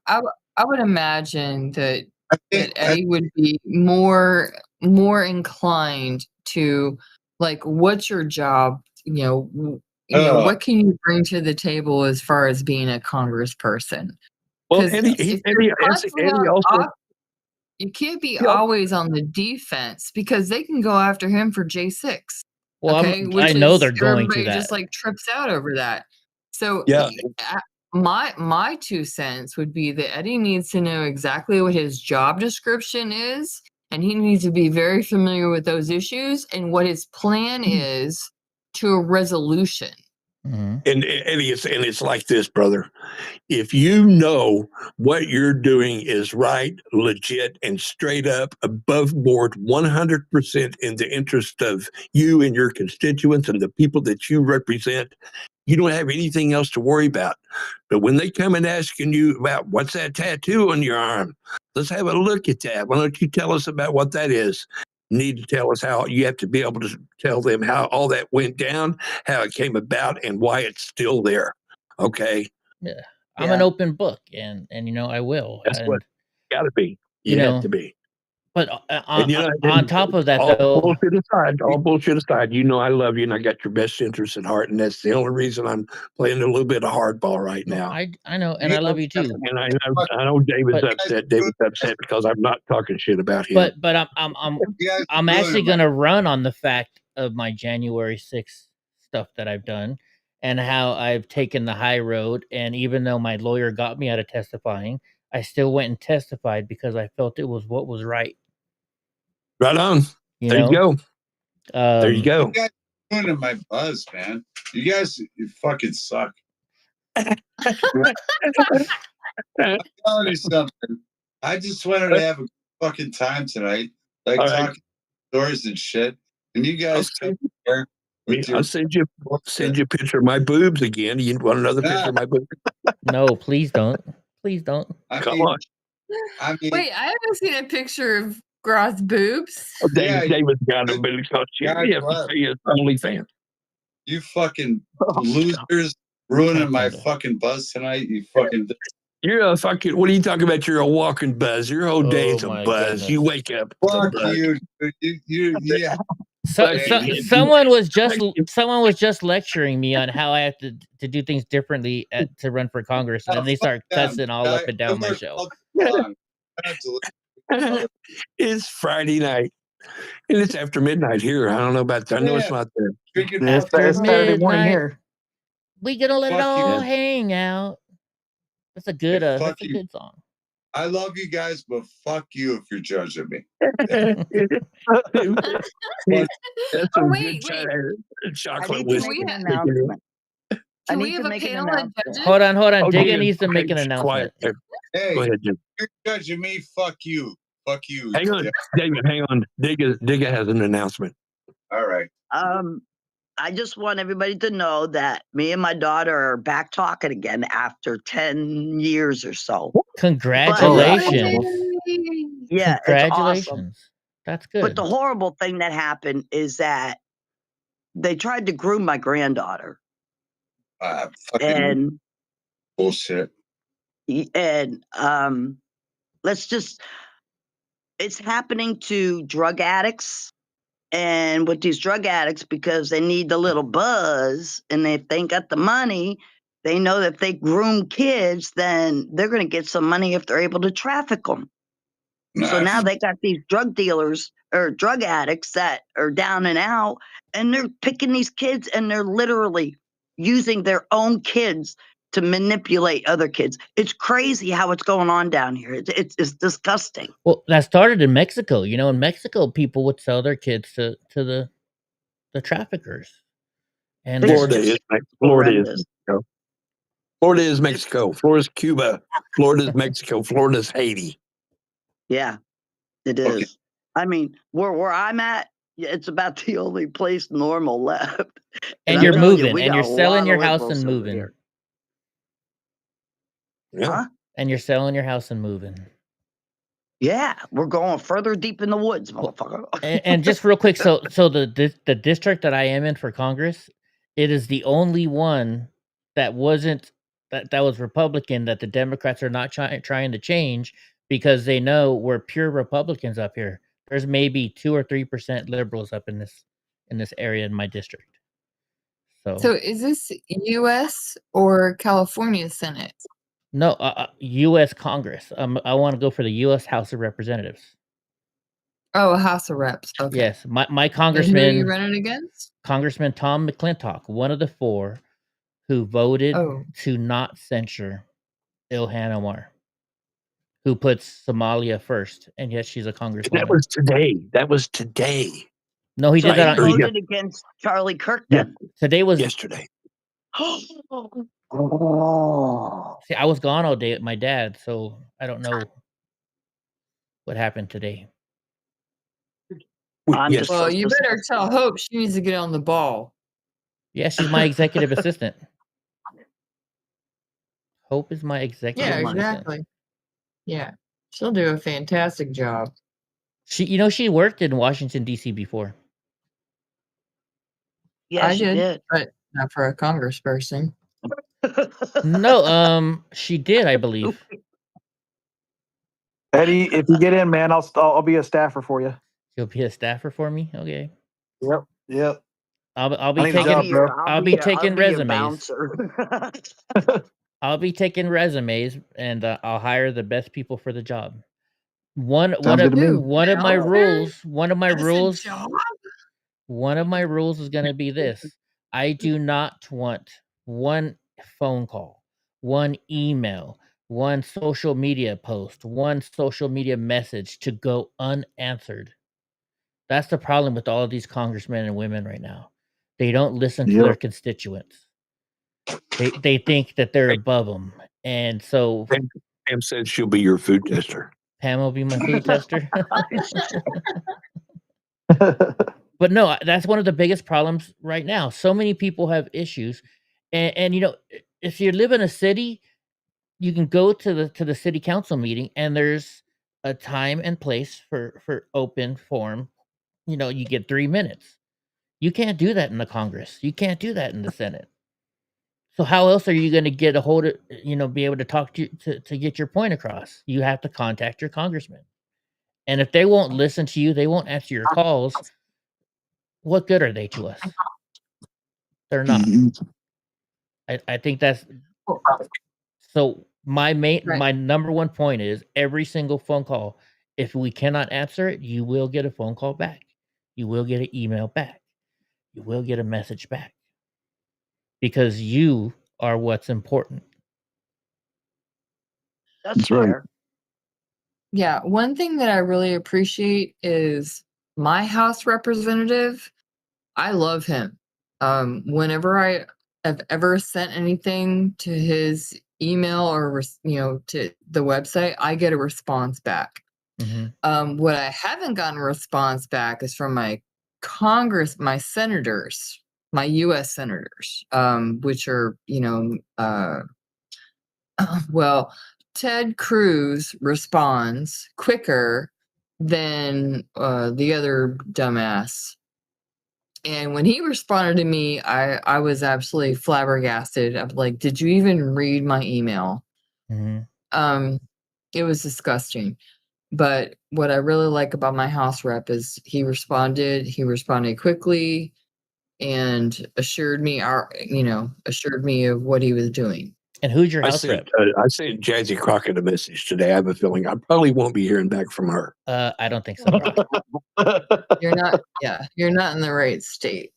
[SPEAKER 9] I would imagine that Eddie would be more inclined to, like, what's your job? What can you bring to the table as far as being a congressperson?
[SPEAKER 13] Well, Eddie also.
[SPEAKER 9] You can't be always on the defense, because they can go after him for J6.
[SPEAKER 1] Well, I know they're going to that.
[SPEAKER 9] Everybody just like trips out over that. So my 2 cents would be that Eddie needs to know exactly what his job description is, and he needs to be very familiar with those issues and what his plan is to a resolution.
[SPEAKER 13] Mm-hmm. And Eddie, it's like this, brother. If you know what you're doing is right, legit, and straight up, above board, 100% in the interest of you and your constituents and the people that you represent, you don't have anything else to worry about. But when they come and asking you about what's that tattoo on your arm, let's have a look at that. Why don't you tell us about what that is? You need to tell us how. You have to be able to tell them how all that went down, how it came about, and why it's still there. Okay.
[SPEAKER 1] Yeah, I'm an open book, and I will.
[SPEAKER 13] That's what you got to be. You have to be.
[SPEAKER 1] But on top of that,
[SPEAKER 13] all bullshit aside, I love you, and I got your best interest at heart, and that's the only reason I'm playing a little bit of hardball right now.
[SPEAKER 1] I know, and I love you too.
[SPEAKER 13] And I know David's upset. David's upset because I'm not talking shit about him.
[SPEAKER 1] But I'm actually going to run on the fact of my January 6th stuff that I've done, and how I've taken the high road. And even though my lawyer got me out of testifying, I still went and testified because I felt it was what was right.
[SPEAKER 13] Right on. There you go. There you go.
[SPEAKER 7] ruining my buzz, man. You guys, you fucking suck. I'm telling you something. I just wanted to have a fucking time tonight, like talking stories and shit. And you guys come here.
[SPEAKER 13] I'll send you a picture of my boobs again. You want another picture of my boobs?
[SPEAKER 1] No, please don't. Please don't.
[SPEAKER 13] Come on.
[SPEAKER 9] Wait, I haven't seen a picture of Groth's boobs.
[SPEAKER 13] Oh, David's got them, but because you have to see his OnlyFans.
[SPEAKER 7] You fucking losers ruining my fucking buzz tonight. You fucking.
[SPEAKER 13] You're a fucking. What are you talking about? You're a walking buzz. Your whole day's a buzz.
[SPEAKER 1] Goodness.
[SPEAKER 13] You wake up.
[SPEAKER 7] Fuck you. Yeah.
[SPEAKER 1] Someone was just lecturing me on how I have to do things differently to run for Congress, and then they start cussing all up and down my show.
[SPEAKER 13] It's Friday night, and it's after midnight here. I don't know about that. I know it's not there.
[SPEAKER 1] After Saturday morning here. We gonna let it all hang out. That's a good good song.
[SPEAKER 7] I love you guys, but fuck you if you're judging me.
[SPEAKER 9] Wait.
[SPEAKER 13] Chocolate
[SPEAKER 9] whiskey. Can we have a panel of judges?
[SPEAKER 1] Hold on. Digga needs to make an announcement.
[SPEAKER 7] Hey,
[SPEAKER 13] go ahead, Jim.
[SPEAKER 7] You're judging me. Fuck you. Fuck you.
[SPEAKER 13] Hang on, David. Hang on. Digga has an announcement.
[SPEAKER 7] All right.
[SPEAKER 12] I just want everybody to know that me and my daughter are back talking again after 10 years or so.
[SPEAKER 1] Congratulations.
[SPEAKER 12] Yeah,
[SPEAKER 1] congratulations.
[SPEAKER 12] It's awesome.
[SPEAKER 1] That's good.
[SPEAKER 12] But the horrible thing that happened is that they tried to groom my granddaughter.
[SPEAKER 7] And bullshit.
[SPEAKER 12] And it's happening to drug addicts. And with these drug addicts, because they need the little buzz, and if they ain't got the money, they know that if they groom kids, then they're going to get some money if they're able to traffic them. Nice. So now they got these drug dealers or drug addicts that are down and out, and they're picking these kids, and they're literally using their own kids to manipulate other kids. It's crazy how it's going on down here. It's disgusting.
[SPEAKER 1] Well, that started in Mexico. You know, in Mexico, people would sell their kids to the traffickers. And
[SPEAKER 13] Florida is Mexico. Florida is Mexico. Florida's Cuba. Florida's Mexico. Florida's Haiti.
[SPEAKER 12] Yeah, it is. Okay. I mean, where I'm at, it's about the only place normal left.
[SPEAKER 1] And you're moving, and you're selling your house and moving.
[SPEAKER 13] Yeah.
[SPEAKER 12] Huh?
[SPEAKER 1] And you're selling your house and moving.
[SPEAKER 12] Yeah, we're going further deep in the woods, motherfucker.
[SPEAKER 1] and just real quick, so the district that I am in for Congress, it is the only one that wasn't that was Republican that the Democrats are not trying to change because they know we're pure Republicans up here. There's maybe 2 or 3% liberals up in this area in my district.
[SPEAKER 9] So is this U.S. or California Senate?
[SPEAKER 1] No, U.S. Congress. I want to go for the U.S. House of Representatives.
[SPEAKER 9] Oh, House of Reps. Okay.
[SPEAKER 1] Yes, my congressman.
[SPEAKER 9] And who are you running against?
[SPEAKER 1] Congressman Tom McClintock, one of the 4 who voted to not censure Ilhan Omar, who puts Somalia first, and yet she's a congresswoman.
[SPEAKER 13] That was today.
[SPEAKER 1] No, he did that.
[SPEAKER 12] He voted against Charlie Kirk. Then.
[SPEAKER 1] Yeah. Today was
[SPEAKER 13] yesterday.
[SPEAKER 1] See, I was gone all day with my dad, so I don't know what happened today.
[SPEAKER 9] Well, you better tell Hope she needs to get on the ball.
[SPEAKER 1] Yeah, she's my executive assistant. Hope is my executive assistant.
[SPEAKER 9] Yeah, exactly. Yeah, she'll do a fantastic job.
[SPEAKER 1] She worked in Washington, D.C. before.
[SPEAKER 12] Yeah,
[SPEAKER 9] I
[SPEAKER 12] she did,
[SPEAKER 9] but not for a congressperson.
[SPEAKER 1] No, she did, I believe.
[SPEAKER 10] Eddie, if you get in, man, I'll be a staffer for you.
[SPEAKER 1] You'll be a staffer for me? Okay.
[SPEAKER 10] Yep.
[SPEAKER 1] I'll be taking resumes. I'll be taking resumes, and I'll hire the best people for the job. One of my rules is going to be this: I do not want one phone call, one email, one social media post, one social media message to go unanswered. That's the problem with all of these congressmen and women right now. They don't listen to their constituents. They think that they're above them, and so
[SPEAKER 13] Pam said she'll be your food tester.
[SPEAKER 1] Pam will be my food tester. But no, that's one of the biggest problems right now. So many people have issues, and you know, if you live in a city, you can go to the city council meeting, and there's a time and place for open forum. You know, you get 3 minutes. You can't do that in the Congress. You can't do that in the Senate. So how else are you going to get a hold of, you know, be able to talk to get your point across? You have to contact your congressman. And if they won't listen to you, they won't answer your calls. What good are they to us? They're not. I think that's so my number one point is every single phone call, if we cannot answer it, you will get a phone call back. You will get an email back. You will get a message back. Because you are what's important.
[SPEAKER 12] That's right.
[SPEAKER 9] Yeah, one thing that I really appreciate is my House representative. I love him. Whenever I have ever sent anything to his email or to the website, I get a response back. What I haven't gotten a response back is from my senators, my U.S. senators, which are well, Ted Cruz responds quicker than the other dumbass. And when he responded to me, I was absolutely flabbergasted. I'm like, did you even read my email? It was disgusting. But what I really like about my House rep is he responded quickly and assured me of what he was doing.
[SPEAKER 1] And who's your House rep?
[SPEAKER 13] I sent Jazzy Crockett a message today. I have a feeling I probably won't be hearing back from her.
[SPEAKER 1] I don't think so.
[SPEAKER 9] You're not in the right state.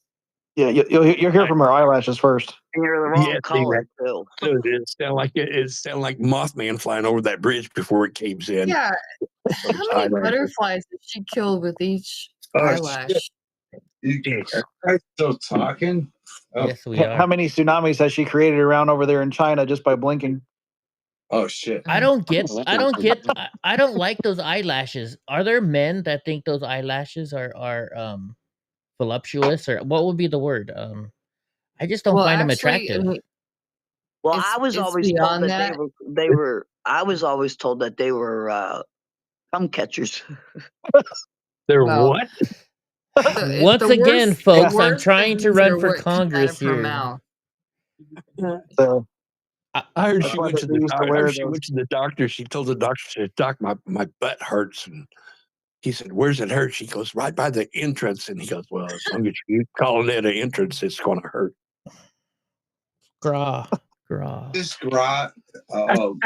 [SPEAKER 10] Yeah, you'll hear from her eyelashes first.
[SPEAKER 12] You're the wrong color too.
[SPEAKER 13] It sounded like Mothman flying over that bridge before it caves in.
[SPEAKER 9] Yeah. How many butterflies did she kill with each eyelash?
[SPEAKER 7] Are still talking?
[SPEAKER 1] Oh. Yes, we are.
[SPEAKER 10] How many tsunamis has she created around over there in China just by blinking?
[SPEAKER 7] Oh shit!
[SPEAKER 1] I don't like those eyelashes. Are there men that think those eyelashes are voluptuous, or what would be the word? I just don't find them attractive.
[SPEAKER 12] Well, I was always told that they were. I was always told that they were cum catchers.
[SPEAKER 13] They're what?
[SPEAKER 1] Once again, folks, I'm trying to run for Congress here.
[SPEAKER 10] So,
[SPEAKER 13] I heard she went to the doctor. She went to the doctor. She told the doctor, she said, "Doc, my butt hurts." And he said, "Where's it hurt?" She goes, "Right by the entrance." And he goes, "Well, as long as you call it an entrance, it's going to hurt."
[SPEAKER 1] Gra.
[SPEAKER 7] This gra. Oh.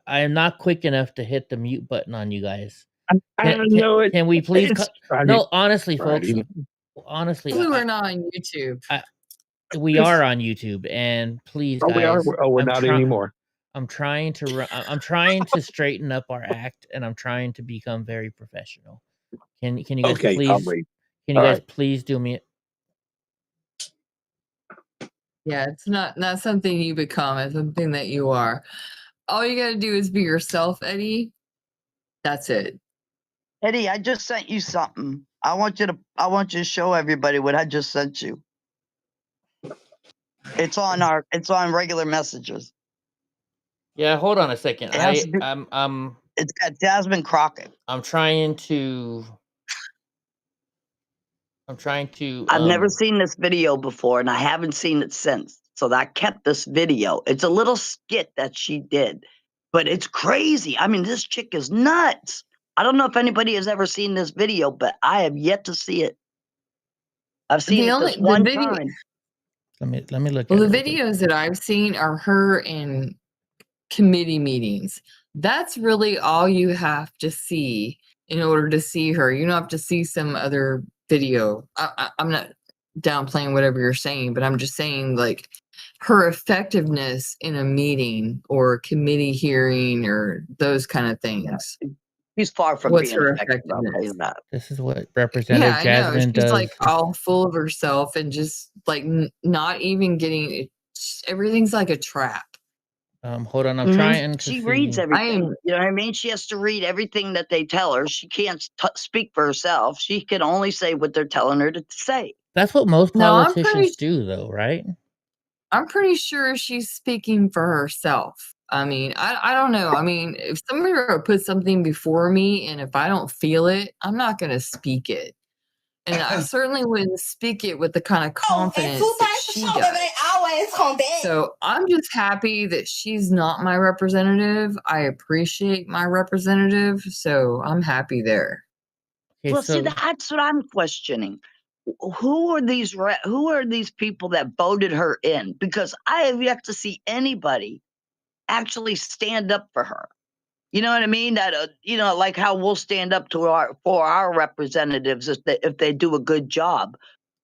[SPEAKER 1] I am not quick enough to hit the mute button on you guys.
[SPEAKER 13] I don't know it.
[SPEAKER 1] Can we please? No, honestly, folks. Honestly,
[SPEAKER 9] we were not on YouTube.
[SPEAKER 1] We are on YouTube, and please, guys.
[SPEAKER 13] We are. We're not anymore.
[SPEAKER 1] I'm trying to straighten up our act, and I'm trying to become very professional. Can you guys please? Can you guys please do me?
[SPEAKER 9] Yeah, it's not something you become. It's something that you are. All you gotta do is be yourself, Eddie. That's it.
[SPEAKER 12] Eddie, I just sent you something. I want you to show everybody what I just sent you. It's on regular messages.
[SPEAKER 1] Yeah, hold on a second.
[SPEAKER 12] It's got Jasmine Crockett.
[SPEAKER 1] I'm trying to.
[SPEAKER 12] I've never seen this video before, and I haven't seen it since. So I kept this video. It's a little skit that she did, but it's crazy. I mean, this chick is nuts. I don't know if anybody has ever seen this video, but I have yet to see it. I've seen it this one time.
[SPEAKER 1] Let me look.
[SPEAKER 9] Well, the videos that I've seen are her in committee meetings. That's really all you have to see in order to see her. You don't have to see some other video. I'm not downplaying whatever you're saying, but I'm just saying, like, her effectiveness in a meeting or a committee hearing or those kind of things.
[SPEAKER 12] He's far from
[SPEAKER 9] What's
[SPEAKER 12] being
[SPEAKER 9] her
[SPEAKER 12] effective. I'll tell you
[SPEAKER 9] effectiveness?
[SPEAKER 12] that.
[SPEAKER 1] This is what
[SPEAKER 9] Yeah,
[SPEAKER 1] Representative
[SPEAKER 9] I know.
[SPEAKER 1] Jasmine
[SPEAKER 9] She's
[SPEAKER 1] does.
[SPEAKER 9] like all full of herself and just like not even getting everything's like a trap.
[SPEAKER 1] Hold on, I'm trying to
[SPEAKER 12] She reads
[SPEAKER 1] see.
[SPEAKER 12] everything. You know what I mean? She has to read everything that they tell her. She can't speak for herself. She can only say what they're telling her to say.
[SPEAKER 1] That's what most
[SPEAKER 9] No,
[SPEAKER 1] politicians do, though, right?
[SPEAKER 9] I'm pretty sure she's speaking for herself. I mean, I don't know. I mean, if somebody were to put something before me and if I don't feel it, I'm not going to speak it. And I certainly wouldn't speak it with the kind of confidence that she does. So I'm just happy that she's not my representative. I appreciate my representative, so I'm happy there.
[SPEAKER 1] Okay,
[SPEAKER 12] Well, see, that's what I'm questioning. Who are these people that voted her in? Because I have yet to see anybody actually stand up for her. You know what I mean? That like how we'll stand up for our representatives if they do a good job.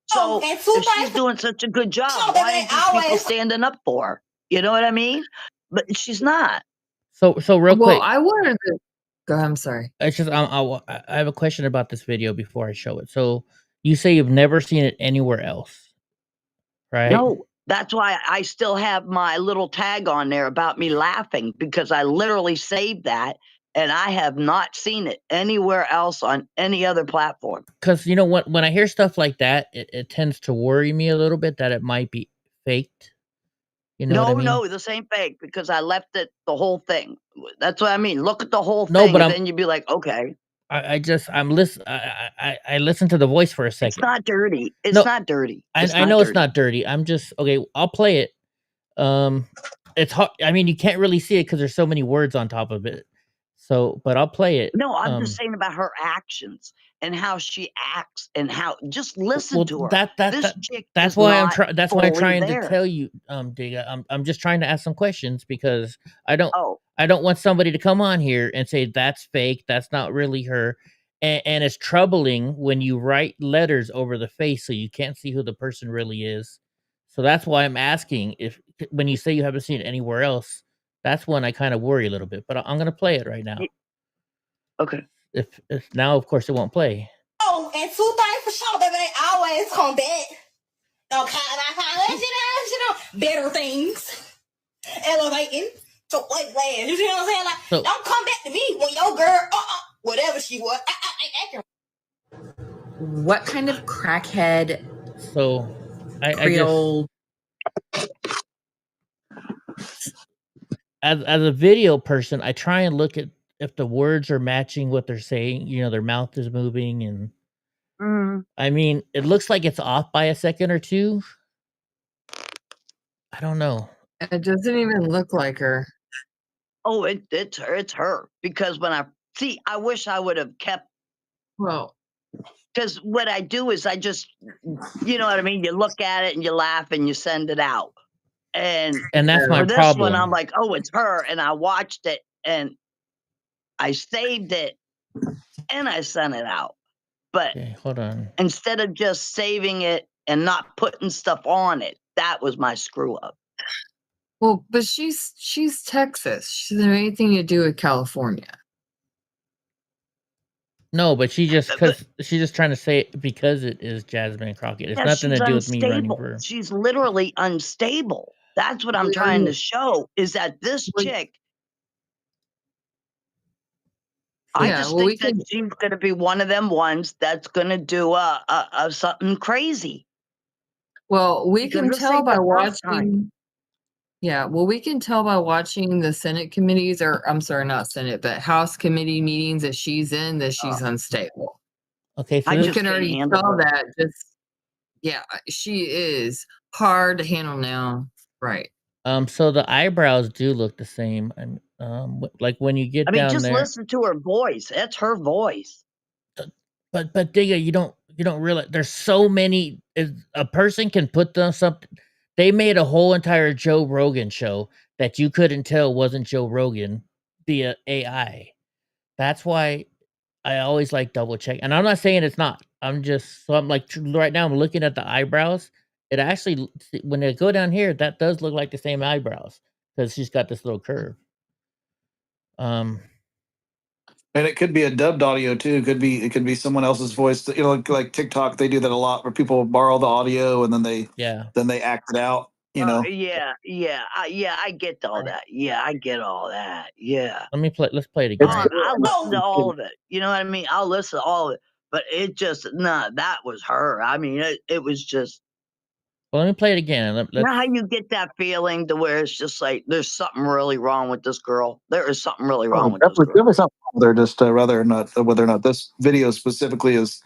[SPEAKER 12] So if she's doing such a good job, why aren't these people standing up for her? You know what I mean? But she's not.
[SPEAKER 1] So real quick.
[SPEAKER 9] I wanted to go ahead. I'm sorry.
[SPEAKER 1] It's just I have a question about this video before I show it. So you say you've never seen it anywhere else, right?
[SPEAKER 12] No. That's why I still have my little tag on there about me laughing, because I literally saved that and I have not seen it anywhere else on any other platform.
[SPEAKER 1] Because you know what, when I hear stuff like that, it tends to worry me a little bit that it might be faked. You know what I mean?
[SPEAKER 12] No, this ain't fake, because I left it the whole thing. That's what I mean. Look at the whole thing, and then you'd be like, okay.
[SPEAKER 1] I listened to the voice for a second.
[SPEAKER 12] It's not dirty. It's not dirty.
[SPEAKER 1] I know it's not dirty. I'm just okay. I'll play it. It's hard. I mean, you can't really see it because there's so many words on top of it. So, but I'll play it.
[SPEAKER 12] No, I'm just saying about her actions and how she acts and how. Just listen to her.
[SPEAKER 1] That's why I'm trying. That's why I'm trying to tell you, Diga. I'm just trying to ask some questions because I don't want somebody to come on here and say that's fake. That's not really her. And it's troubling when you write letters over the face so you can't see who the person really is. So that's why I'm asking when you say you haven't seen it anywhere else, that's when I kind of worry a little bit. But I'm going to play it right now.
[SPEAKER 12] Okay.
[SPEAKER 1] If now, of course, it won't play.
[SPEAKER 14] Oh, and 2 things for sure, baby, they always come back. Better things. Elevating. So, like, you see what I'm saying? Like, don't come back to me when your girl, whatever she was.
[SPEAKER 15] What kind of crackhead?
[SPEAKER 1] So,
[SPEAKER 15] Creole.
[SPEAKER 1] As a video person, I try and look at if the words are matching what they're saying. You know, their mouth is moving, and I mean, it looks like it's off by a second or two. I don't know.
[SPEAKER 9] It doesn't even look like her.
[SPEAKER 12] Oh, it's her. It's her. Because when I wish I would have kept.
[SPEAKER 9] Well,
[SPEAKER 12] because what I do is I just, you know what I mean? You look at it and you laugh and you send it out. And
[SPEAKER 1] that's my
[SPEAKER 12] for this
[SPEAKER 1] problem.
[SPEAKER 12] one, I'm like, oh, it's her. And I watched it and I saved it and I sent it out. But
[SPEAKER 1] hold on.
[SPEAKER 12] Instead of just saving it and not putting stuff on it, that was my screw up.
[SPEAKER 9] Well, but she's Texas. She doesn't have anything to do with California.
[SPEAKER 1] No, but she's just trying to say it because it is Jasmine Crockett. It's nothing to do with me running for her.
[SPEAKER 12] She's literally unstable. That's what I'm trying to show, is that this chick, I just think that she's going to be one of them ones that's going to do something crazy.
[SPEAKER 9] Well, we can tell by watching. Yeah, well, we can tell by watching the Senate committees, or I'm sorry, not Senate, but House committee meetings that she's in, that she's unstable.
[SPEAKER 1] Okay, so
[SPEAKER 9] you can already tell that. She is hard to handle now. Right.
[SPEAKER 1] So the eyebrows do look the same. Like when you get down
[SPEAKER 12] just
[SPEAKER 1] there.
[SPEAKER 12] Listen to her voice. That's her voice.
[SPEAKER 1] But Diga, you don't realize there's so many. A person can put them something. They made a whole entire Joe Rogan show that you couldn't tell wasn't Joe Rogan via AI. That's why I always like double check. And I'm not saying it's not. I'm like right now I'm looking at the eyebrows. It actually, when they go down here, that does look like the same eyebrows because she's got this little curve.
[SPEAKER 10] And it could be a dubbed audio too. It could be someone else's voice. You know, like TikTok, they do that a lot, where people borrow the audio and then they act it out. You know.
[SPEAKER 12] Yeah, I get all that. Yeah, I get all that. Yeah.
[SPEAKER 1] Let's play it again.
[SPEAKER 12] I listen to all of it. You know what I mean? I'll listen to all of it. But it just that was her. I mean, it was just.
[SPEAKER 1] Well, let me play it again.
[SPEAKER 12] You know how you get that feeling to where it's just like there's something really wrong with this girl. There is something really wrong with this girl.
[SPEAKER 10] Definitely something wrong there. Just whether or not this video specifically is.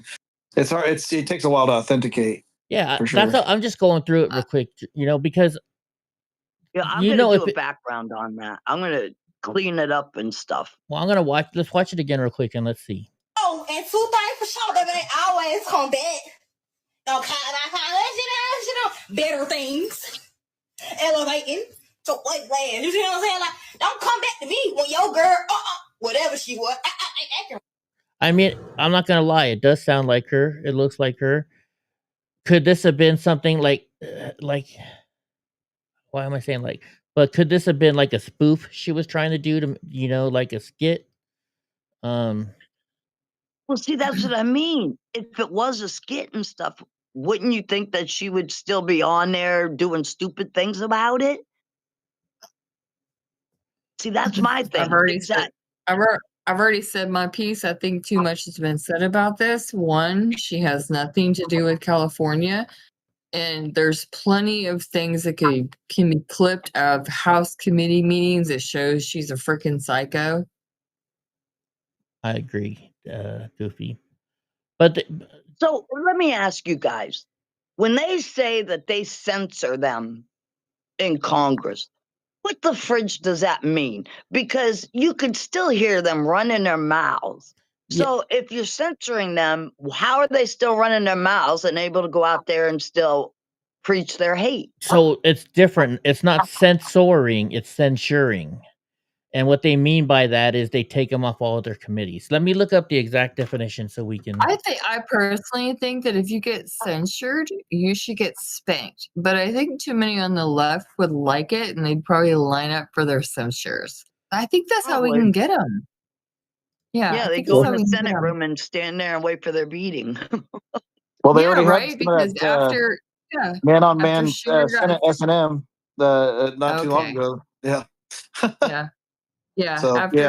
[SPEAKER 10] It's hard. It takes a while to authenticate.
[SPEAKER 1] Yeah, I'm just going through it real quick. You know, because.
[SPEAKER 12] Yeah, I'm gonna do a background on that. I'm gonna clean it up and stuff.
[SPEAKER 1] Well, let's watch it again real quick and let's see.
[SPEAKER 14] Oh, and 2 things for sure, that they always come back. Okay, better things. Elevating. So like land. You see what I'm saying? Like, don't come back to me when your girl, whatever she was.
[SPEAKER 1] I mean, I'm not gonna lie, it does sound like her. It looks like her. Could this have been something like why am I saying like? But could this have been like a spoof she was trying to do to, you know, like a skit?
[SPEAKER 12] Well, see, that's what I mean. If it was a skit and stuff, wouldn't you think that she would still be on there doing stupid things about it? See, that's my thing.
[SPEAKER 9] I've already said my piece. I think too much has been said about this. One, she has nothing to do with California. And there's plenty of things that can be clipped out of House committee meetings that shows she's a freaking psycho.
[SPEAKER 1] I agree, Goofy. But
[SPEAKER 12] so let me ask you guys, when they say that they censor them in Congress, what the fridge does that mean? Because you could still hear them running their mouths. So if you're censoring them, how are they still running their mouths and able to go out there and still preach their hate?
[SPEAKER 1] So it's different. It's not censoring, it's censuring. And what they mean by that is they take them off all of their committees. Let me look up the exact definition so we can.
[SPEAKER 9] I personally think that if you get censured, you should get spanked. But I think too many on the left would like it, and they'd probably line up for their censures. I think that's how we can get them.
[SPEAKER 12] Yeah, they go in the Senate room and stand there and wait for their beating.
[SPEAKER 10] Well, they already
[SPEAKER 9] right, because
[SPEAKER 10] that,
[SPEAKER 9] after
[SPEAKER 10] man-on-man Senate S&M not too long ago. Yeah.
[SPEAKER 9] Yeah.
[SPEAKER 10] So,
[SPEAKER 9] after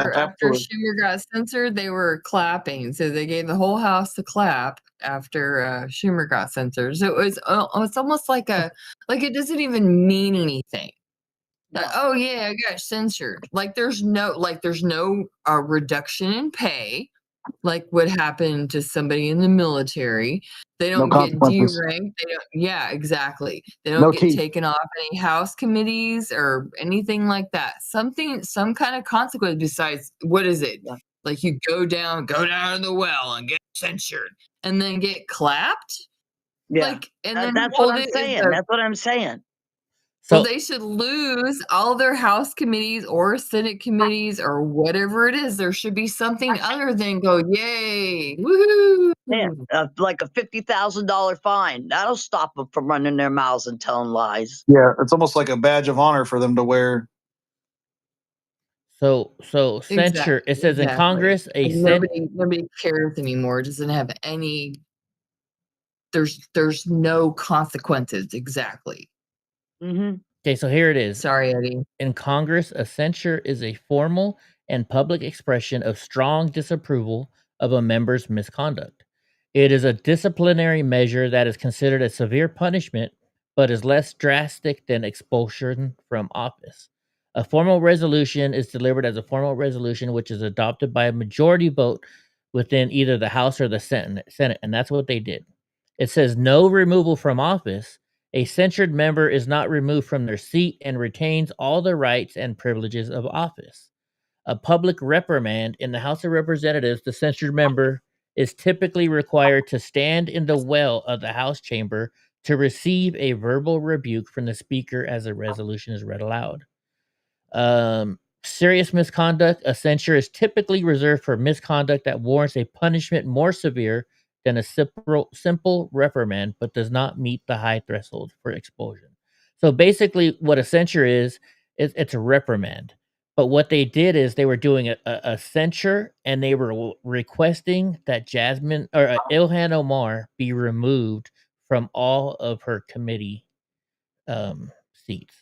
[SPEAKER 9] Schumer got censored, they were clapping. So they gave the whole house to clap after Schumer got censored. So it's almost like it doesn't even mean anything. Oh yeah, I got censored. Like there's no reduction in pay, like what happened to somebody in the military. They don't get deranked. Yeah, exactly. They don't get taken off any House committees or anything like that. Some kind of consequence besides what is it? Like you go down in the well and get censured and then get clapped.
[SPEAKER 12] Yeah,
[SPEAKER 9] like, and then
[SPEAKER 12] that's what I'm saying. That's what I'm saying.
[SPEAKER 9] So they should lose all their House committees or Senate committees or whatever it is. There should be something other than go, yay, woohoo.
[SPEAKER 12] Yeah, like a $50,000 fine. That'll stop them from running their mouths and telling lies.
[SPEAKER 10] Yeah, it's almost like a badge of honor for them to wear.
[SPEAKER 1] So censure. It says in Congress,
[SPEAKER 9] nobody cares anymore. It doesn't have any. There's no consequences exactly.
[SPEAKER 12] Mm-hmm.
[SPEAKER 1] Okay, so here it is.
[SPEAKER 9] Sorry, Eddie.
[SPEAKER 1] In Congress, a censure is a formal and public expression of strong disapproval of a member's misconduct. It is a disciplinary measure that is considered a severe punishment, but is less drastic than expulsion from office. A formal resolution is delivered as a formal resolution which is adopted by a majority vote within either the House or the Senate, and that's what they did. It says no removal from office. A censured member is not removed from their seat and retains all the rights and privileges of office. A public reprimand in the House of Representatives, the censured member is typically required to stand in the well of the House chamber to receive a verbal rebuke from the Speaker as a resolution is read aloud. Serious misconduct, a censure is typically reserved for misconduct that warrants a punishment more severe than a simple reprimand, but does not meet the high threshold for expulsion. So basically what a censure is it's a reprimand. But what they did is they were doing a censure, and they were requesting that Jasmine or Ilhan Omar be removed from all of her committee seats.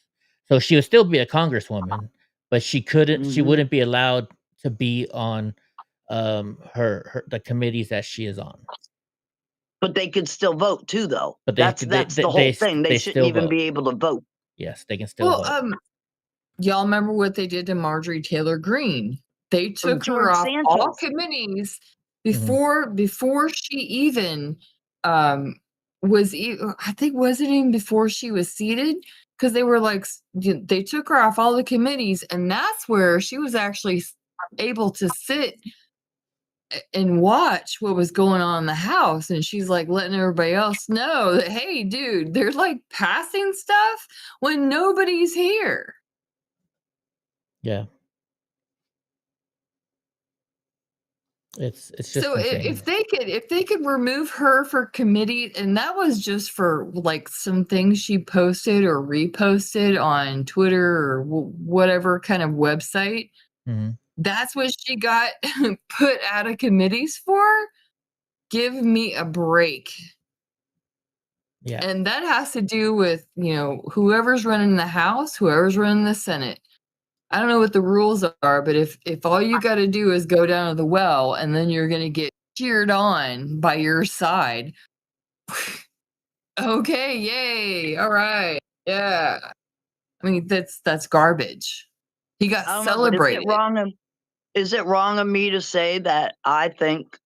[SPEAKER 1] So she would still be a congresswoman, but she couldn't. She wouldn't be allowed to be on the committees that she is on.
[SPEAKER 12] But they could still vote too, though.
[SPEAKER 1] But
[SPEAKER 12] that's the whole thing. They shouldn't even be able to vote.
[SPEAKER 1] Yes, they can still vote.
[SPEAKER 9] Y'all remember what they did to Marjorie Taylor Greene? They took her off all committees before she even was. I think wasn't even before she was seated, because they were like, they took her off all the committees, and that's where she was actually able to sit and watch what was going on in the House. And she's like letting everybody else know that, hey, dude, they're like passing stuff when nobody's here.
[SPEAKER 1] Yeah. It's just
[SPEAKER 9] so
[SPEAKER 1] insane.
[SPEAKER 9] if they could remove her for committee, and that was just for like some things she posted or reposted on Twitter or whatever kind of website, that's what she got put out of committees for. Give me a break.
[SPEAKER 1] Yeah.
[SPEAKER 9] And that has to do with, whoever's running the House, whoever's running the Senate. I don't know what the rules are, but if all you got to do is go down to the well, and then you're going to get cheered on by your side. Okay, yay. All right. Yeah. I mean, that's garbage. He got celebrated.
[SPEAKER 12] Is it wrong of me to say that I think,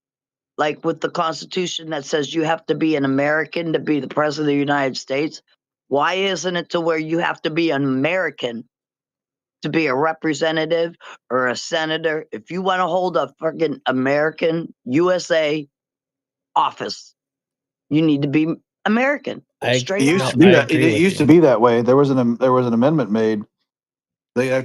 [SPEAKER 12] like with the Constitution that says you have to be an American to be the president of the United States, why isn't it to where you have to be an American to be a representative or a senator? If you want to hold a freaking American USA office, you need to be American.
[SPEAKER 10] It used to be that. It used to be that way. There was an amendment made. They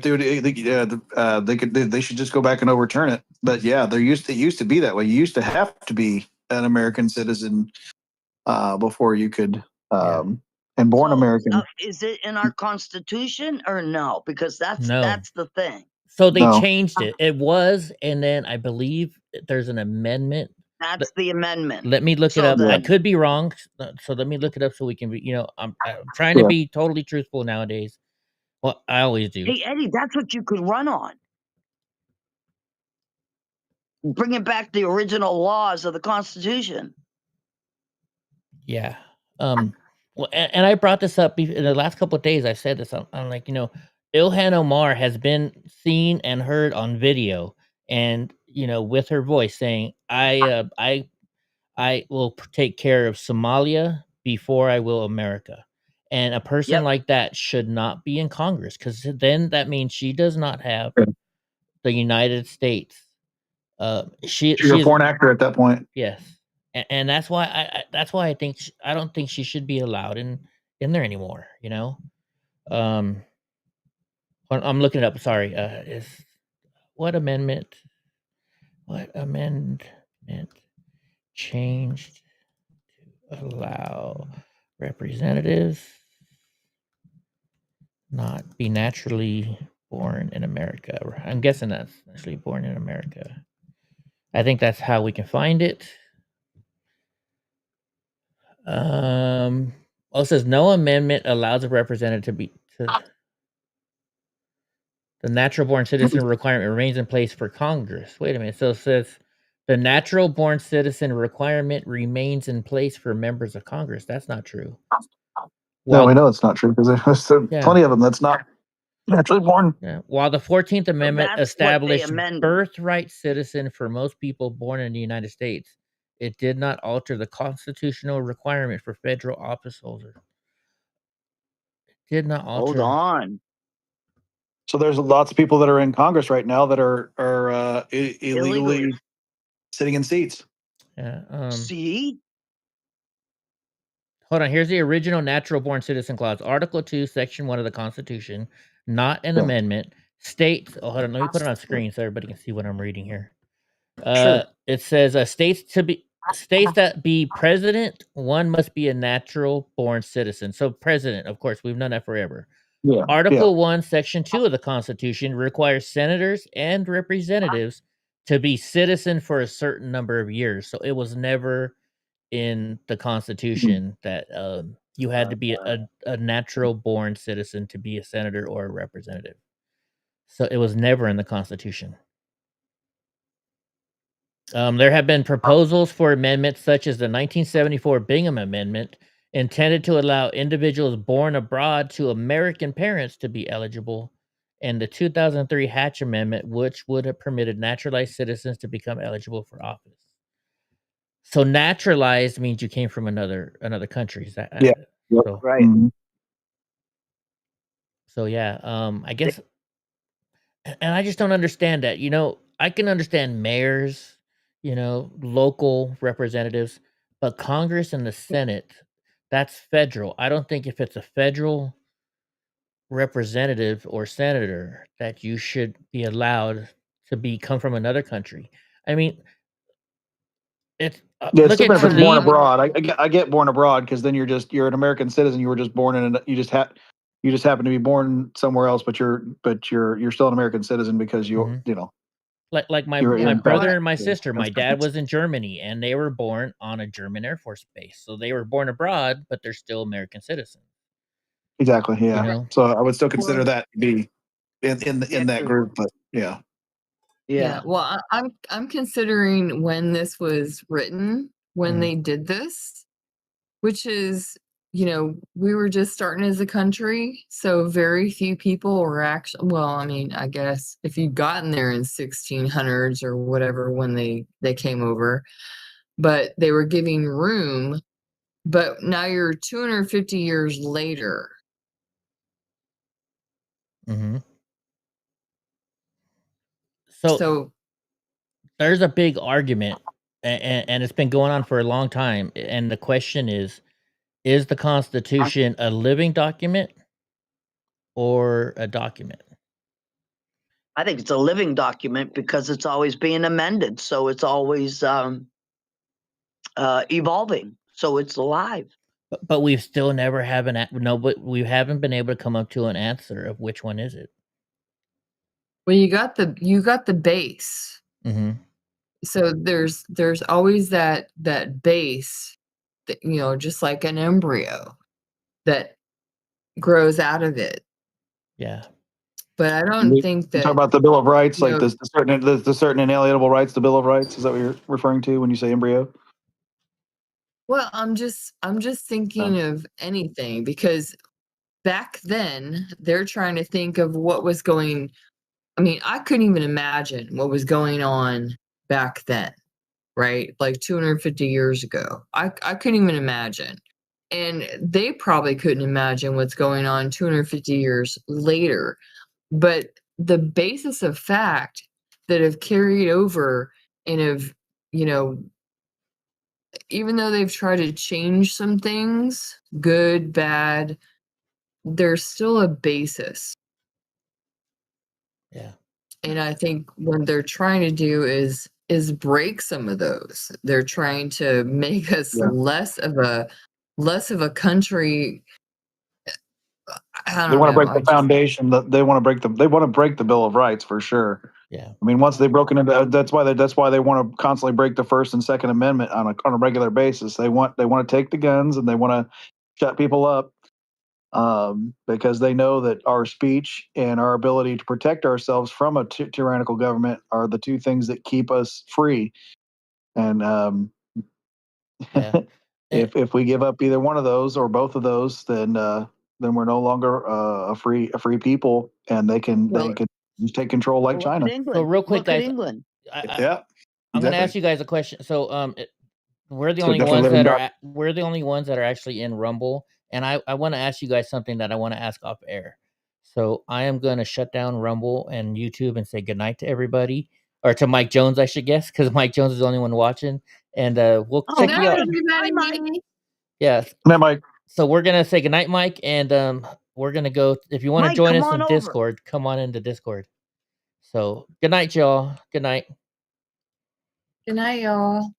[SPEAKER 10] should just go back and overturn it. But yeah, it used to be that way. You used to have to be an American citizen before you could and born American.
[SPEAKER 12] Is it in our Constitution or no? Because that's the thing.
[SPEAKER 1] So they changed it. It was, and then I believe there's an amendment.
[SPEAKER 12] That's the amendment.
[SPEAKER 1] Let me look it up. I could be wrong. So let me look it up so we can be, I'm trying to be totally truthful nowadays. Well, I always do.
[SPEAKER 12] Hey, Eddie, that's what you could run on. Bringing back the original laws of the Constitution.
[SPEAKER 1] Yeah. Well, and I brought this up in the last couple of days. I said this. I'm like, Ilhan Omar has been seen and heard on video, and with her voice saying, "I will take care of Somalia before I will America." And a person like that should not be in Congress, because then that means she does not have the United States. She's
[SPEAKER 10] a foreign actor at that point.
[SPEAKER 1] Yes. And that's why I think I don't think she should be allowed in there anymore. I'm looking it up. Sorry. What amendment changed to allow representatives not be naturally born in America? I'm guessing that's naturally born in America. I think that's how we can find it. It says no amendment allows a representative the natural born citizen requirement remains in place for Congress. Wait a minute. So it says the natural born citizen requirement remains in place for members of Congress. That's not true.
[SPEAKER 10] No, we know it's not true, because there's plenty of them that's not naturally born.
[SPEAKER 1] Yeah. While the 14th Amendment established birthright citizen for most people born in the United States, it did not alter the constitutional requirement for federal office holders. It did not alter.
[SPEAKER 12] Hold on.
[SPEAKER 10] So there's lots of people that are in Congress right now that are illegally sitting in seats.
[SPEAKER 1] Yeah.
[SPEAKER 12] See?
[SPEAKER 1] Hold on. Here's the original natural born citizen clause. Article 2, Section 1 of the Constitution, not an amendment, states. Oh, hold on. Let me put it on screen so everybody can see what I'm reading here. It says states that be president, one must be a natural born citizen. So president, of course, we've known that forever. Article 1, Section 2 of the Constitution requires senators and representatives to be citizen for a certain number of years. So it was never in the Constitution that you had to be a natural born citizen to be a senator or a representative. So it was never in the Constitution. There have been proposals for amendments such as the 1974 Bingham Amendment, intended to allow individuals born abroad to American parents to be eligible, and the 2003 Hatch Amendment, which would have permitted naturalized citizens to become eligible for office. So naturalized means you came from another country. Is that so,
[SPEAKER 10] right?
[SPEAKER 1] So yeah, I guess, and I just don't understand that. I can understand mayors, local representatives, but Congress and the Senate, that's federal. I don't think if it's a federal representative or senator that you should be allowed to come from another country. I mean, it's
[SPEAKER 10] it's different if it's born abroad. I get born abroad because then you're an American citizen. You were just born in, you just happen to be born somewhere else, but you're still an American citizen because you know.
[SPEAKER 1] Like my brother and my sister, my dad was in Germany and they were born on a German Air Force base. So they were born abroad, but they're still American citizens.
[SPEAKER 10] Exactly. Yeah. So I would still consider that to be in that group, but yeah.
[SPEAKER 9] Yeah. Well, I'm considering when this was written, when they did this, which is, we were just starting as a country, so very few people were actually, well, I mean, I guess if you'd gotten there in 1600s or whatever when they came over, but they were giving room, but now you're 250 years later.
[SPEAKER 1] Mm-hmm. So there's a big argument, and it's been going on for a long time, and the question is the Constitution a living document or a document?
[SPEAKER 12] I think it's a living document because it's always being amended. So it's always evolving. So it's alive.
[SPEAKER 1] But we've still never but we haven't been able to come up to an answer of which one is it.
[SPEAKER 9] Well, you got the base.
[SPEAKER 1] Mm-hmm.
[SPEAKER 9] So there's always that base, that, just like an embryo that grows out of it.
[SPEAKER 1] Yeah.
[SPEAKER 9] But I don't think that.
[SPEAKER 10] Talk about the Bill of Rights, like the certain inalienable rights, the Bill of Rights. Is that what you're referring to when you say embryo?
[SPEAKER 9] Well, I'm just thinking of anything, because back then they're trying to think of what was going. I mean, I couldn't even imagine what was going on back then, right? Like 250 years ago. I couldn't even imagine. And they probably couldn't imagine what's going on 250 years later. But the basis of fact that have carried over and have, even though they've tried to change some things, good, bad, there's still a basis.
[SPEAKER 1] Yeah.
[SPEAKER 9] And I think what they're trying to do is break some of those. They're trying to make us less of a country.
[SPEAKER 10] They want to break the foundation. They want to break the Bill of Rights for sure.
[SPEAKER 1] Yeah.
[SPEAKER 10] I mean, once they've broken into, that's why they want to constantly break the First and Second Amendment on a regular basis. They want to take the guns and they want to shut people up. Because they know that our speech and our ability to protect ourselves from a tyrannical government are the two things that keep us free. And if we give up either one of those or both of those, then we're no longer a free people, and they can just take control like China.
[SPEAKER 1] So real quick, guys,
[SPEAKER 12] England.
[SPEAKER 1] I'm going to ask you guys a question. So we're the only ones that are actually in Rumble. And I want to ask you guys something that I want to ask off air. So I am going to shut down Rumble and YouTube and say goodnight to everybody, or to Mike Jones, I should guess, because Mike Jones is the only one watching. And we'll check you out. Yeah.
[SPEAKER 10] Good night, Mike.
[SPEAKER 1] So we're going to say goodnight, Mike. And we're going to go. If you want to join us in Discord, come on into Discord. So good night, y'all. Good night.
[SPEAKER 9] Good night, y'all.